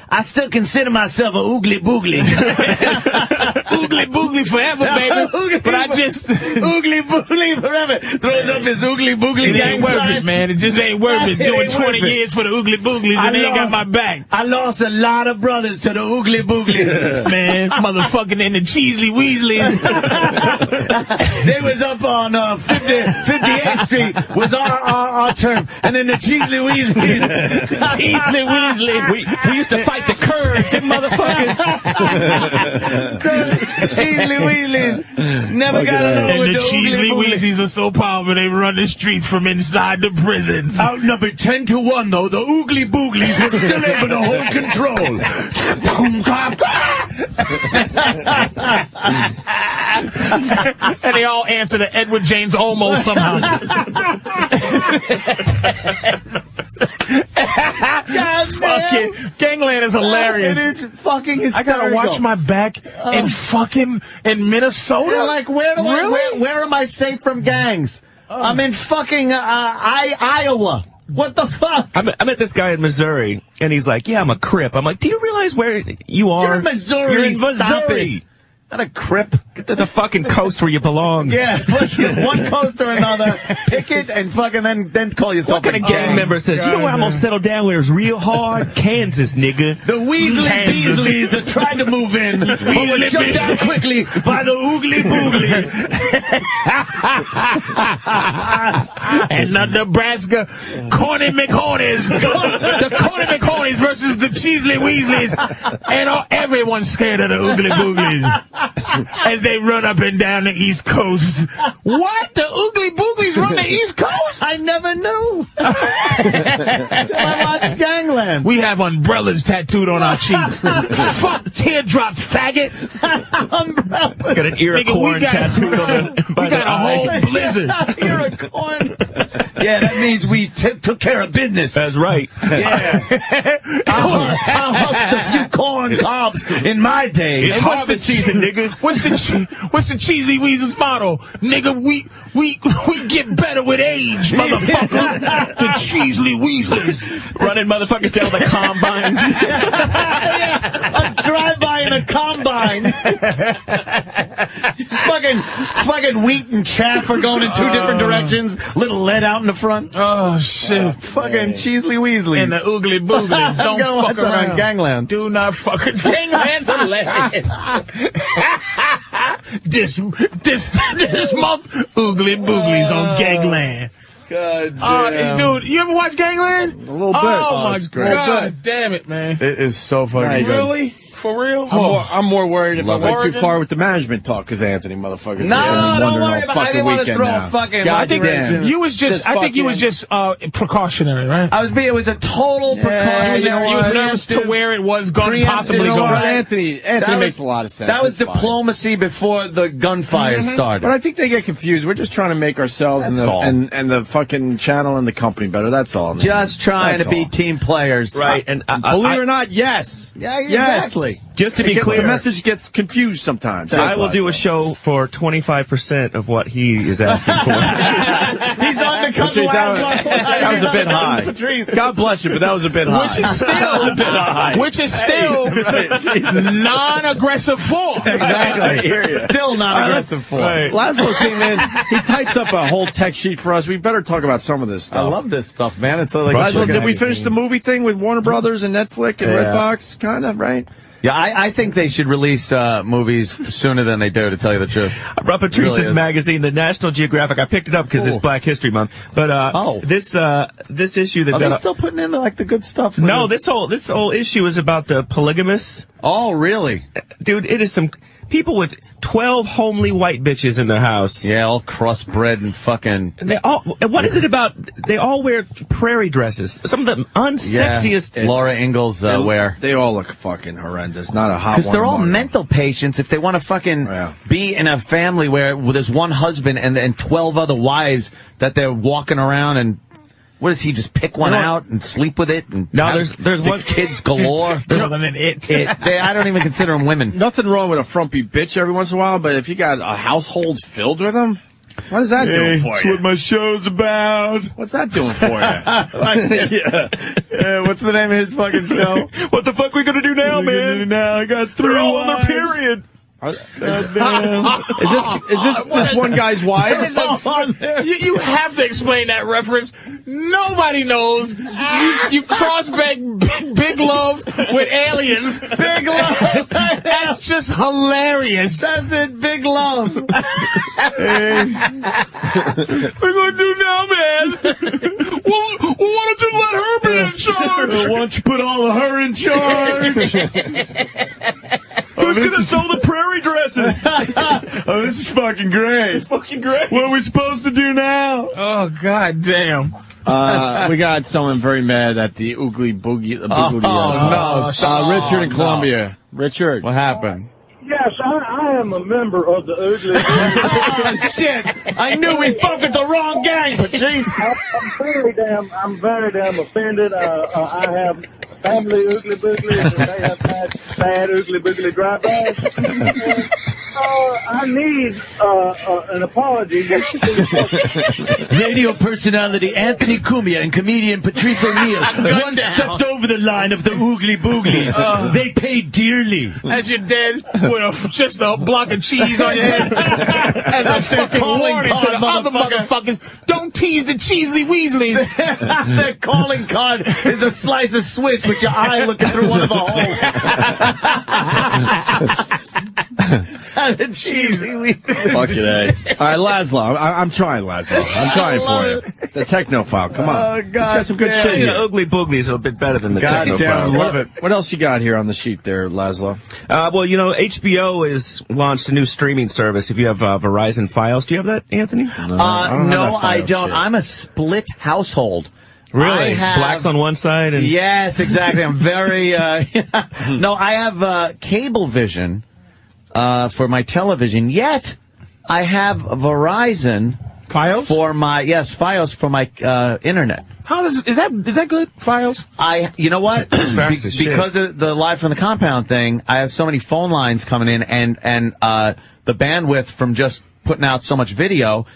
I still consider myself a oogly boogly. Oogly boogly forever, baby. But I just... Oogly boogly forever. Throws up his oogly boogly It ain't worth it, man. It just ain't worth it. Doing 20 years for the oogly booglies and they ain't got my back. I lost a lot of brothers to the oogly booglies. Man, motherfucking in the Cheesley Weasleys. They was up on 58th Street was our term. And then the Cheesley Weasleys. Cheesley Weasley. We used to fight the Kurds, them motherfuckers. Cheesley Weasleys never got along with the Cheesley Weasleys are so powerful they run the streets from inside the prisons. Outnumbered 10-1, though, the Oogly Booglies were still able to hold control. And they all answer to Edward James Olmos somehow. Fucking Gangland is hilarious. It is fucking hysterical. I gotta watch my back in Minnesota. Like, where am I safe from gangs? I'm in fucking Iowa. What the fuck? I met this guy in Missouri, and he's like, "Yeah, I'm a Crip." I'm like, "Do you realize where you are? You're in Missouri. You're in Missouri. Not a Crip. Get to the fucking coast where you belong." Yeah, one coast or another. Pick it and fucking then call yourself what kind of gang member says, "You know where I'm gonna settle down where it's real hard? Kansas, nigga." The Weasley Beasleys are trying to move in, but were shut down quickly by the Oogly Booglies. And the Nebraska Corny McHornies. The Corny McHornies versus the Cheesley Weasleys. And everyone's scared of the Oogly Booglies. As they run up and down the East Coast. What? The Oogly Booglies run the East Coast? I never knew. I watched Gangland. We have umbrellas tattooed on our cheeks. Fuck teardrops, faggot. Umbrellas. Got an ear of corn tattooed on it. We got a whole blizzard. Ear of corn. Yeah, that means we took care of business. That's right. Yeah. I'll husk a few corn corn cobs in my day. And what's the season, nigga? What's the Cheesy Weasels motto? Nigga, we get better with age, motherfucker. The Cheesy Weasels. Running motherfuckers down the combine. A drive-by in a combine. fucking wheat and chaff are going in two different directions. Little lead out in the front. Oh, shit. Fucking Cheesly Weasley. And the oogly booglies. Don't fuck around. On Gangland. Do not fuck around. Gangland's hilarious. this month, oogly booglies on Gangland. God damn. Dude, you ever watch Gangland? A little bit. Oh, my God. Damn it, man. It is so fucking good. Really? For real? I'm more worried if I went too Origin? far with the management talk, because Anthony, motherfuckers. No, don't worry about it. I didn't want to throw a fucking. I think you was just precautionary, right? It was a total precautionary. You was nervous to where it was going possibly You know go. what, Anthony makes a lot of sense. That was That's diplomacy before the gunfire started. But I think they get confused. We're just trying to make ourselves and the fucking channel and the company better. That's all. Just trying to be team players. Right. And believe it or not, yes. Yeah, exactly. Just to be clear, the message gets confused sometimes. I will do a show for 25% of what he is asking for. He's on the cover. That was a bit high. Patrice. God bless you, but that was a bit high. Which is still non-aggressive form. Exactly. Still non-aggressive form. Right. Laszlo came in. He typed up a whole text sheet for us. We better talk about some of this stuff. I love this stuff, man. It's like Laszlo, did we finish the movie thing with Warner Brothers and Netflix and Redbox? Kind of, right? Yeah, I think they should release movies sooner than they do, to tell you the truth. I brought Patrice's magazine, the National Geographic. I picked it up because it's Black History Month. But this issue that are they still putting in the good stuff? No, this whole issue is about the polygamists. Oh, really? Dude, it is some people with 12 homely white bitches in their house. Yeah, all crossbred and fucking. And what is it about? They all wear prairie dresses. Some of the unsexiest. Laura Ingalls wear. They all look fucking horrendous. Not a hot one. Because they're all mental patients. If they want to fucking be in a family where there's one husband and 12 other wives that they're walking around and. What does he just pick one out and sleep with it? And no, there's one kids galore. I don't even consider them women. Nothing wrong with a frumpy bitch every once in a while, but if you got a household filled with them, what is that doing for you? That's what my show's about. What's that doing for you? What's the name of his fucking show? What the fuck we gonna do now, man? Now I got 3 They're all wives. on their period. Is this one guy's wife? You have to explain that reference. Nobody knows. You cross-bag Big Love with aliens. Big Love. That's just hilarious. That's it, Big Love. What we gonna do now, man? Well, why don't you let her be in charge? Why don't you put all of her in charge? Who's gonna sew the prairie dresses? Oh, this is fucking great. It's fucking great. What are we supposed to do now? Oh, god damn. We got someone very mad at the Oogly Boogie. no. Richard in Columbia. Richard. What happened? Yes, I am a member of the Ugly. Oh, shit! I knew we fucked with the wrong gang, Patrice. I'm very damn offended. I have family Ugly Booglies, and they have bad Ugly Boogly drive-bys. I need an apology. Radio personality Anthony Cumia and comedian Patrice O'Neal once stepped over the line of the Oogly Booglies. They paid dearly. As you're dead with just a block of cheese on your head. As a fucking warning to the other motherfuckers, don't tease the Cheesy Weasleys. Their calling card is a slice of Swiss with your eye looking through one of the holes. Cheesy Weasleys. Fuck it, eh? All right, Laszlo. I'm trying, Laszlo. I'm trying for you. The Technophile. Come on. Oh, God. Let's get some good shit here. The Ugly Booglies are a bit better than the Technophile. Love it. What else you got here on the sheet there, Laszlo? Well, HBO has launched a new streaming service. If you have Verizon Files, do you have that, Anthony? No, I don't. I'm a split household. Really? Blacks on one side? And yes, exactly. I'm very... No, I have Cablevision for my television, yet I have Verizon Fios? For my Fios for my internet. How is that good? Fios? You know what? Because of the Live from the Compound thing, I have so many phone lines coming in, and the bandwidth from just putting out so much video.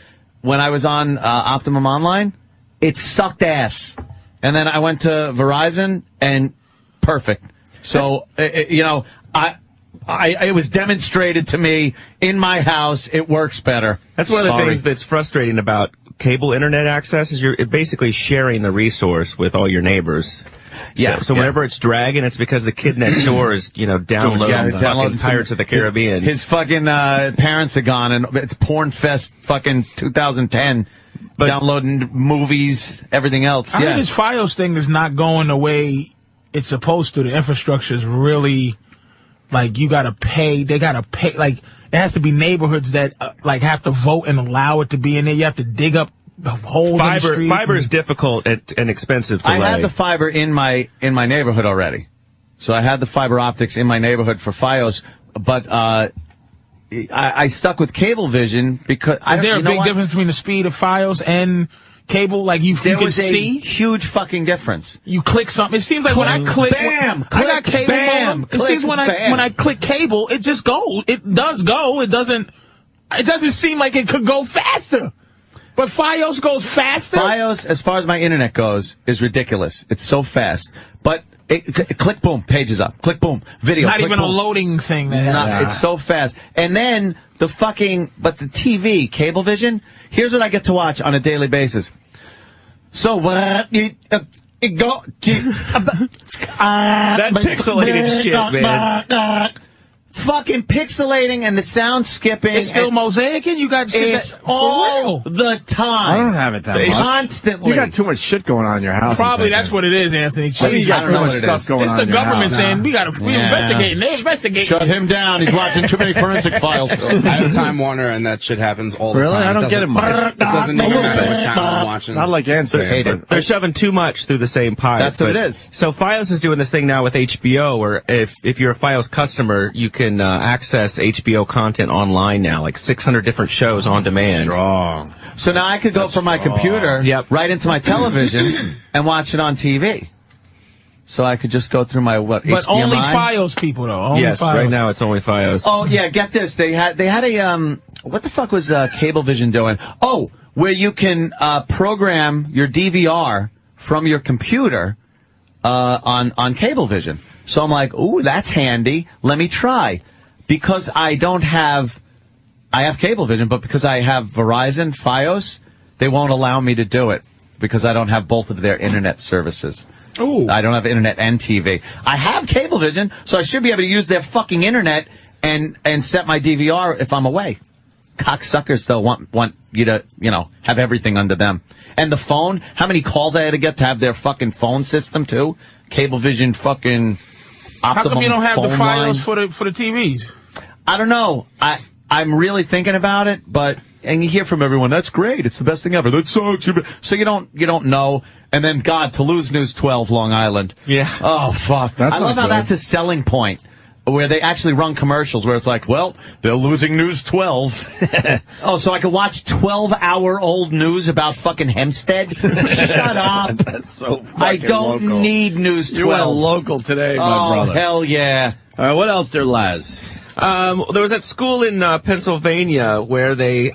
When I was on Optimum Online, it sucked ass, and then I went to Verizon, and perfect. So it was demonstrated to me in my house. It works better. That's one of the things that's frustrating about cable internet access is you're basically sharing the resource with all your neighbors. Yeah. So whenever it's dragging, it's because the kid next door is, downloading fucking Pirates of the Caribbean. His fucking parents are gone, and it's Porn Fest fucking 2010. Downloading movies, everything else. I think this Fios thing is not going the way it's supposed to. The infrastructure is really, like, you gotta pay. They gotta pay. Like, it has to be neighborhoods that have to vote and allow it to be in there. You have to dig up holes in the street. Fiber is difficult and expensive to lay. I had the fiber in my neighborhood already, so I had the fiber optics in my neighborhood for Fios, but I stuck with Cablevision because is there a big difference between the speed of Fios and cable? Like you can see a huge fucking difference. You click something. It seems like when I click, bam, I got cable. Bam, it seems when I click cable, it just goes. It does go. It doesn't seem like it could go faster. But Fios goes faster. Fios, as far as my internet goes, is ridiculous. It's so fast. But click, boom, pages up. Click, boom, video. Not click, even boom. a loading thing. It's so fast. And then the TV, Cablevision, here's what I get to watch on a daily basis. So, that pixelated shit, man. Fucking pixelating and the sound skipping. It's still mosaicing? You got shit it's all the time. I don't have it that much. Constantly. You got too much shit going on in your house. Probably that's what it is, Anthony. I think you got too much stuff going on. It's the government saying we're investigating. They're investigating. Shut him down. He's watching too many forensic files. I have Time Warner, and that shit happens all the time. Really? I don't get it much. It doesn't even matter what channel I'm watching. Not like Anson. They're shoving too much through the same pipe. That's what it is. So Fios is doing this thing now with HBO, where if you're a Fios customer, you can access HBO content online now, like 600 different shows on demand. Strong. So now I could go from my computer right into my television and watch it on TV. So I could just go through my But HDMI? only Fios people though. Only yes, Fios. right now it's only Fios. Oh yeah, get this. They had a what the fuck was Cablevision doing? Oh, where you can program your DVR from your computer on Cablevision. So I'm like, ooh, that's handy. Let me try. Because I have Cablevision, but because I have Verizon, Fios, they won't allow me to do it because I don't have both of their internet services. Ooh. I don't have internet and TV. I have Cablevision, so I should be able to use their fucking internet and set my DVR if I'm away. Cocksuckers, though, want you to, have everything under them. And the phone, how many calls I had to get to have their fucking phone system, too? Cablevision fucking How come you don't have the Fios line. for the TVs? I don't know. I'm really thinking about it, and you hear from everyone, that's great, it's the best thing ever. That sucks. So you don't know. And then Toulouse News 12, Long Island. Yeah. Oh fuck. I love how that's a selling point. Where they actually run commercials where it's like, well, they're losing News 12. Oh, so I could watch 12-hour-old news about fucking Hempstead? Shut up. That's so fucking I don't local. need News 12. You went local today, my brother. Oh, hell yeah. All right, what else there, Laz? There was that school in Pennsylvania where they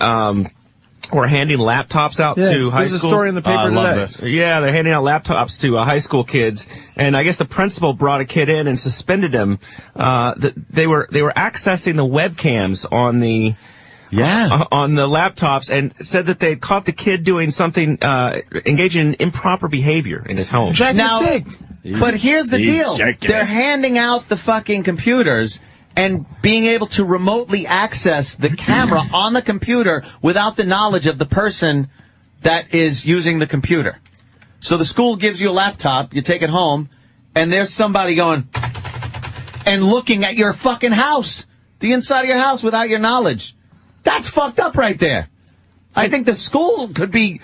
were handing laptops out to high schools. There's a story in the paper today. Yeah, they're handing out laptops to high school kids, and I guess the principal brought a kid in and suspended him. They were accessing the webcams on the on the laptops and said that they caught the kid doing something, engaging in improper behavior in his home. But here's the deal: they're handing out the fucking computers and being able to remotely access the camera on the computer without the knowledge of the person that is using the computer. So the school gives you a laptop, you take it home, and there's somebody going and looking at your fucking house, the inside of your house without your knowledge. That's fucked up right there. I think the school could be...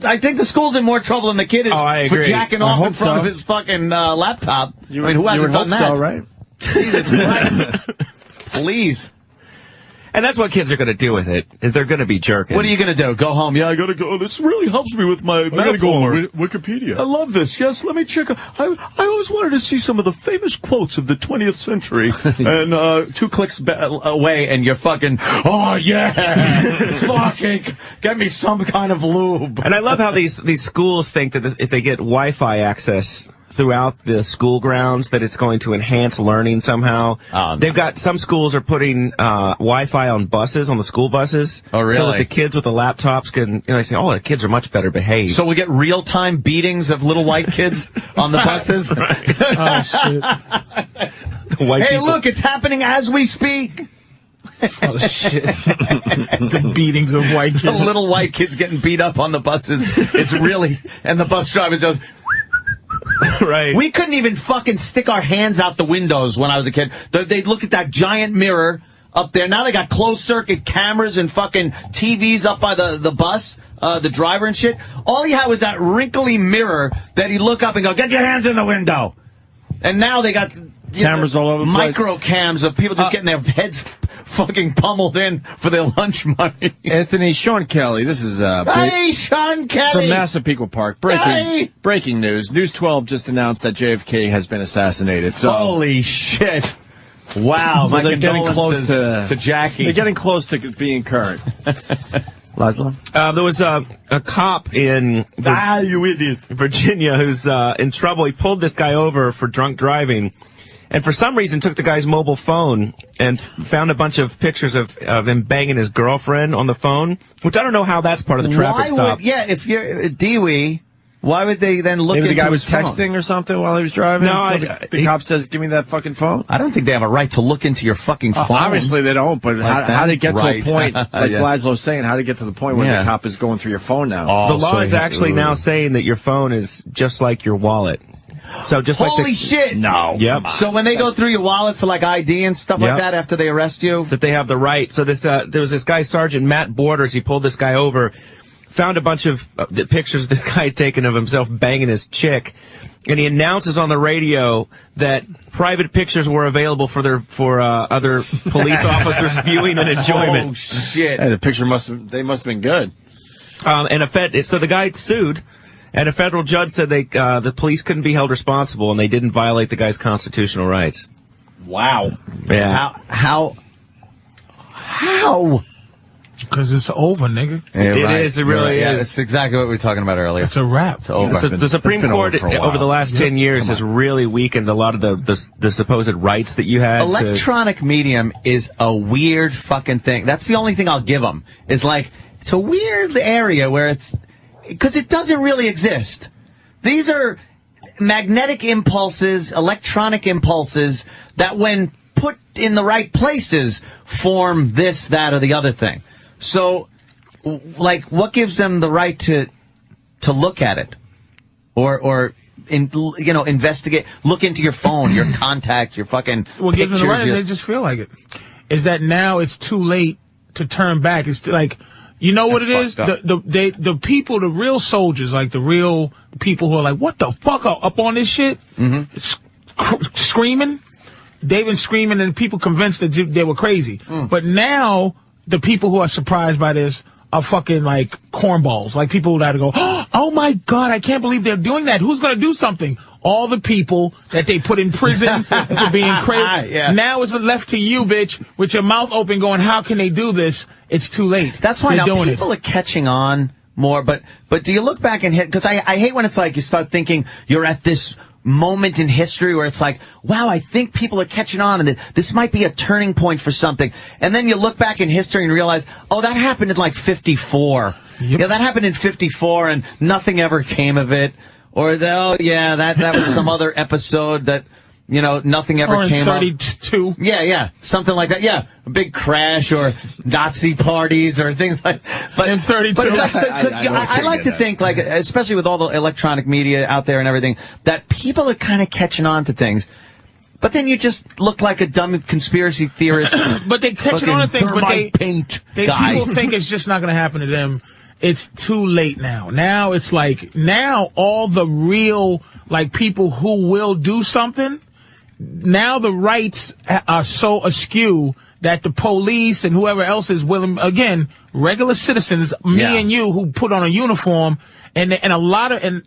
I think the school's in more trouble than the kid is for jacking off in front of his fucking laptop. Who hasn't done that? So, right? Jesus Christ. Please. And that's what kids are going to do with it, is they're going to be jerking. What are you going to do? Go home? Yeah, I got to go. This really helps me with my math homework. Wikipedia. I love this. Yes, let me check. I always wanted to see some of the famous quotes of the 20th century. And 2 clicks away, and you're fucking, oh, yeah, fucking get me some kind of lube. And I love how these schools think that if they get Wi-Fi access throughout the school grounds, that it's going to enhance learning somehow. They've got, some schools are putting Wi-Fi on buses, on the school buses. Oh, really? So that the kids with the laptops can, they say, oh, the kids are much better behaved. So we get real-time beatings of little white kids on the buses? Oh, shit. Hey, people. Look, it's happening as we speak. Oh, shit. The beatings of white kids. The little white kids getting beat up on the buses is really, and the bus driver just... Right. We couldn't even fucking stick our hands out the windows when I was a kid. They'd look at that giant mirror up there. Now they got closed-circuit cameras and fucking TVs up by the bus, the driver and shit. All he had was that wrinkly mirror that he'd look up and go, get your hands in the window. And now they got... Cameras all over the place. Micro cams of people just getting their heads fucking pummeled in for their lunch money. Anthony, Sean Kelly, this is hey, Sean Kelly! From Massapequa Park. Breaking news. News 12 just announced that JFK has been assassinated. So, holy shit. Wow, so my they're getting close to Jackie. They're getting close to being current. Laszlo? There was a cop in you idiot. Virginia who's in trouble. He pulled this guy over for drunk driving, and for some reason took the guy's mobile phone and found a bunch of pictures of him banging his girlfriend on the phone, which I don't know how that's part of the traffic stop. If you're Dewey, why would they then look Maybe into the guy was his phone? texting or something while he was driving? No, so the cop says, give me that fucking phone. I don't think they have a right to look into your fucking phone. Obviously they don't, but Like how did it get to a point, like Yeah. Laszlo's saying, how did it get to the point where the cop is going through your phone now? The law is actually now saying that your phone is just like your wallet. So just Holy like shit! No. Yep. So when they go through your wallet for like ID and stuff like that after they arrest you, that they have the right. So this there was this guy, Sergeant Matt Borders. He pulled this guy over, found a bunch of the pictures this guy had taken of himself banging his chick, and he announces on the radio that private pictures were available for other police officers' viewing and enjoyment. Oh shit! Hey, the picture must have been good. So the guy sued. And a federal judge said the police couldn't be held responsible, and they didn't violate the guy's constitutional rights. Wow. Yeah. How? Because it's over, nigga. It is. It really is. It's exactly what we were talking about earlier. It's a wrap. It's over. The Supreme Court over the last 10 years has really weakened a lot of the supposed rights that you had. Electronic medium is a weird fucking thing. That's the only thing I'll give them. It's like, it's a weird area where it's... Because it doesn't really exist. These are magnetic impulses, electronic impulses, that when put in the right places form this, that, or the other thing. So, like, what gives them the right to look at it? Or investigate, look into your phone, your contacts, your fucking What gives them the right? pictures. They just feel like it. Is that now it's too late to turn back? It's like... You know what it is? The people, the real soldiers, like the real people who are like, what the fuck up on this shit? Screaming. They've been screaming and people convinced that they were crazy. But now the people who are surprised by this are fucking like cornballs. Like people that go, oh my God, I can't believe they're doing that. Who's going to do something? All the people that they put in prison for being crazy. Now it's left to you, bitch, with your mouth open going, how can they do this? It's too late. That's why now people are catching on more. But do you look back and hit? Because I hate when it's like you start thinking you're at this moment in history where it's like, wow, I think people are catching on and that this might be a turning point for something. And then you look back in history and realize, oh, that happened in like 54. Yep. Yeah, that happened in 54 and nothing ever came of it. Or, that was some other episode that, nothing ever came of. Or in 32. Yeah, something like that. Yeah, a big crash or Nazi parties or things like that. But in 32. But I like to think, like, especially with all the electronic media out there and everything, that people are kind of catching on to things. But then you just look like a dumb conspiracy theorist. But they catching on to things, but people think it's just not going to happen to them. It's too late now. Now it's like, now all the real, like, people who will do something, now the rights are so askew that the police and whoever else is willing, again, regular citizens, me and you, who put on a uniform, and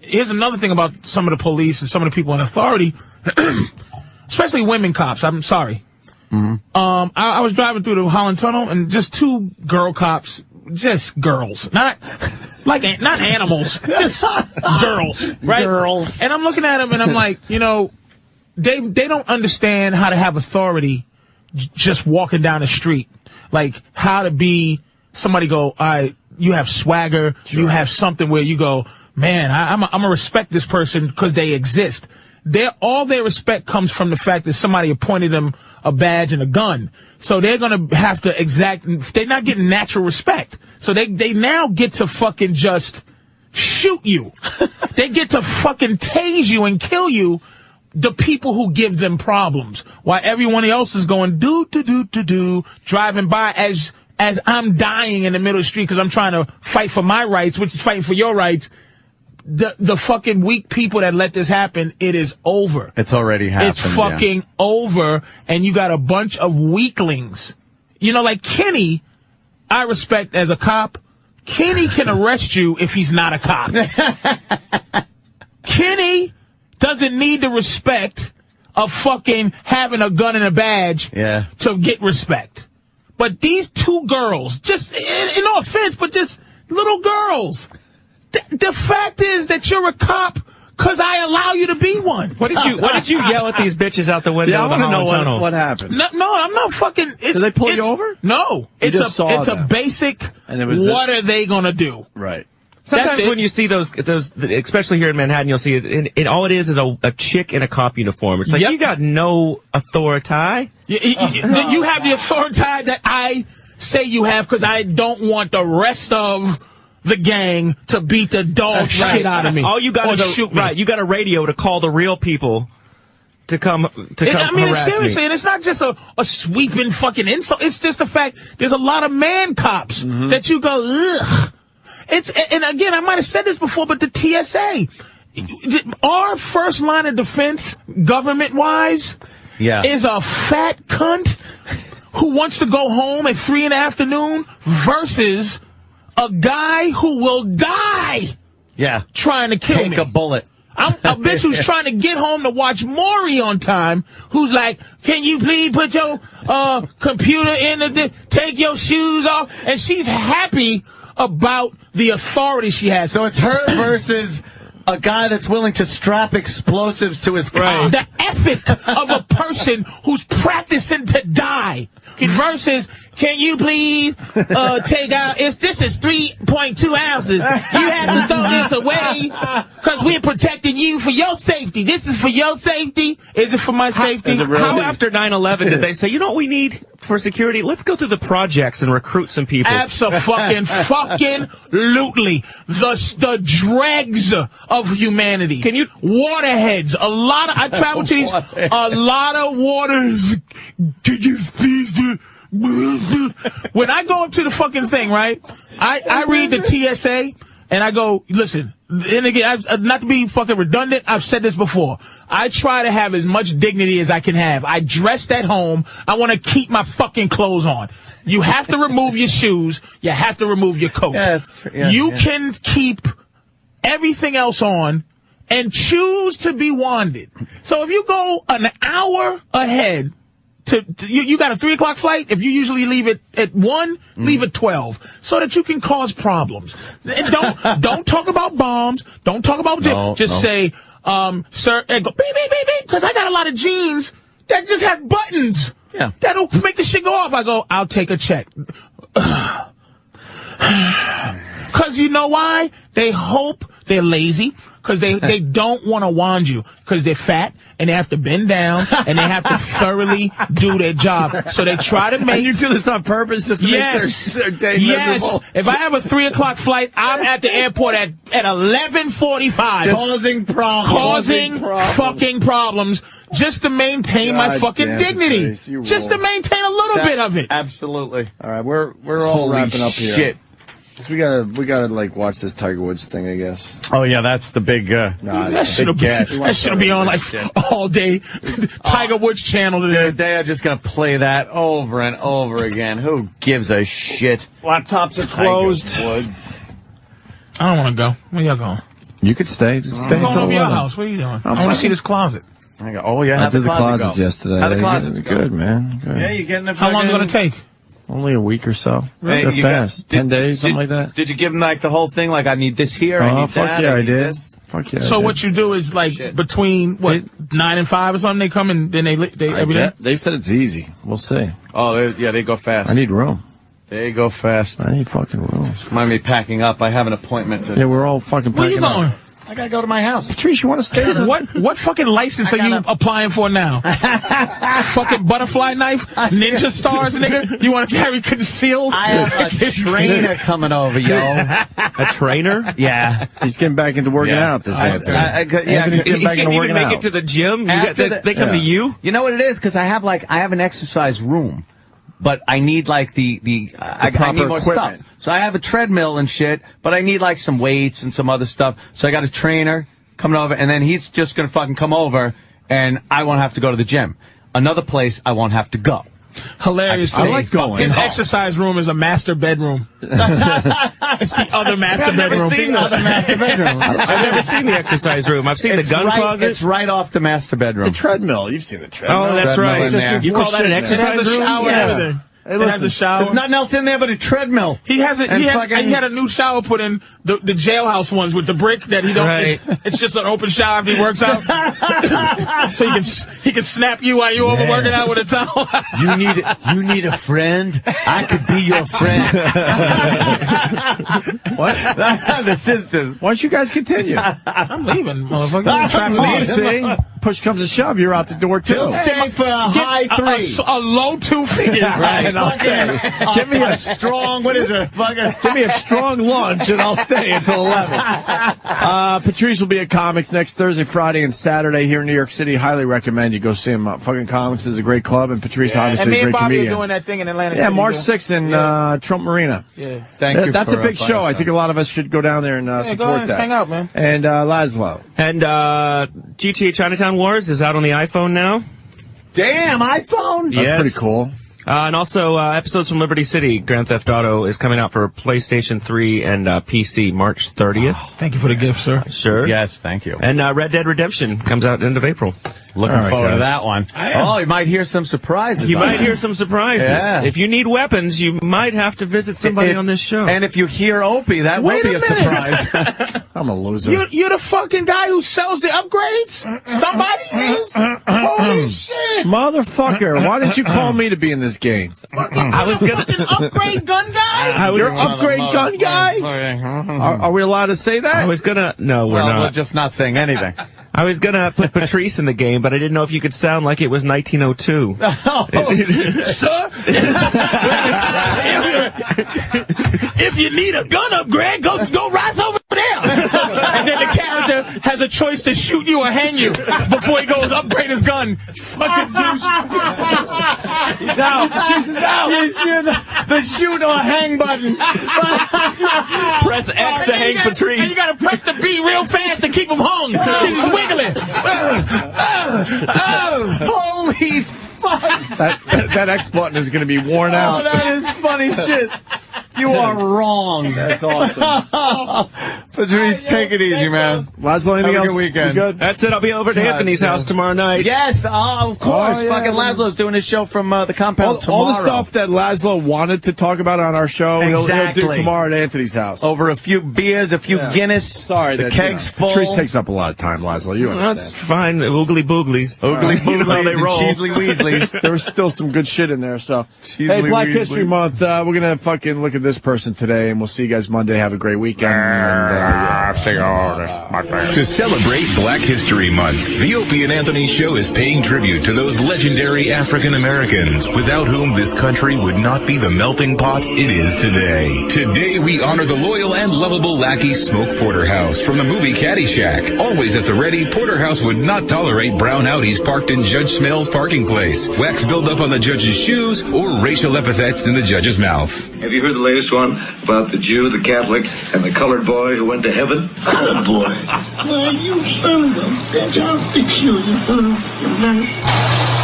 here's another thing about some of the police and some of the people in authority, especially women cops. I'm sorry. Mm-hmm. I was driving through the Holland Tunnel, and just 2 girl cops, just girls, not animals, just girls, right? Girls. And I'm looking at them, and I'm like, you know, they don't understand how to have authority just walking down the street, like how to be somebody. Go, you have swagger, you have something where you go, man, I'm gonna respect this person because they exist. All their respect comes from the fact that somebody appointed them a badge and a gun. So they're gonna have to they're not getting natural respect. So they now get to fucking just shoot you. They get to fucking tase you and kill you, the people who give them problems, while everyone else is going driving by as I'm dying in the middle of the street because I'm trying to fight for my rights, which is fighting for your rights. The fucking weak people that let this happen, it is over. It's already happened. It's fucking over, and you got a bunch of weaklings. You know, like Kenny, I respect as a cop. Kenny can arrest you if he's not a cop. Kenny doesn't need the respect of fucking having a gun and a badge to get respect. But these 2 girls, just, in no offense, but just little girls. The fact is that you're a cop because I allow you to be one. What did you yell at these bitches out the window? Yeah, I want to know what happened. No, I'm not fucking. Did they pull you over? No, it's a basic. And it was what are they gonna do? Right. Sometimes when you see those, especially here in Manhattan, you'll see it. And all it is a chick in a cop uniform. It's like you got no authority. You have the authority that I say you have because I don't want the rest of the gang to beat the dog shit out of me. All you got is shoot me. Right. You got a radio to call the real people to come harass seriously, me. And it's not just a sweeping fucking insult. It's just the fact there's a lot of man cops that you go, ugh. And again, I might have said this before, but the TSA, our first line of defense, government-wise, is a fat cunt who wants to go home at 3 PM versus a guy who will die trying to kill me. Take a bullet. I'm a bitch who's trying to get home to watch Maury on time, who's like, can you please put your computer in take your shoes off? And she's happy about the authority she has. So it's her versus a guy that's willing to strap explosives to his car. The ethic of a person who's practicing to die versus, can you please take out, this is 3.2 ounces. You have to throw this away because we're protecting you for your safety. This is for your safety. Is it for my safety? How after 9/11 did they say, you know what we need for security? Let's go through the projects and recruit some people. Absolutely. The dregs of humanity. Can you? Waterheads. I travel to these, a lot of waters. When I go up to the fucking thing, right, I read the TSA and I go, listen, and again, not to be fucking redundant, I've said this before. I try to have as much dignity as I can have. I dressed at home. I want to keep my fucking clothes on. You have to remove your shoes. You have to remove your coat. You can keep everything else on and choose to be wanded. So if you go an hour ahead, you got a 3 o'clock flight. If you usually leave it at 1, leave at 12, so that you can cause problems. And don't talk about bombs. Don't talk about say, sir, and go beep beep beep beep, because I got a lot of jeans that just have buttons. Yeah, that'll make the shit go off. I go, I'll take a check. Because you know why? They hope they're lazy. Because they don't want to wand you. Because they're fat and they have to bend down and they have to thoroughly do their job. So they try to make. And you do this on purpose just to make their day miserable? If I have a 3 o'clock flight, I'm at the airport at 11:45. Causing fucking problems. Just to maintain my fucking dignity. Just to maintain a little bit of it. Absolutely. All right, we're all wrapping up here. Shit. We gotta like watch this Tiger Woods thing, I guess. Oh yeah, that's the big. That should be on like all day. Tiger Woods channel today. They are just gonna play that over and over again. Who gives a shit? Laptops are closed. Woods. I don't want to go. Where y'all going? You could stay. Just stay I'm going until over your 11. house. What are you doing? I want to see this closet. I go. Oh yeah, I did the closets yesterday. How the closets go? Good, man. Good. Yeah, you getting the. How long is it going to take? Only a week or so. Hey, They're fast. 10 days, something like that. Did you give them like the whole thing? Like I need this here. I need fuck that. yeah, I need did. This? Fuck yeah. So what you do is like between 9 and 5 or something. They come and then they every day. They said it's easy. We'll see. Oh they go fast. I need room. They go fast. I need fucking room. Mind me packing up. I have an appointment. Yeah, we're all fucking packing Where you going? up. I gotta go to my house. Patrice, you want to stay? What fucking license are you applying for now? Fucking butterfly knife? Ninja stars, nigga? You want to carry concealed? I have a trainer coming over, yo. A trainer? Yeah. He's getting back into working out this Anthony. Anthony's getting back into working out. Make it to the gym? They come to you? You know what it is? Because I have an exercise room. But I need like I need more equipment. stuff. So I have a treadmill and shit, but I need like some weights and some other stuff. So I got a trainer coming over, and then he's just gonna fucking come over, and I won't have to go to the gym. Another place I won't have to go. Hilarious. I like going. His exercise room is a master bedroom. It's the other master bedroom. I've never seen the exercise room. I've seen the gun closet. It's right off the master bedroom. The treadmill. You've seen the treadmill. Oh, that's right. There. You call that an exercise room? It has a shower and everything. Hey, it has a shower. There's nothing else in there but a treadmill. He had a new shower put in, the jailhouse ones with the brick that he don't. Right. It's just an open shower after he works out, so he can snap you while you're over working out with a towel. You need a friend. I could be your friend. What? The sisters. Why don't you guys continue? I'm leaving, motherfucker. See? Push comes to shove, you're out the door too. He'll stay for a high 3. A low 2 figures. Right, and I'll stay. Give me a strong, what is it? Give me a strong lunch and I'll stay until 11. Patrice will be at Comics next Thursday, Friday, and Saturday here in New York City. Highly recommend you go see him. Fucking Comics is a great club, and Patrice obviously a great comedian. And me and Bobby are doing that thing in Atlanta City. Yeah, March 6th in Trump Marina. Yeah. Thank you. That's a big show. I think a lot of us should go down there and support go ahead that. Hang out, man. And Laszlo. And GTA Chinatown Wars is out on the iPhone now. Damn, iPhone? That's pretty cool. And also, episodes from Liberty City, Grand Theft Auto, is coming out for PlayStation 3 and PC March 30th. Oh, thank you for the gift, sir. Sure. Yes, thank you. And Red Dead Redemption comes out end of April. Looking forward to that one. Oh, you might hear some surprises. You might hear some surprises. Yeah. If you need weapons, you might have to visit somebody on this show. And if you hear Opie, that will be a surprise. I'm a loser. You're the fucking guy who sells the upgrades? Somebody is? Holy shit. Motherfucker, why didn't you call me to be in this game? I was gonna fucking upgrade gun guy? You're upgrade gun guy? Are we allowed to say that? I was gonna... No, we're not. We're just not saying anything. I was gonna put Patrice in the game, but I didn't know if you could sound like it was 1902. Sir, if you need a gun upgrade, go rise over there. And then the character has a choice to shoot you or hang you before he goes upgrade his gun. Fucking douche. He's out. Patrice is out. The shoot or hang button. Press X to hang Patrice. And you gotta press the B real fast to keep him hung. He's wiggling. Holy fuck. That X button is going to be worn out. Oh, that is funny shit. You are wrong. That's awesome. Patrice, take it easy, man. Laszlo, anything Have a else? good weekend. You good? That's it. I'll be over to Anthony's house tomorrow night. Yes, of course. Fucking Laszlo's doing his show from the compound tomorrow. All the stuff that Laszlo wanted to talk about on our show, he'll do tomorrow at Anthony's house. Over a few beers, a few Guinness. Sorry, the keg's full. Patrice takes up a lot of time, Laszlo. You understand. That's fine. Oogly booglies. Oogly booglies, You know how they roll. and cheesely weasleys. There was still some good shit in there. So, hey, Black History Month. We're gonna fucking look at this person today, and we'll see you guys Monday. Have a great weekend. And, To celebrate Black History Month, the Opie and Anthony Show is paying tribute to those legendary African Americans without whom this country would not be the melting pot it is today. Today we honor the loyal and lovable lackey Smoke Porterhouse from the movie Caddyshack. Always at the ready, Porterhouse would not tolerate brown Audis parked in Judge Smell's parking place, wax buildup on the judge's shoes, or racial epithets in the judge's mouth. Have you heard the latest one about the Jew, the Catholic, and the colored boy who went to heaven? Oh, boy. Why, you son of a bitch, I'll fix you, you son of a